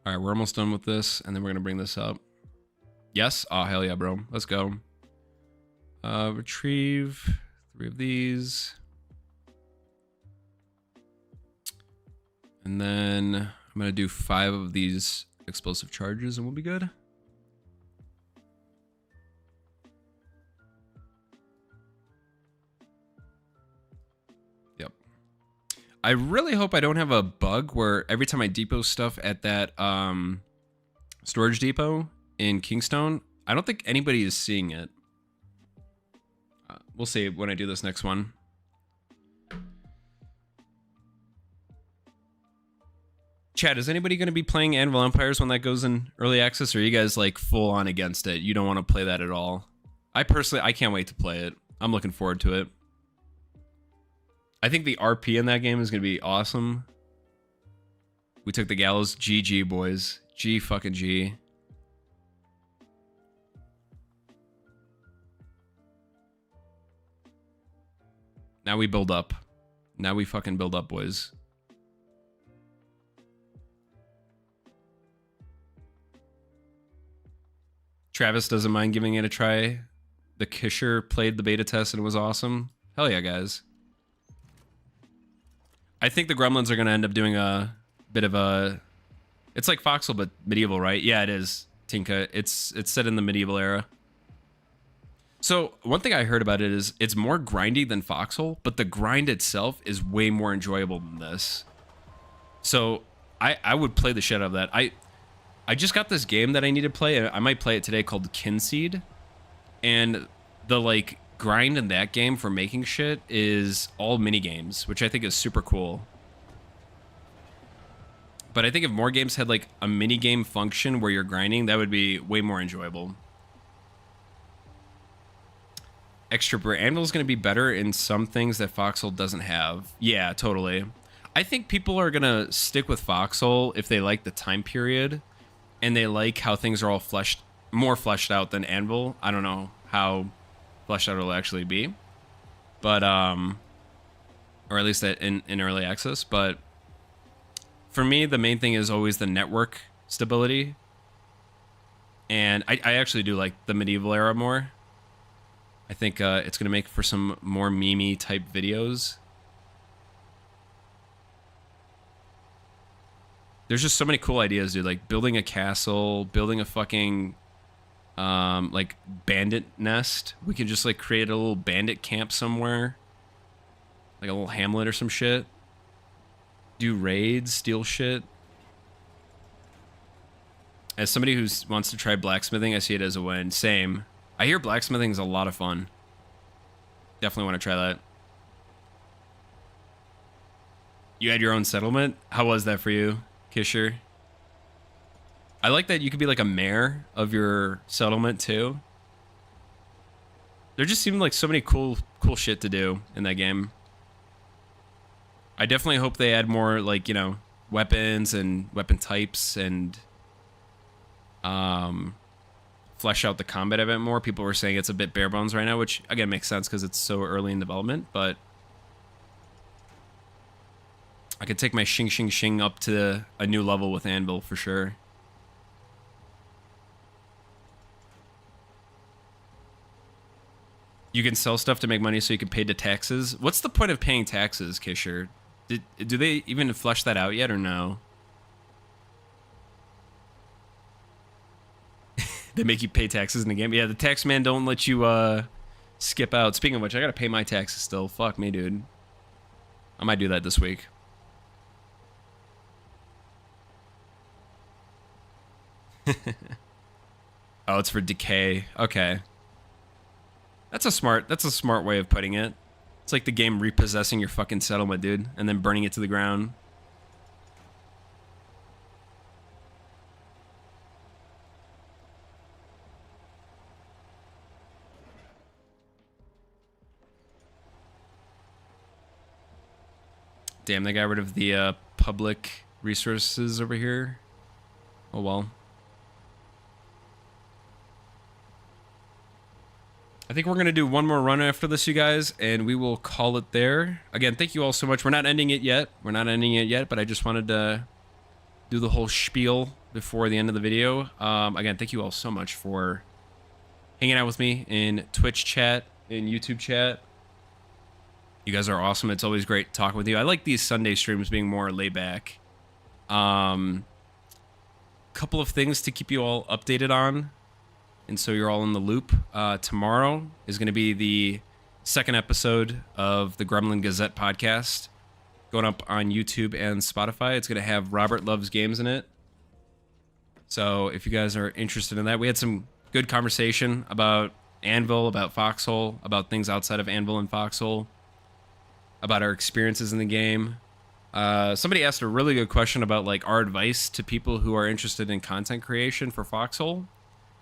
All right, we're almost done with this, and then we're gonna bring this up. Yes? Oh, hell yeah, bro. Let's go. Retrieve 3 of these. And then I'm going to do 5 of these explosive charges and we'll be good. Yep. I really hope I don't have a bug where every time I depot stuff at that storage depot in Kingstone, I don't think anybody is seeing it. We'll see when I do this next one. Chad, is anybody going to be playing Anvil Empires when that goes in early access, or are you guys like full on against it? You don't want to play that at all? I personally, I can't wait to play it. I'm looking forward to it. I think the RP in that game is going to be awesome. We took the gallows. GG, boys. G fucking G. Now we build up. Now we fucking build up, boys. Travis doesn't mind giving it a try. The Kisher played the beta test and it was awesome. Hell yeah, guys. I think the Gremlins are going to end up doing a bit of a... It's like Foxhole, but medieval, right? Yeah, it is, Tinka. It's set in the medieval era. So one thing I heard about it is it's more grindy than Foxhole, but the grind itself is way more enjoyable than this. So I would play the shit out of that. I just got this game that I need to play. I might play it today called Kinseed. And the like grind in that game for making shit is all mini games, which I think is super cool. But I think if more games had like a mini game function where you're grinding, that would be way more enjoyable. Extra Anvil is going to be better in some things that Foxhole doesn't have. Yeah, totally. I think people are going to stick with Foxhole if they like the time period and they like how things are all more fleshed out than Anvil. I don't know how fleshed out it'll actually be, but or at least in early access. But for me, the main thing is always the network stability, and I actually do like the medieval era more. I think it's going to make for some more meme-y type videos. There's just so many cool ideas, dude. Like building a castle, building a fucking like bandit nest. We could just like create a little bandit camp somewhere, like a little hamlet or some shit. Do raids, steal shit. As somebody who wants to try blacksmithing, I see it as a win. Same. I hear blacksmithing is a lot of fun. Definitely want to try that. You had your own settlement? How was that for you, Kisher? I like that you could be like a mayor of your settlement too. There just seemed like so many cool shit to do in that game. I definitely hope they add more like, you know, weapons and weapon types and flesh out the combat a bit more. People were saying it's a bit bare bones right now, which again makes sense because it's so early in development, but I could take my shing up to a new level with Anvil for sure. You can sell stuff to make money so you can pay the taxes. What's the point of paying taxes, Kisher? Do they even flesh that out yet or no? They make you pay taxes in the game? Yeah, the tax man don't let you skip out. Speaking of which, I gotta pay my taxes still. Fuck me, dude. I might do that this week. Oh, it's for decay. Okay. That's a smart way of putting it. It's like the game repossessing your fucking settlement, dude, and then burning it to the ground. Damn, they got rid of the public resources over here. Oh well. I think we're going to do one more run after this, you guys, and we will call it there. Again, thank you all so much. We're not ending it yet. But I just wanted to do the whole spiel before the end of the video. Again, thank you all so much for hanging out with me in Twitch chat, in YouTube chat. You guys are awesome. It's always great talking with you. I like these Sunday streams being more laid back. Couple of things to keep you all updated on, and so you're all in the loop. Tomorrow is going to be the second episode of the Gremlin Gazette podcast, going up on YouTube and Spotify. It's going to have Robert Loves Games in it. So if you guys are interested in that, we had some good conversation about Anvil, about Foxhole, about things outside of Anvil and Foxhole, about our experiences in the game. Somebody asked a really good question about like our advice to people who are interested in content creation for Foxhole,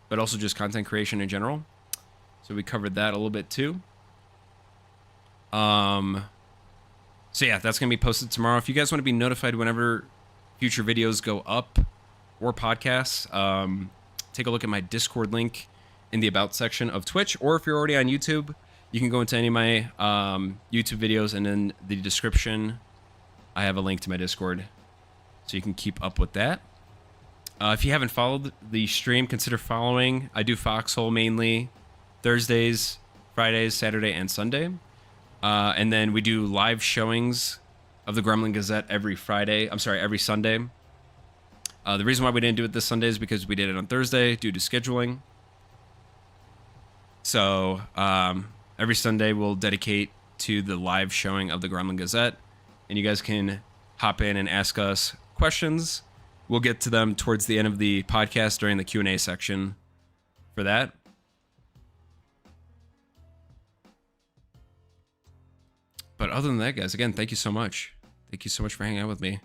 but also just content creation in general. So we covered that a little bit too. So yeah, that's gonna be posted tomorrow. If you guys want to be notified whenever future videos go up or podcasts, take a look at my Discord link in the About section of Twitch, or if you're already on YouTube, you can go into any of my YouTube videos, and in the description I have a link to my Discord, so you can keep up with that. If you haven't followed the stream, consider following. I do Foxhole mainly Thursdays, Fridays, Saturday, and Sunday. And then we do live showings of the Gremlin Gazette every Sunday. The reason why we didn't do it this Sunday is because we did it on Thursday due to scheduling. So every Sunday we'll dedicate to the live showing of the Gremlin Gazette, and you guys can hop in and ask us questions. We'll get to them towards the end of the podcast during the Q&A section for that. But other than that, guys, again, thank you so much. Thank you so much for hanging out with me.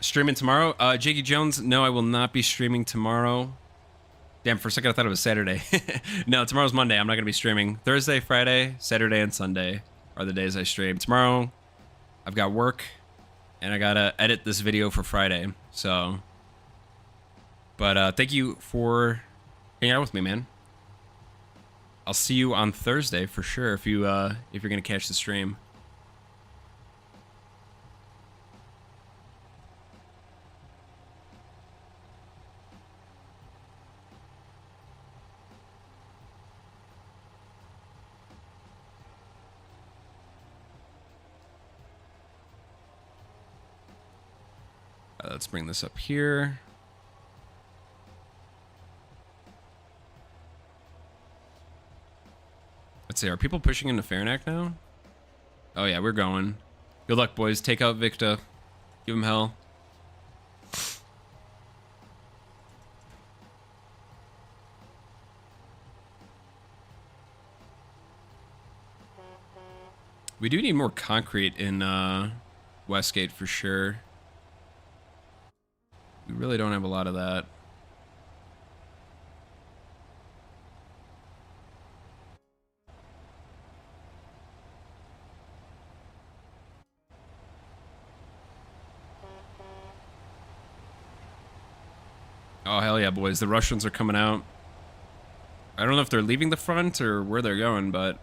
Streaming tomorrow? Jakey Jones, no, I will not be streaming tomorrow. Damn, for a second I thought it was Saturday. No, tomorrow's Monday. I'm not going to be streaming. Thursday, Friday, Saturday, and Sunday are the days I stream. Tomorrow, I've got work, and I got to edit this video for Friday. So, but thank you for hanging out with me, man. I'll see you on Thursday for sure if you're going to catch the stream. Let's bring this up here. Let's see, are people pushing into Farinac now? Oh yeah, we're going. Good luck, boys. Take out Victa. Give him hell. We do need more concrete in Westgate for sure. We really don't have a lot of that. Oh, hell yeah, boys. The Russians are coming out. I don't know if they're leaving the front or where they're going, but...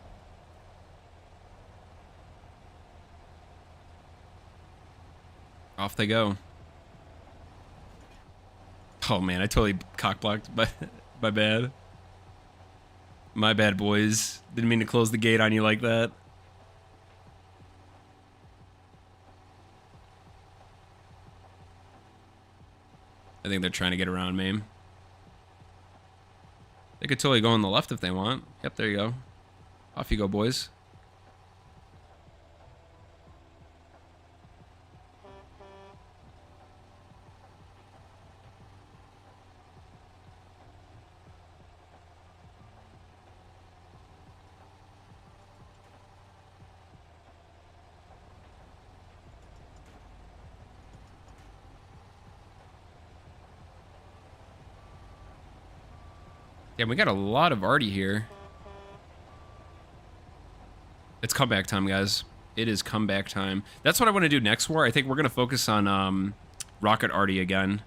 off they go. Oh man, I totally cockblocked. My bad. My bad, boys. Didn't mean to close the gate on you like that. I think they're trying to get around me. They could totally go on the left if they want. Yep, there you go. Off you go, boys. Yeah, we got a lot of arty here. It's comeback time, guys. It is comeback time. That's what I want to do next war. I think we're going to focus on rocket arty again.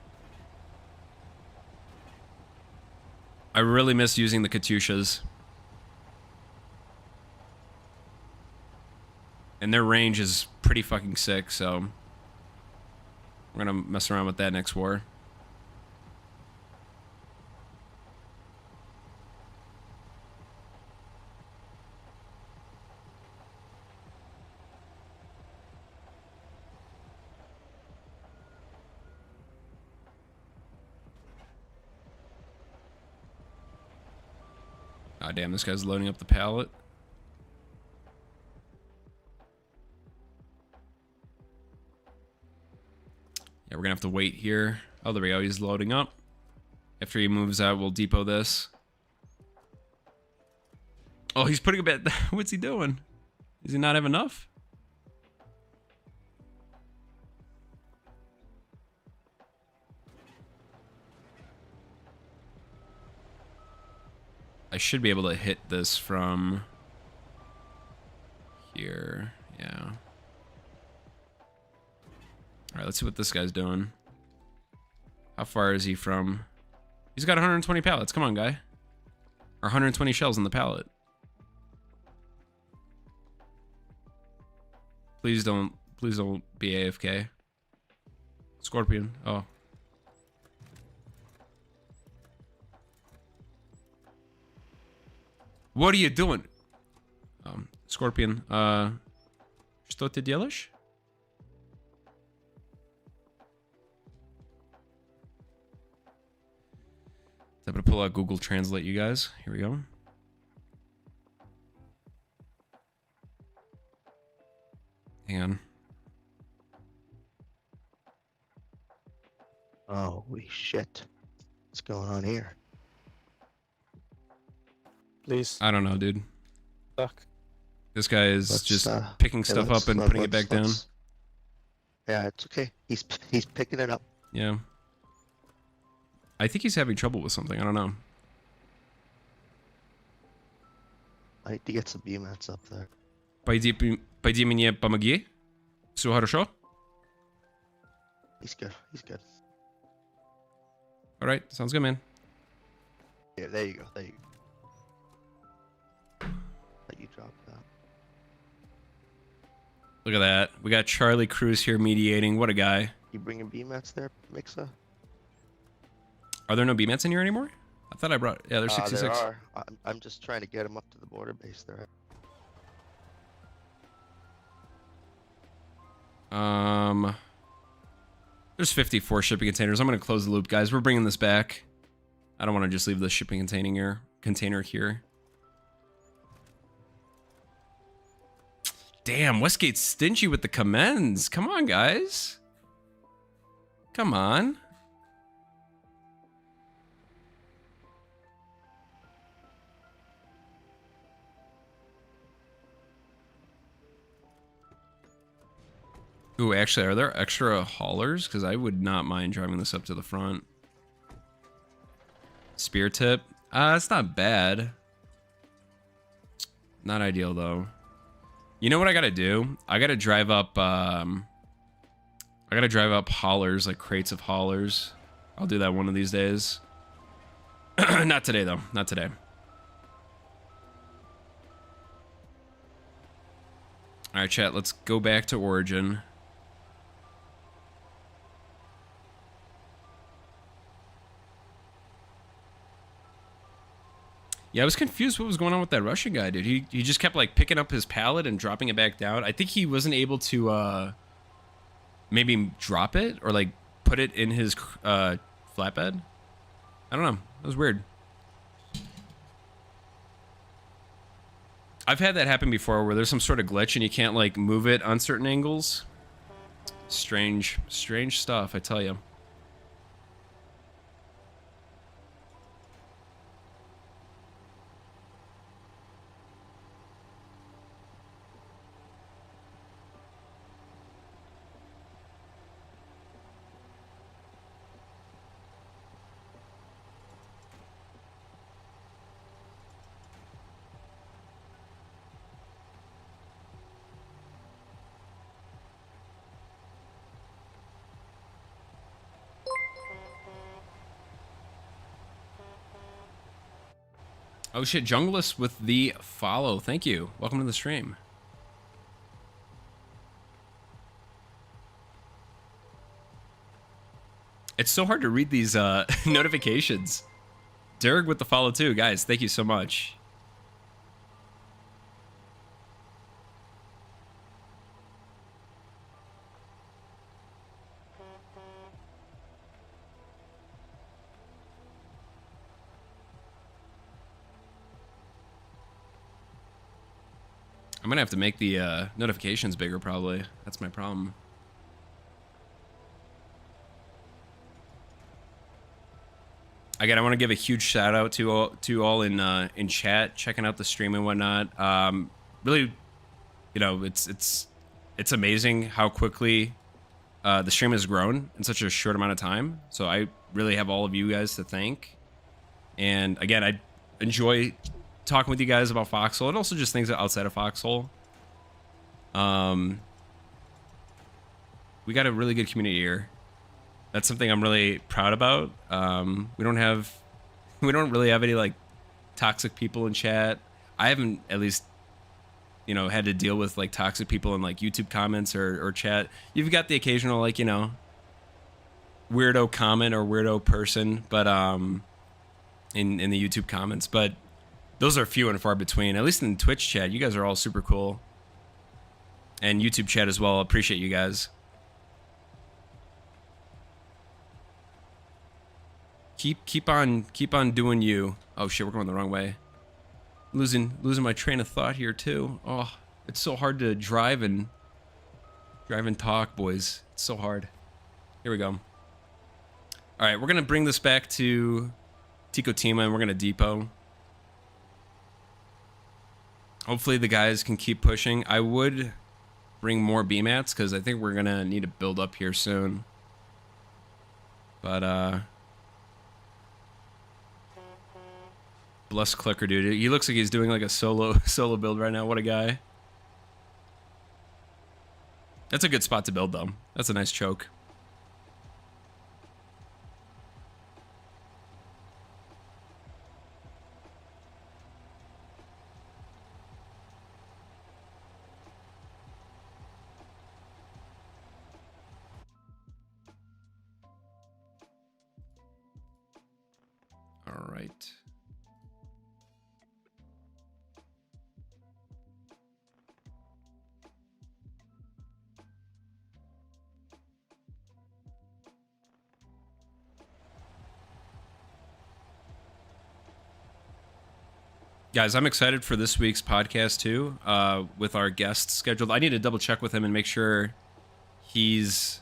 I really miss using the Katyushas. And their range is pretty fucking sick, so... we're going to mess around with that next war. Ah, damn, this guy's loading up the pallet. Yeah, we're gonna have to wait here. Oh, there we go. He's loading up. After he moves out, we'll depot this. Oh, he's putting a bit. What's he doing? Does he not have enough? I should be able to hit this from here. Yeah. All right, let's see what this guy's doing. How far is he from? He's got 120 pallets. Come on, guy. Or 120 shells in the pallet. Please don't be AFK. Scorpion. Oh. What are you doing? Scorpion. Что ты делаешь? I'm gonna pull out Google Translate, you guys. Here we go. Hang on. Holy shit. What's going on here? Please. I don't know, dude. Stuck. This guy is Let's, just picking okay, stuff let's- up and let- putting it let's- back down. let's- Yeah, it's okay. He's picking it up. Yeah. I think he's having trouble with something. I don't know. I need to get some BMATs up there. Пойди мне помоги. Все хорошо? He's good. He's good. All right, sounds good, man. Yeah, there you go. There you go. Let you drop that. Look at that. We got Charlie Cruz here mediating. What a guy. You bringing BMATs there, Mixa? Are there no B-Mets in here anymore? I thought I brought... Yeah, there's 66. There are. I'm just trying to get him up to the border base there. There's 54 shipping containers. I'm going to close the loop, guys. We're bringing this back. I don't want to just leave the shipping container here. Damn, Westgate's stingy with the commends. Come on, guys. Come on. Ooh, actually, are there extra haulers? Because I would not mind driving this up to the front. Spear tip. It's not bad. Not ideal, though. You know what I gotta do? I gotta drive up, haulers, like crates of haulers. I'll do that one of these days. Not today, though. Not today. Alright, chat, let's go back to Origin. Yeah, I was confused what was going on with that Russian guy, dude. He just kept, like, picking up his pallet and dropping it back down. I think he wasn't able to, maybe drop it or, like, put it in his, flatbed. I don't know. It was weird. I've had that happen before where there's some sort of glitch and you can't, like, move it on certain angles. Strange stuff, I tell you. Oh shit, Junglist with the follow. Thank you. Welcome to the stream. It's so hard to read these notifications. Derek with the follow too. Guys, thank you so much. I'm gonna have to make the notifications bigger, probably. That's my problem. Again, I want to give a huge shout out to all in chat, checking out the stream and whatnot. Really, you know, it's amazing how quickly the stream has grown in such a short amount of time. So I really have all of you guys to thank. And again, I enjoy talking with you guys about Foxhole and also just things outside of Foxhole. We got a really good community here. That's something I'm really proud about. We don't really have any like toxic people in chat. I haven't, at least, you know, had to deal with like toxic people in like YouTube comments or chat. You've got the occasional like, you know, weirdo comment or weirdo person, but in the YouTube comments, but those are few and far between. At least in Twitch chat, you guys are all super cool, and YouTube chat as well. Appreciate you guys. Keep on doing you. Oh shit, we're going the wrong way. Losing my train of thought here too. Oh, it's so hard to drive and talk, boys. It's so hard. Here we go. All right, we're gonna bring this back to Tico Tima, and we're gonna depot. Hopefully the guys can keep pushing. I would bring more BMATs because I think we're gonna need to build up here soon. But bless Clicker, dude. He looks like he's doing like a solo build right now. What a guy. That's a good spot to build though. That's a nice choke. All right. Guys, I'm excited for this week's podcast too, with our guest scheduled. I need to double check with him and make sure he's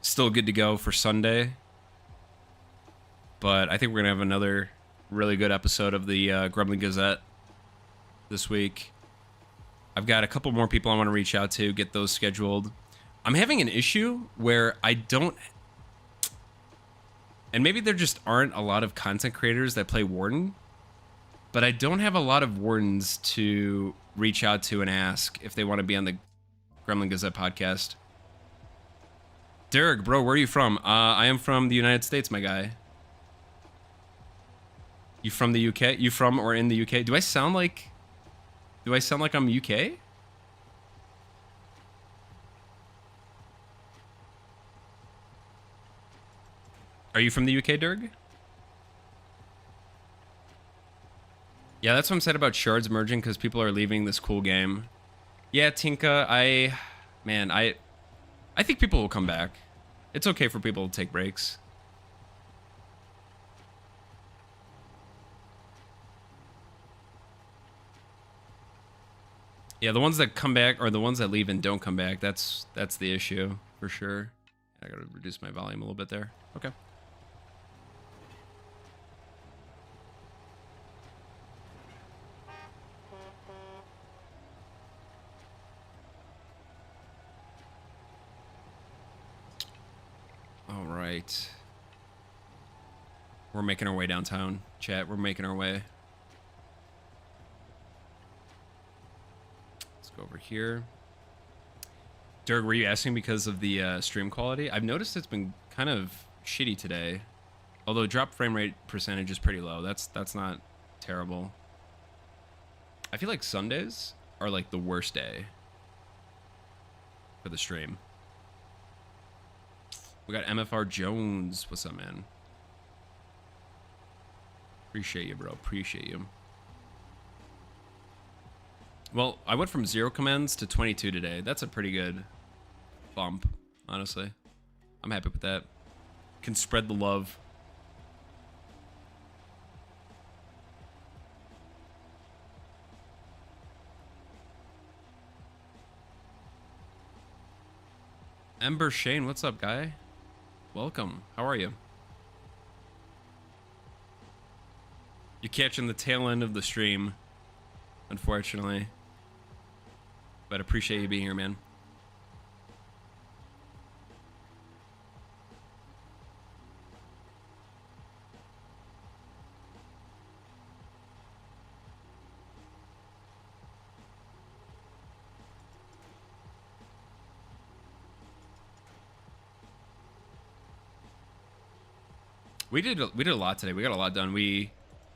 still good to go for Sunday. But I think we're going to have another really good episode of the Grumbling Gazette this week. I've got a couple more people I want to reach out to, get those scheduled. I'm having an issue where I don't... And maybe there just aren't a lot of content creators that play Warden, but I don't have a lot of Wardens to reach out to and ask if they want to be on the Gremlin Gazette podcast. Derek, bro, where are you from? I am from the United States, my guy. You from the UK? You from or in the UK? Do I sound like I'm UK? Are you from the UK, Derg? Yeah, that's what I'm saying about shards merging, because people are leaving this cool game. Yeah, Tinka, I think people will come back. It's okay for people to take breaks. Yeah, the ones that come back are the ones that leave and don't come back. That's the issue, for sure. I gotta reduce my volume a little bit there. Okay. All right. We're making our way downtown, chat. We're making our way. Let's go over here. Dirk, were you asking because of the stream quality? I've noticed it's been kind of shitty today. Although drop frame rate percentage is pretty low. That's not terrible. I feel like Sundays are like the worst day for the stream. We got MFR Jones. What's up, man? Appreciate you, bro. Appreciate you. Well, I went from 0 commands to 22 today. That's a pretty good bump, honestly. I'm happy with that. Can spread the love. Ember Shane, what's up, guy? Welcome. How are you? You're catching the tail end of the stream, unfortunately. But appreciate you being here, man. We did a lot today. We got a lot done. We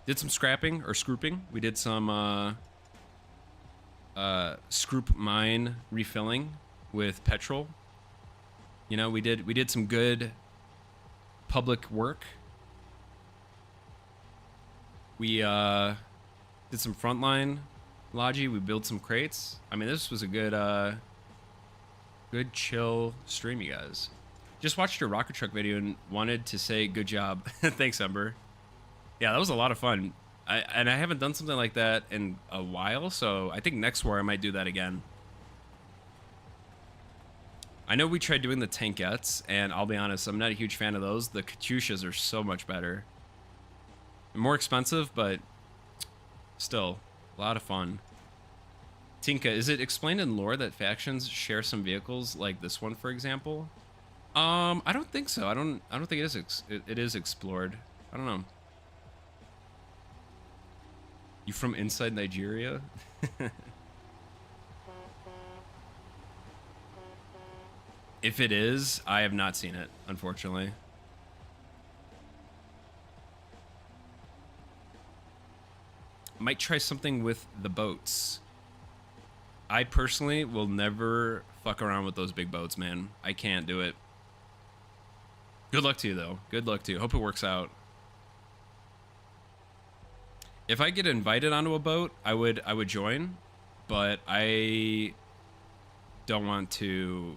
did some scrapping or scrooping. We did some scroop mine refilling with petrol. You know, we did some good public work. We did some frontline logi. We built some crates. I mean, this was a good good chill stream, you guys. Just watched your rocket truck video and wanted to say good job. Thanks, Ember. Yeah, that was a lot of fun. I haven't done something like that in a while, so I think next war I might do that again. I know we tried doing the tankettes, and I'll be honest, I'm not a huge fan of those. The Katyushas are so much better. They're more expensive, but still, a lot of fun. Tinka, is it explained in lore that factions share some vehicles like this one, for example? I don't think so. I don't think it is. It is explored. I don't know. You from inside Nigeria? If it is, I have not seen it, unfortunately. Might try something with the boats. I personally will never fuck around with those big boats, man. I can't do it. Good luck to you, though. Good luck to you. Hope it works out. If I get invited onto a boat, I would join, but I don't want to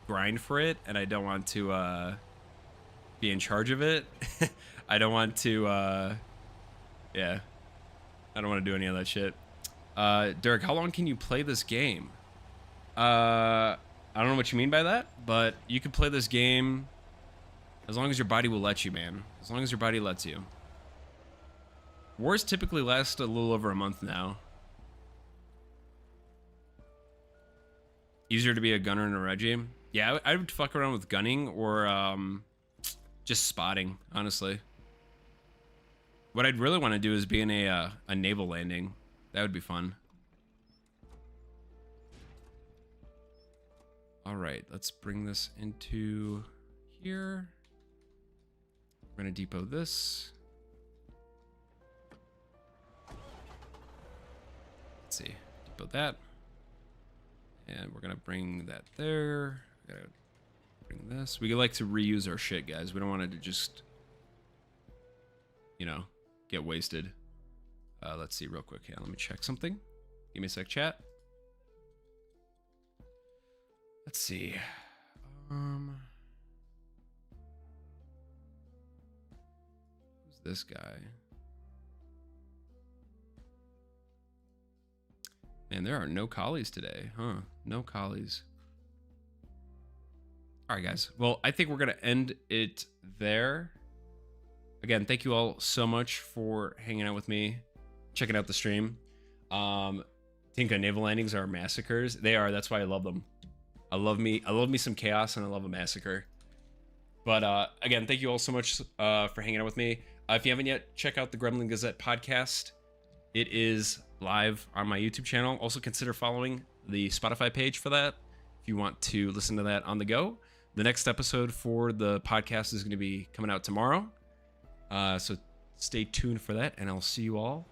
grind for it, and I don't want to be in charge of it. I don't want to, yeah. I don't want to do any of that shit. Derek, how long can you play this game? I don't know what you mean by that, but you can play this game as long as your body will let you, man. As long as your body lets you. Wars typically last a little over a month now. Easier to be a gunner in a regime. Yeah, I would fuck around with gunning or just spotting, honestly. What I'd really want to do is be in a naval landing. That would be fun. All right, let's bring this into here. We're gonna depot this. Let's see, depot that. And we're gonna bring that there. We gotta bring this. We like to reuse our shit, guys. We don't want it to just, you know, get wasted. Let's see real quick. Yeah, let me check something. Give me a sec, chat. Let's see. Who's this guy? Man, there are no collies today, huh? No collies. All right, guys. Well, I think we're going to end it there. Again, thank you all so much for hanging out with me, checking out the stream. Tinka, naval landings are massacres. They are. That's why I love them. I love me some chaos, and I love a massacre. But again, thank you all so much for hanging out with me. If you haven't yet, check out the Gremlin Gazette podcast. It is live on my YouTube channel. Also consider following the Spotify page for that if you want to listen to that on the go. The next episode for the podcast is going to be coming out tomorrow. So stay tuned for that, and I'll see you all